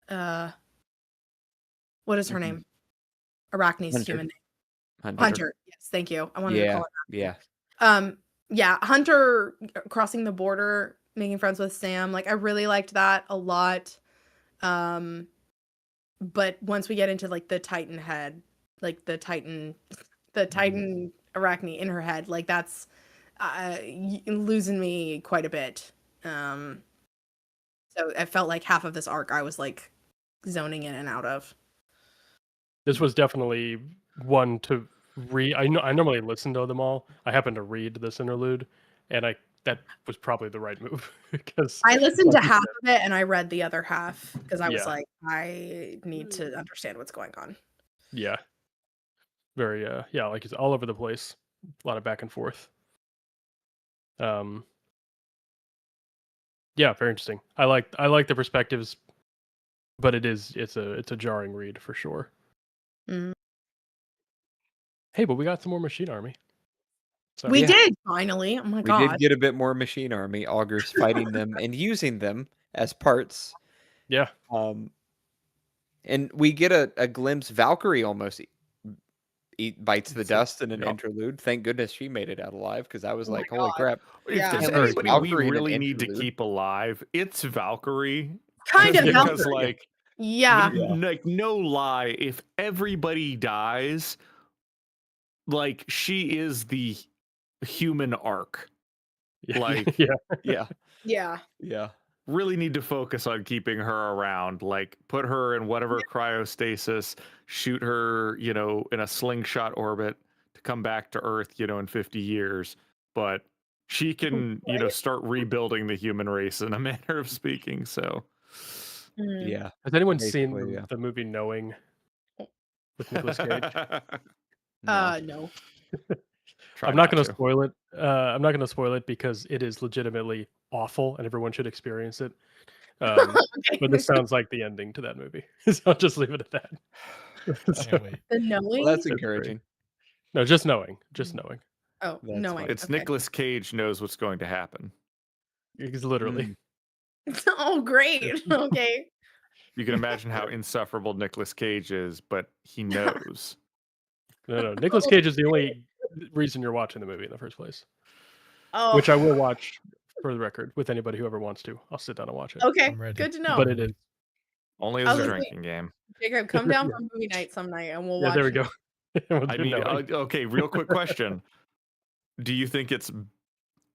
What is her name? Arachne's human name. Hunter. Yes, thank you. I wanted to call it that. Yeah, Hunter crossing the border, making friends with Sam. Like, I really liked that a lot. But once we get into like the Titan head, like the Titan Arachne in her head, like that's losing me quite a bit. So I felt like half of this arc I was like zoning in and out of. This was definitely one to read. I normally listen to them all. I happened to read this interlude, and that was probably the right move because I listened to half of it and I read the other half because I was like, I need to understand what's going on. Yeah. Very like it's all over the place. A lot of back and forth. Yeah, very interesting. I like the perspectives, but it's a jarring read for sure. Hey, but we got some more machine army. So, we did finally. Oh my god. We did get a bit more machine army, augurs fighting them and using them as parts. Yeah. And we get a glimpse. Valkyrie almost bites the dust in an interlude. Thank goodness she made it out alive, because I was like, holy crap. If there's anybody we really need to keep alive, it's Valkyrie. Kind of because Valkyrie. Like no lie, if everybody dies, like she is the human arc. Like yeah. Really need to focus on keeping her around. Like, put her in whatever cryostasis, shoot her, in a slingshot orbit to come back to Earth, in 50 years. But she can, start rebuilding the human race in a manner of speaking. So, yeah. Has anyone seen the movie Knowing with Nicolas Cage? No. I'm not going to spoil it. I'm not going to spoil it because it is legitimately awful and everyone should experience it. But this sounds like the ending to that movie. So I'll just leave it at that. The Knowing? Well, that's encouraging. No, just Knowing. Oh, Knowing. It's Nicolas Cage knows what's going to happen. It's literally. Oh, great. Okay. You can imagine how insufferable Nicolas Cage is, but he knows. No. Nicolas Cage is the only reason you're watching the movie in the first place. Oh. Which I will watch, for the record, with anybody who ever wants to. I'll sit down and watch it. Okay, good to know. But it is. Only as a drinking game. Jacob, come down for movie night some night and we'll watch. There we go. I mean, okay, real quick question. Do you think it's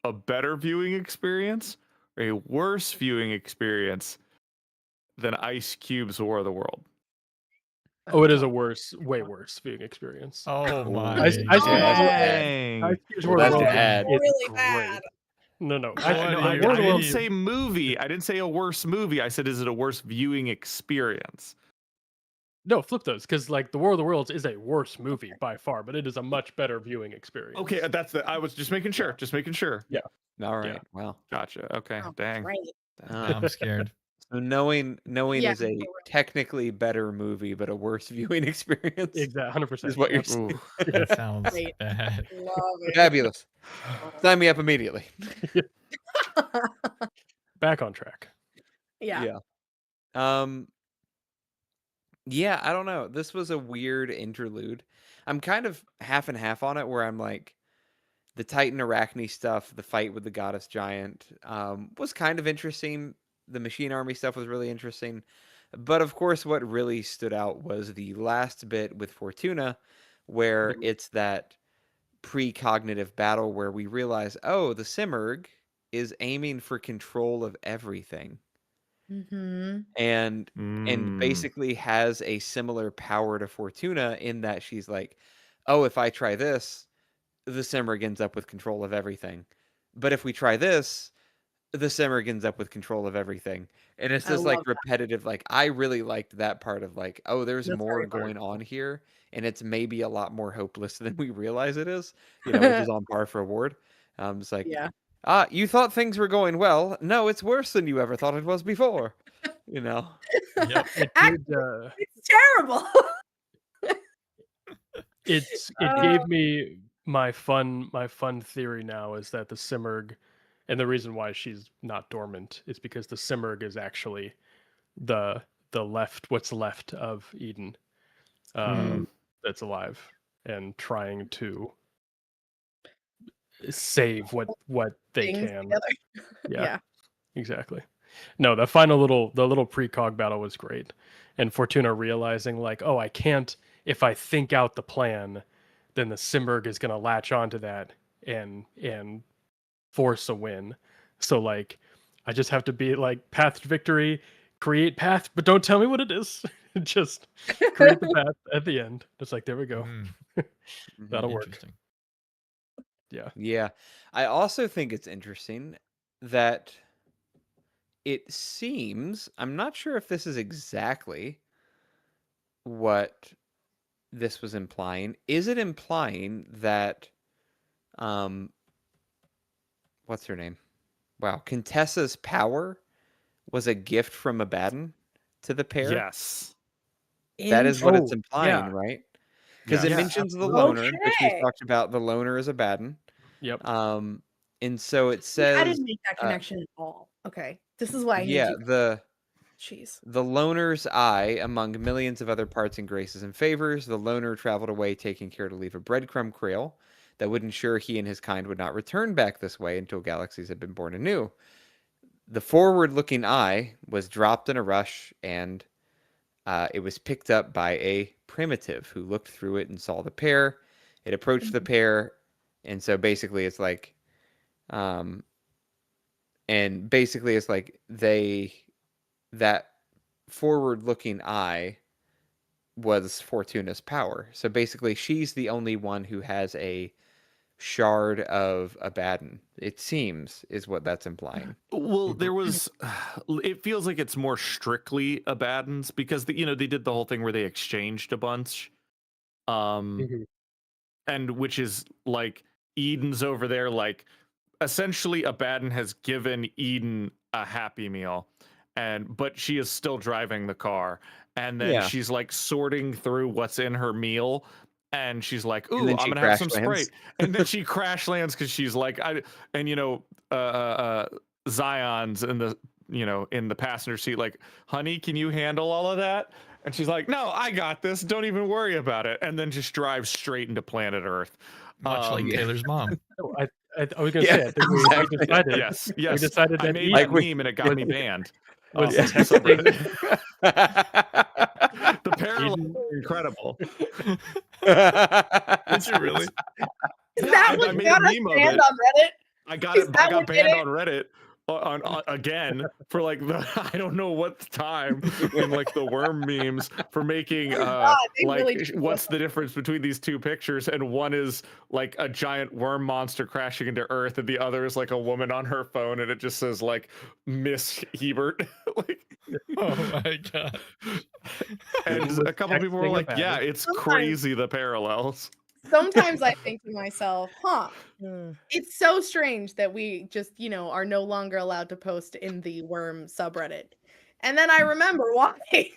a better viewing experience or a worse viewing experience than Ice Cube's War of the World? Oh, it is a way worse viewing experience. Oh my! Ice Cube's War of the World is really bad. No. I didn't say movie. I didn't say a worse movie. I said, is it a worse viewing experience? No, flip those, because like the War of the Worlds is a worse movie by far, but it is a much better viewing experience. Okay, I was just making sure. Yeah. All right. Yeah. Wow. Gotcha. Okay. Dang. Right. I'm scared. So knowing is a technically better movie, but a worse viewing experience. Exactly, 100%. Is what you're saying. That sounds bad. Love it. Fabulous. Sign me up immediately. Back on track. Yeah. Yeah, I don't know. This was a weird interlude. I'm kind of half and half on it, where I'm like, the Titan Arachne stuff, the fight with the goddess giant, was kind of interesting. The machine army stuff was really interesting. But of course, what really stood out was the last bit with Fortuna, where it's that precognitive battle where we realize, oh, the Simurgh is aiming for control of everything. And basically has a similar power to Fortuna in that she's like, oh, if I try this, the Simurgh ends up with control of everything. But if we try this, the Simurgh ends up with control of everything. And it's just like repetitive. Like, I really liked that part of like, oh, there's more going on here, and it's maybe a lot more hopeless than we realize it is, which is on par for award. It's like, you thought things were going well. No, it's worse than you ever thought it was before. Yep. It's terrible. It gave me my fun theory now is that the Simurgh, and the reason why she's not dormant is because the Simurgh is actually the what's left of Eden that's alive and trying to save what they can. Yeah, exactly. No, the little precog battle was great, and Fortuna realizing like, oh, I can't, if I think out the plan, then the Simurgh is gonna latch onto that and force a win. So like, I just have to be like, path to victory, create path, but don't tell me what it is. Just create the path at the end. It's like, there we go. That'll work. Yeah. I also think it's interesting that it seems, I'm not sure if this is exactly what this was implying. Is it implying that what's her name? Wow, Contessa's power was a gift from Abaddon to the pair? Yes. That is what it's implying, right? Because it mentions the loner, which we've talked about. The loner is Abaddon. Yep. And so it says, I didn't make that connection at all. Okay. This is why I need the loner's eye, among millions of other parts and graces and favors, the loner traveled away, taking care to leave a breadcrumb trail that would ensure he and his kind would not return back this way until galaxies had been born anew. The forward-looking eye was dropped in a rush, and it was picked up by a primitive who looked through it and saw the pair. It approached the pair, and so basically it's like, that forward-looking eye was Fortuna's power. So basically, she's the only one who has a shard of Abaddon, it seems, is what that's implying. Well, there was, it feels like it's more strictly Abaddon's because they did the whole thing where they exchanged a bunch, and which is like Eden's over there, like essentially Abaddon has given Eden a Happy Meal, but she is still driving the car, and then she's like sorting through what's in her meal. And she's like, "Ooh, I'm gonna have some Sprite," and then she crash lands because she's like, Zion's in the in the passenger seat, like, honey, can you handle all of that? And she's like, no, I got this. Don't even worry about it. And then just drives straight into planet Earth. Much like Taylor's mom. I was going to say, I think we decided. Yes. We decided that I made that meme and it got me banned. Was the parallel is incredible. Did you really? That was got us banned on Reddit. I got banned on Reddit again for like I don't know what time when like the worm memes for making what's the difference between these two pictures, and one is like a giant worm monster crashing into Earth and the other is like a woman on her phone and it just says like Miss Hebert. Like, oh my god. And a couple people were like, yeah, it's crazy the parallels. Sometimes I think to myself, it's so strange that we just, are no longer allowed to post in the worm subreddit. And then I remember why. They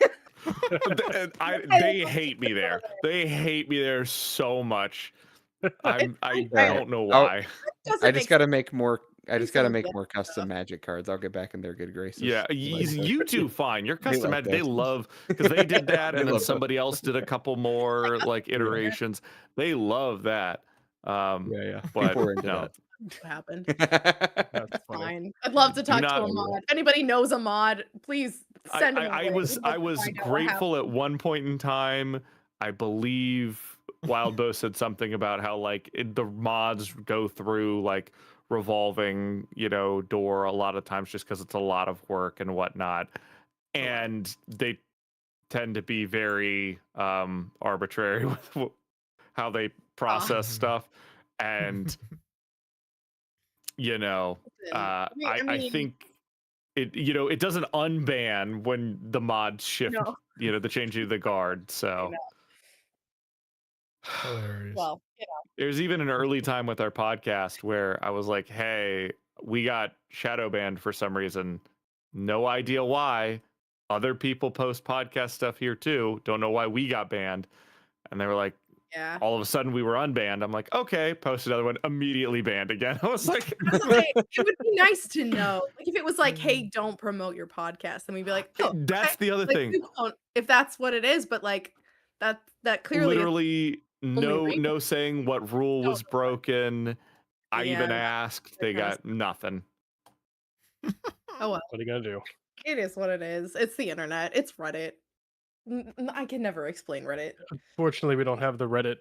hate me there. They hate me there so much. I don't know why. I just got to make more. I just got to make more custom Magic cards. I'll get back in their good graces. Yeah, you do fine. Your custom Magic, they love, because they did that, and then somebody else did a couple more like iterations. They love that. Yeah. But What happened? That's fine. I'd love to talk to a mod. If anybody knows a mod, please send them. I was grateful at one point in time. I believe Wildbow said something about how like the mods go through like revolving door a lot of times just because it's a lot of work and whatnot, and they tend to be very arbitrary with how they process stuff, and I think it doesn't unban when the mods shift the changing of the guard, so hilarious. Well, there's even an early time with our podcast where I was like, hey, we got shadow banned for some reason. No idea why. Other people post podcast stuff here too. Don't know why we got banned. And they were like, all of a sudden we were unbanned. I'm like, okay, post another one, immediately banned again. I was like, it would be nice to know. Like if it was like, hey, don't promote your podcast, then we'd be like, oh, that's the other thing. If that's what it is, but like that clearly literally no saying what rule was broken. I even asked, they got nothing. Oh well. What are you gonna do? It is what it is. It's the internet. It's Reddit. I can never explain Reddit. Unfortunately, we don't have the Reddit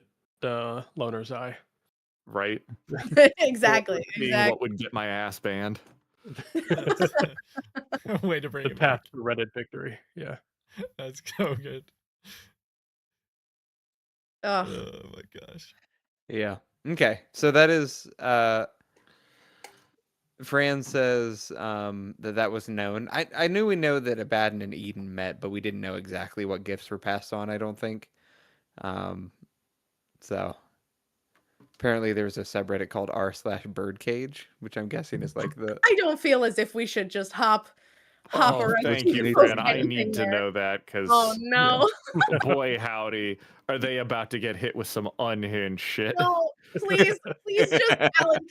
loner's eye. Right? Exactly. What would get my ass banned? Way to bring the it path back. to Reddit victory. Yeah. That's so good. Oh my gosh. Yeah. Okay. So that is Fran says that was known. I knew we know that Abaddon and Eden met, but we didn't know exactly what gifts were passed on, I don't think. So apparently there's a subreddit called r/birdcage, which I'm guessing is like the I don't feel as if we should just hop around. Thank you, Fran. I need to know that because no. Boy howdy, are they about to get hit with some unhinged shit. No, please just Alan,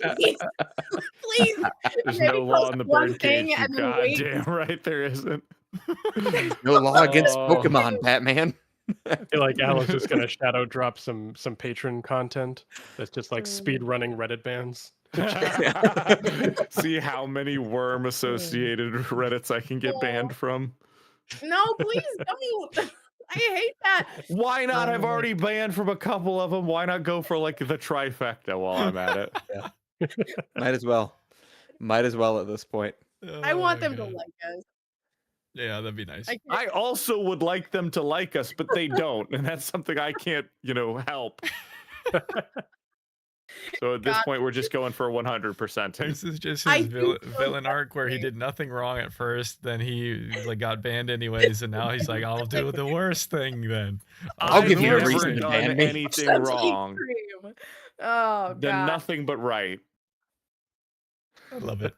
please. There's no law in the birdcage. Goddamn right there isn't. No law against Pokemon, Batman. I feel like Alan's just gonna shadow drop some patron content that's just like speed running Reddit bans. See how many worm associated Reddits I can get banned from. No, please don't. I hate that. Why not? I've already banned from a couple of them. Why not go for like the trifecta while I'm at it? Yeah. Might as well at this point. I want them to like us. Yeah, that'd be nice. I also would like them to like us, but they don't, and that's something I can't, help. So at this point, we're just going for 100%. This is just his villain arc where he did nothing wrong at first, then he like got banned anyways, and now he's like, I'll do the worst thing then. I'll give you a never reason to done ban me. anything wrong. Oh God. Done nothing but right. I love it.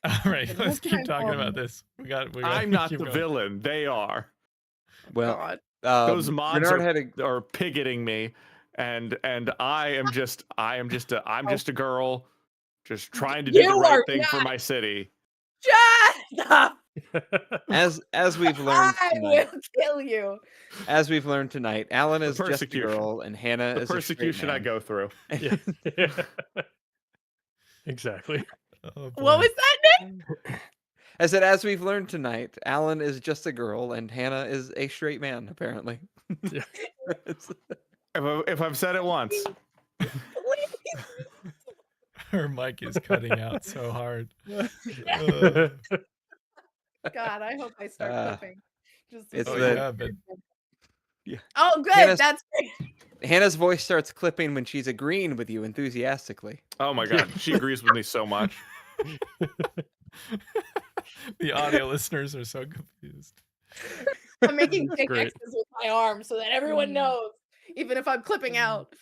All right, let's keep talking about this. We got I'm not the villain. They are. Well, those mods are picketing me, and I am just a girl, just trying to do the right thing for my city. Chad! Stop. As we've learned I tonight, will kill you. as we've learned tonight, Alan The is just a persecution. girl and Hannah The is a straight persecution I man. go through. Yeah. Exactly. Oh, What boy. was that, Nick? I said, as we've learned tonight, Alan is just a girl and Hannah is a straight man, apparently. Yeah. If I've said it once. Her mic is cutting out so hard. God, I hope I start clipping. Just It's Oh, the- yeah, but Yeah. Oh, good. Hannah's- That's great. Hannah's voice starts clipping when she's agreeing with you enthusiastically. Oh my god, she agrees with me so much. the audio listeners are so confused. I'm making That's big great. X's with my arm so that everyone knows, even if I'm clipping out.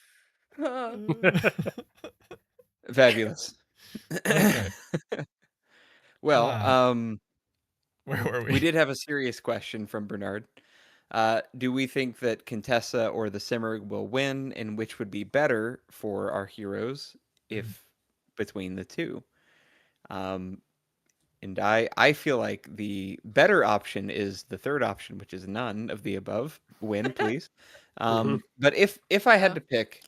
Fabulous. Okay. Well, Where were we? we did have a serious question from Bernard. Do we think that Contessa or the Simmerg will win, and which would be better for our heroes if between the two? And I feel like the better option is the third option, which is none of the above. Win, please. But if I had to pick,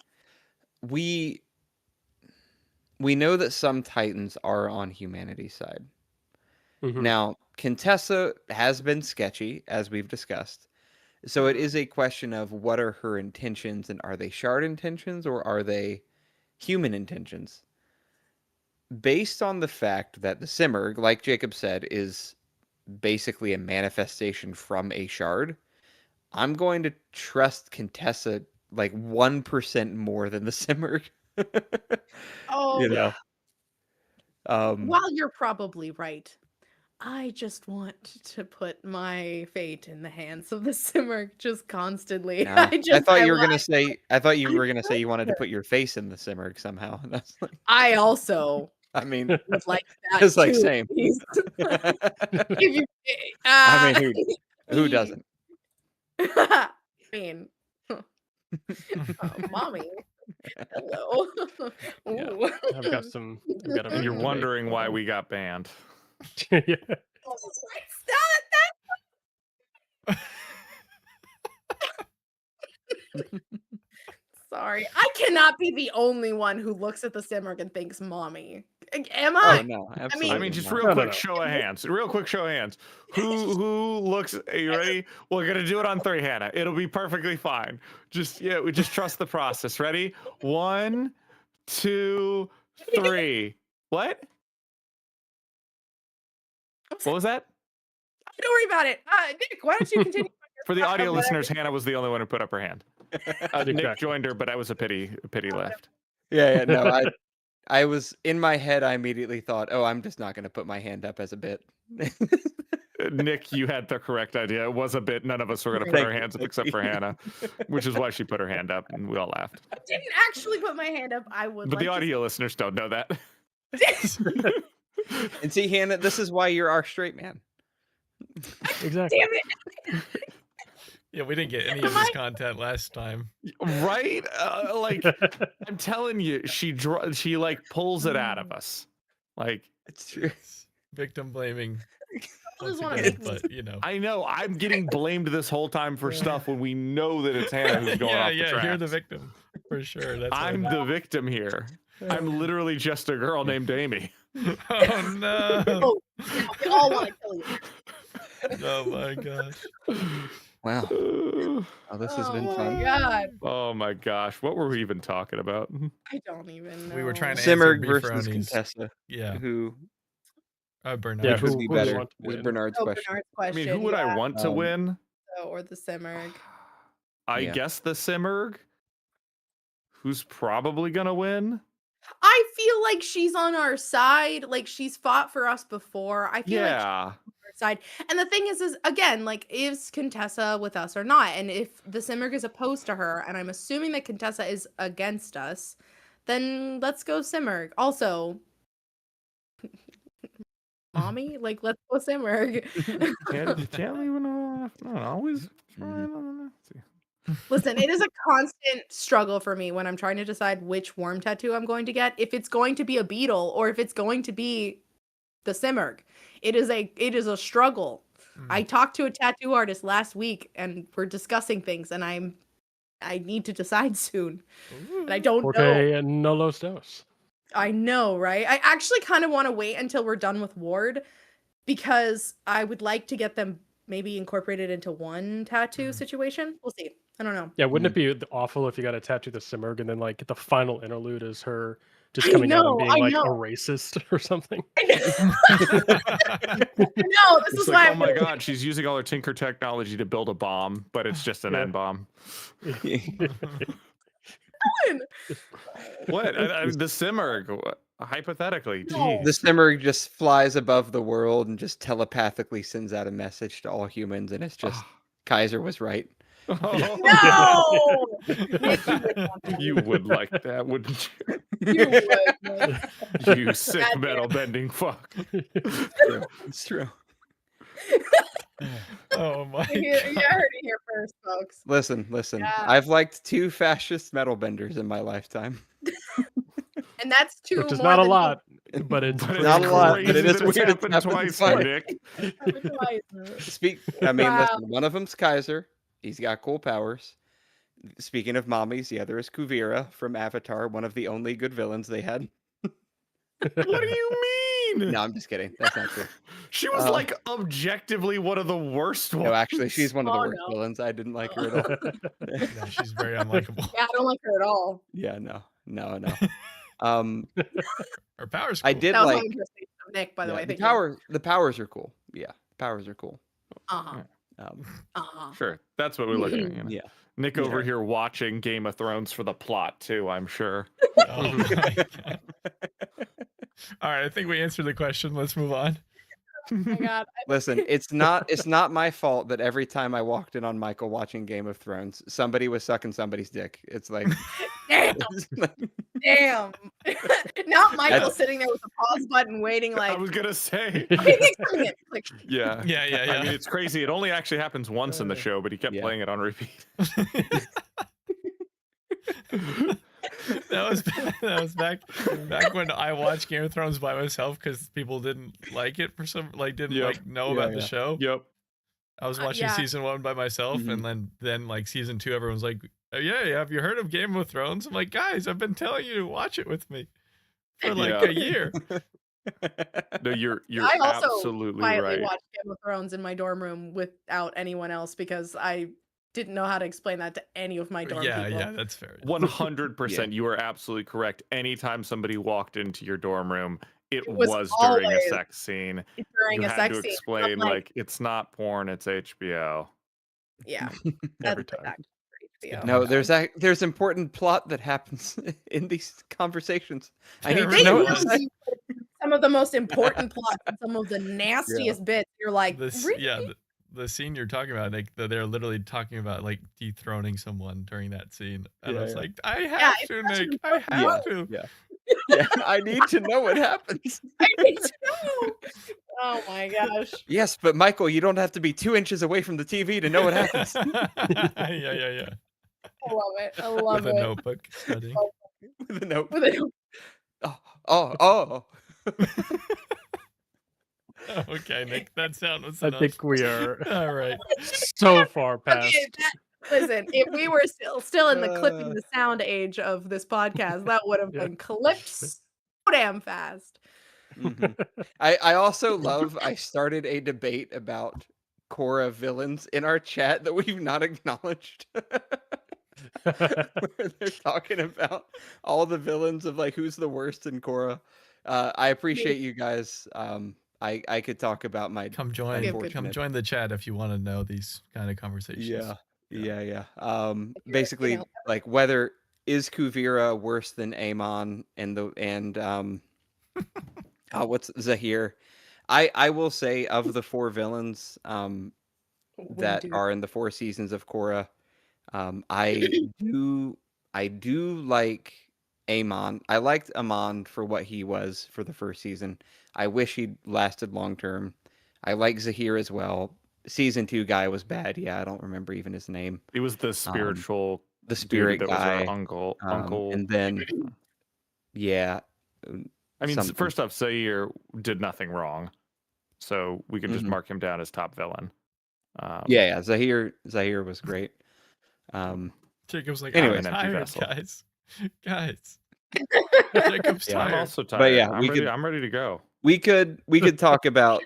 we know that some Titans are on humanity's side. Now, Contessa has been sketchy, as we've discussed. So it is a question of what are her intentions, and are they shard intentions or are they human intentions? Based on the fact that the Simmerg, like Jacob said, is basically a manifestation from a shard, I'm going to trust Contessa like 1% more than the Simmerg. Oh, You know. while you're probably right, I just want to put my fate in the hands of the Simmerg just constantly. No. I thought you were gonna say you wanted to her. put your face in the Simmerg somehow. That's like, I also I mean, would like that it's like too, same. please. If you, I mean, who doesn't? I mean, mommy. Hello. Yeah. Ooh. I've got some. I've got a And you're big wondering debate. why we got banned. Yeah. Sorry. I cannot be the only one who looks at the Simmerg and thinks mommy. Am Oh I? no, absolutely. I mean, just not. real No, quick no. show of hands. Real quick show of hands. Who looks? Are you ready? We're gonna do it on 3, Hannah. It'll be perfectly fine. We just trust the process. Ready? 1, 2, 3. What? What was that? Don't worry about it. Nick, why don't you continue? For the audio Okay. listeners, Hannah was the only one who put up her hand. Nick Exactly. joined her, but I was a pity left. Yeah, no, I was in my head. I immediately thought, oh, I'm just not going to put my hand up as a bit. Nick, you had the correct idea. It was a bit. None of us were going to put Thank our you, hands up thank except you. for Hannah, which is why she put her hand up, and we all laughed. I didn't actually put my hand up. I would But like the audio listeners don't know that. And see, Hannah, this is why you're our straight man. Exactly. Damn it. Yeah, we didn't get any of this content last time. Right? Like, I'm telling you, she like pulls it out of us. Like, It's true. It's victim blaming. I just once wanna again, make me- but you know. I know I'm getting blamed this whole time for stuff when we know that it's Hannah who's going yeah, off the yeah, tracks. you're the victim for sure. That's what I I'm know. the victim here. I'm literally just a girl named Amy. Oh no! Oh, now we all want to kill you. Oh my gosh! Wow. Oh, this has been Oh fun. my god. Oh my gosh, what were we even talking about? I don't even know. We were trying to answer Simmerg versus beefronies. Contessa. Yeah, Who Bernard. Yeah, which would who be would you better? want to Was win? Bernard's Oh, question. Bernard's I question. mean, who would I want to Um, win? Or the Simmerg. I yeah. guess the Simmerg. Who's probably gonna win? I feel like she's on our side. Like she's fought for us before. I feel like she's Yeah. on our side. And the thing is again, like, is Contessa with us or not? And if the Simmerg is opposed to her, and I'm assuming that Contessa is against us, then let's go Simmerg. Also, mommy, like, let's go Simmerg. Can't leave enough. No, always. Listen, it is a constant struggle for me when I'm trying to decide which worm tattoo I'm going to get. If it's going to be a beetle or if it's going to be the Simurgh. It is a struggle. I talked to a tattoo artist last week and we're discussing things, and I need to decide soon. And I don't Porque know. no los dos. I know, right? I actually kind of want to wait until we're done with Ward, because I would like to get them maybe incorporated into one tattoo situation. We'll see. I don't know. Yeah, wouldn't it be awful if you got a tattoo the Simurgh and then like the final interlude is her just I coming out and know, being I like a know. racist or something? No, this It's is like, why oh my god, she's using all her Tinker technology to build a bomb, but it's just an Yeah. N-bomb. I'm What? The Simurgh, hypothetically. No. Geez. The Simurgh just flies above the world and just telepathically sends out a message to all humans, and it's just Kaiser was right. Oh. No! You would like that, wouldn't you? You would. You sick Goddamn. metal bending fuck. It's true. Oh my You heard god. it here first, folks. Listen. Yeah. I've liked 2 fascist metal benders in my lifetime. And that's two Which is more not a than lot, but it's But Not it's a lot, crazy but it is that it's weird it's happened happened twice, twice. Nick. me. Listen, Wow. one of them's Kaiser. He's got cool powers. Speaking of mommies, the other is Kuvira from Avatar, one of the only good villains they had. What do you mean? No, I'm just kidding. That's not true. She was like objectively one of the worst ones. No, actually, she's one of the Oh, worst no. villains. I didn't like her at all. No, she's very unlikable. Yeah, I don't like her at all. Yeah, no. Her powers. I Cool. did That was like my interpretation of Nick, by the yeah, way. the Thank you. powers are cool. Yeah, powers are cool. Uh-huh. Sure, that's what we're looking at. You know? Yeah. Nick Yeah. over here watching Game of Thrones for the plot too, I'm sure. Oh my god. All right, I think we answered the question. Let's move on. Oh my god. Listen, it's not my fault that every time I walked in on Michael watching Game of Thrones, somebody was sucking somebody's dick. It's like Damn. Damn. Not Michael sitting there with the pause button waiting like I was gonna say. okay, Nick's coming in. Like, Yeah. Yeah. I mean, it's crazy. It only actually happens once in the show, but he kept Yeah. playing it on repeat. That was back when I watched Game of Thrones by myself because people didn't like it for some didn't know about the show. Yep. I was watching yeah. season 1 by myself, Mhm. and then like season 2, everyone's like, "Oh yeah, have you heard of Game of Thrones?" I'm like, guys, I've been telling you to watch it with me for like Yeah. a year. No, you're I also absolutely quietly right. watched Game of Thrones in my dorm room without anyone else because I didn't know how to explain that to any of my dorm people. Yeah, that's fair. 100%. You are absolutely correct. Anytime somebody walked into your dorm room, it was was during a always sex scene. During You a had sex to scene. explain I'm like, it's not porn, it's HBO. yeah, Every that's time. HBO. No, there's important plot that happens in these conversations. I There need They to know really what was. to say. some of the most important plots and some of the nastiest bits. You're like, really? The scene you're talking about, like they're literally talking about like dethroning someone during that scene, and I was like, I have it's to, such an Nick, I have to. Yeah, I need to know what happens. I need to know. Oh my gosh. Yes, but Michael, you don't have to be 2 inches away from the TV to know what happens. Yeah. I love it. I love With a it. notebook studying. With a note. With a- Oh. Okay, Nick, that sound was I enough. think we are All right. so far past. Okay, listen, if we were still in the clipping the sound age of this podcast, that would have been clipped so damn fast. Mhm. I also love I started a debate about Korra villains in our chat that we've not acknowledged. Where they're talking about all the villains of like who's the worst in Korra. I appreciate you guys. I could talk about my Come join unfortunate- the chat if you want to know these kind of conversations. Yeah. Basically, like whether is Kuvira worse than Amon and what's Zahir? I will say of the 4 villains that are in the 4 seasons of Korra, I do like Amon. I liked Amon for what he was for the first season. I wish he'd lasted long term. I like Zahir as well. Season 2 guy was bad. Yeah, I don't remember even his name. It was the spiritual The spirit dude that guy. was our uncle. And then, yeah. I mean, something. first off, Zaire did nothing wrong, so we can just Mhm. mark him down as top villain. Yeah, Zaire was great. Jacob's like, Anyway. I'm An empty tired, vessel. guys. Jacob's Yeah. I'm tired. also But tired. yeah, I'm ready to go. we could talk about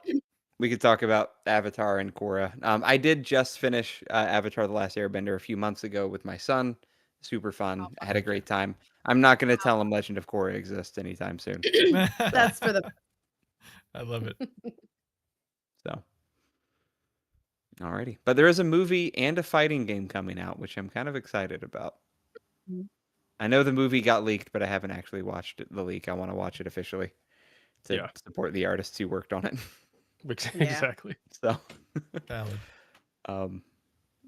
Avatar and Korra. I did just finish Avatar: The Last Airbender a few months ago with my son. Super fun. I had a great time. I'm not going to tell him Legend of Korra exists anytime soon. That's for the. I love it. So, alrighty. But there is a movie and a fighting game coming out, which I'm kind of excited about. I know the movie got leaked, but I haven't actually watched the leak. I want to watch it officially to support the artists who worked on it. Exactly. So, Valid.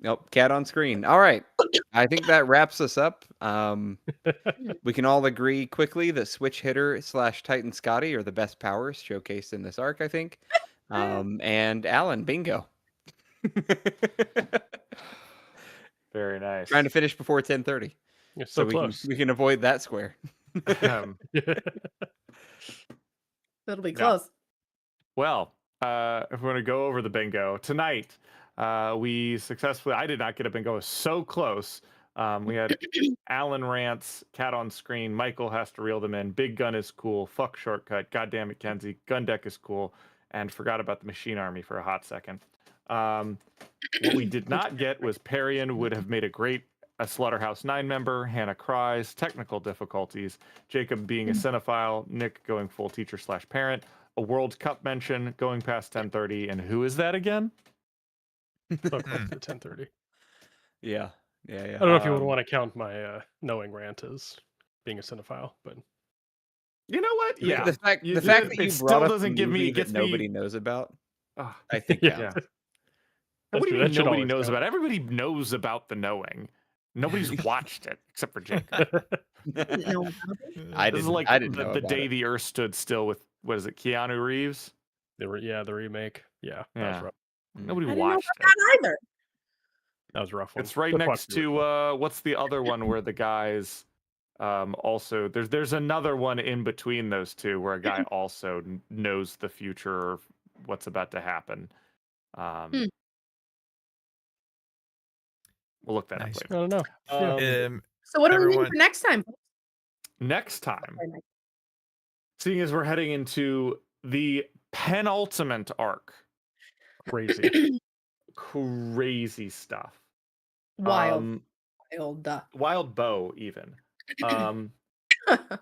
Nope, cat on screen. All right. I think that wraps us up. We can all agree quickly that Switch Hitter / Titan Scotty are the best powers showcased in this arc, I think. And Alan, bingo. Very nice. Trying to finish before 10:30. You're so close. close. We can avoid that square. Um, That'll be close. Well, if we're going to go over the bingo tonight, we successfully, I did not get a bingo. It was so close. We had Alan rants, cat on screen, Michael has to reel them in, big gun is cool, fuck shortcut, goddamn it, Kenzie, gun deck is cool, and forgot about the machine army for a hot second. What we did not get was Parian would have made a Slaughterhouse 9 member, Hannah cries, technical difficulties, Jacob being a cinephile, Nick going full teacher / parent, a World Cup mention, going past 10:30, and who is that again? So close to 10:30. Yeah. I don't know if you would want to count my knowing rant as being a cinephile, but you know what? Yeah, the fact that you still brought up doesn't give me nobody knows about. Uh, I think yeah. What do you mean should nobody always knows count. about? Everybody knows about the knowing. Nobody's watched it except for Jacob. No. I This is didn't. like I didn't know the about day it. the Earth stood still with what is it, Keanu Reeves? the remake. Yeah, that Yeah. was rough. Nobody I didn't know watched about it. that either. That was a rough one. It's right But next fuck you. to what's the other one where the guys also there's another one in between those two where a guy also knows the future or what's about to happen. We'll look that Nice. up I later. don't know. So what do we everyone- need for next time? Next time, seeing as we're heading into the penultimate arc, crazy stuff. Wild. Wild bow even.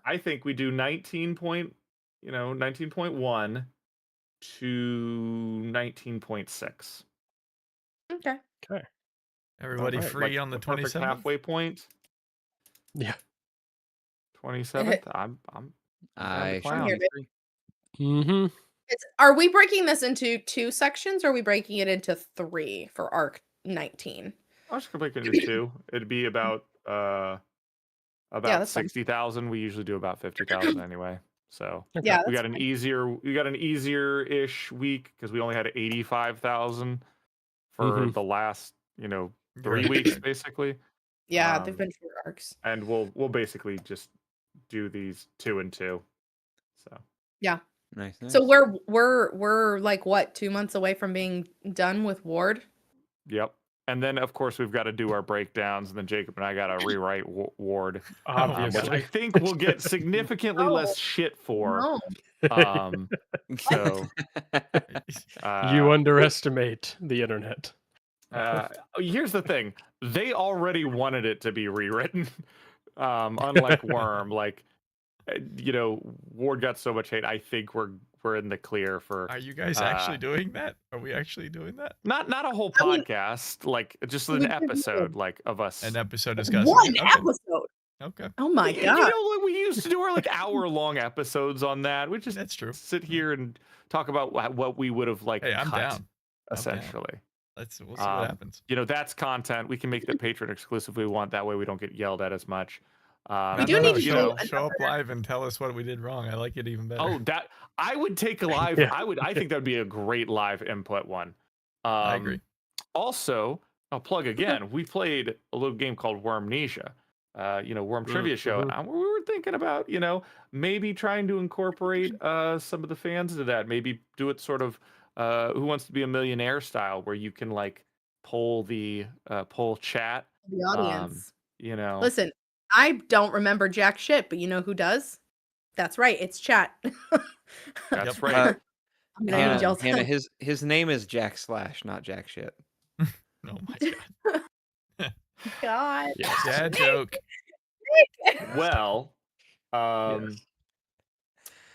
I think we do 19.1 to 19.6. Okay. Everybody Alright, free like on the perfect 27th? halfway point. Yeah. 27th. I I'm should here, be free. Mm-hmm. Are we breaking this into 2 sections or are we breaking it into 3 for arc 19? I'm just gonna break it into 2. It'd be about that's fine. 60,000. We usually do about 50,000 anyway. So Yeah, we that's got an fine. easier-ish week because we only had 85,000 for the last 3 weeks basically. Yeah, they've been short arcs. And we'll basically just do these 2 and 2. So yeah. Nice. So we're like what, 2 months away from being done with Ward? Yep. And then of course we've got to do our breakdowns, and then Jacob and I got to rewrite Ward, which Obviously. I think we'll get significantly less shit for. No. So You underestimate the internet. here's the thing: they already wanted it to be rewritten. Unlike Worm, like Ward got so much hate. I think we're in the clear for. Are you guys actually doing that? Are we actually doing that? Not a whole podcast, like just an episode, like of us. An episode discussing One it? episode. Okay. Oh my god. Like we used to do our like hour-long episodes on that. We just That's true. sit here and talk about what we would have like. Hey, I'm cut, down. Essentially. We'll see what happens. That's content. We can make the Patreon exclusive if we want. That way we don't get yelled at as much. We do need to show up live and tell us what we did wrong. I like it even better. Oh, that I would take a live. Yeah. I think that would be a great live input one. I agree. Also, I'll plug again. We played a little game called Wormnesia. Worm Trivia Show. And we were thinking about, maybe trying to incorporate some of the fans into that. Maybe do it sort of Who Wants to Be a Millionaire style, where you can like poll chat. The audience. Listen, I don't remember jack shit, but you know who does? That's right. It's chat. That's right. Hannah, his name is Jack Slash, not Jack Shit. Oh my god. God. Yes. Dad joke. Well,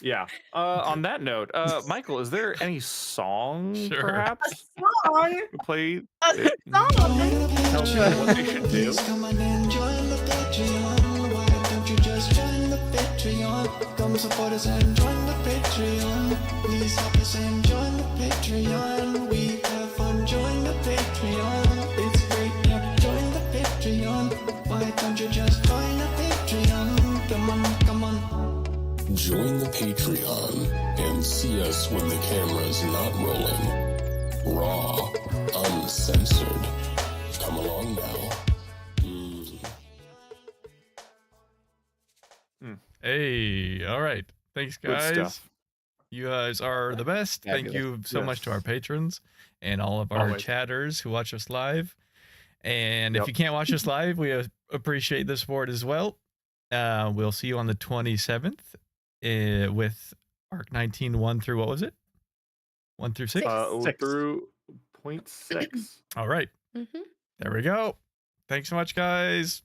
yeah. On that note, Michael, is there any song, perhaps? A song? Play a song? Tell people what they should do. Come and enjoy the Patreon. Why don't you just join the Patreon? Come support us and join the Patreon. Please help us and join the Patreon. We have fun, join the Patreon. It's great, yeah, join the Patreon. Why don't you just join the Patreon? Come on. Join the Patreon and see us when the camera's not rolling. Raw, uncensored. Come along now. Hey, all right. Thanks, guys. You guys are the best. Fabulous. Thank you so much to our patrons and all of our chatters who watch us live. And if you can't watch us live, we appreciate the support as well. We'll see you on the 27th with Arc 19 1 through, what was it? 1 through 6? 6. Through 0.6. All right. There we go. Thanks so much, guys.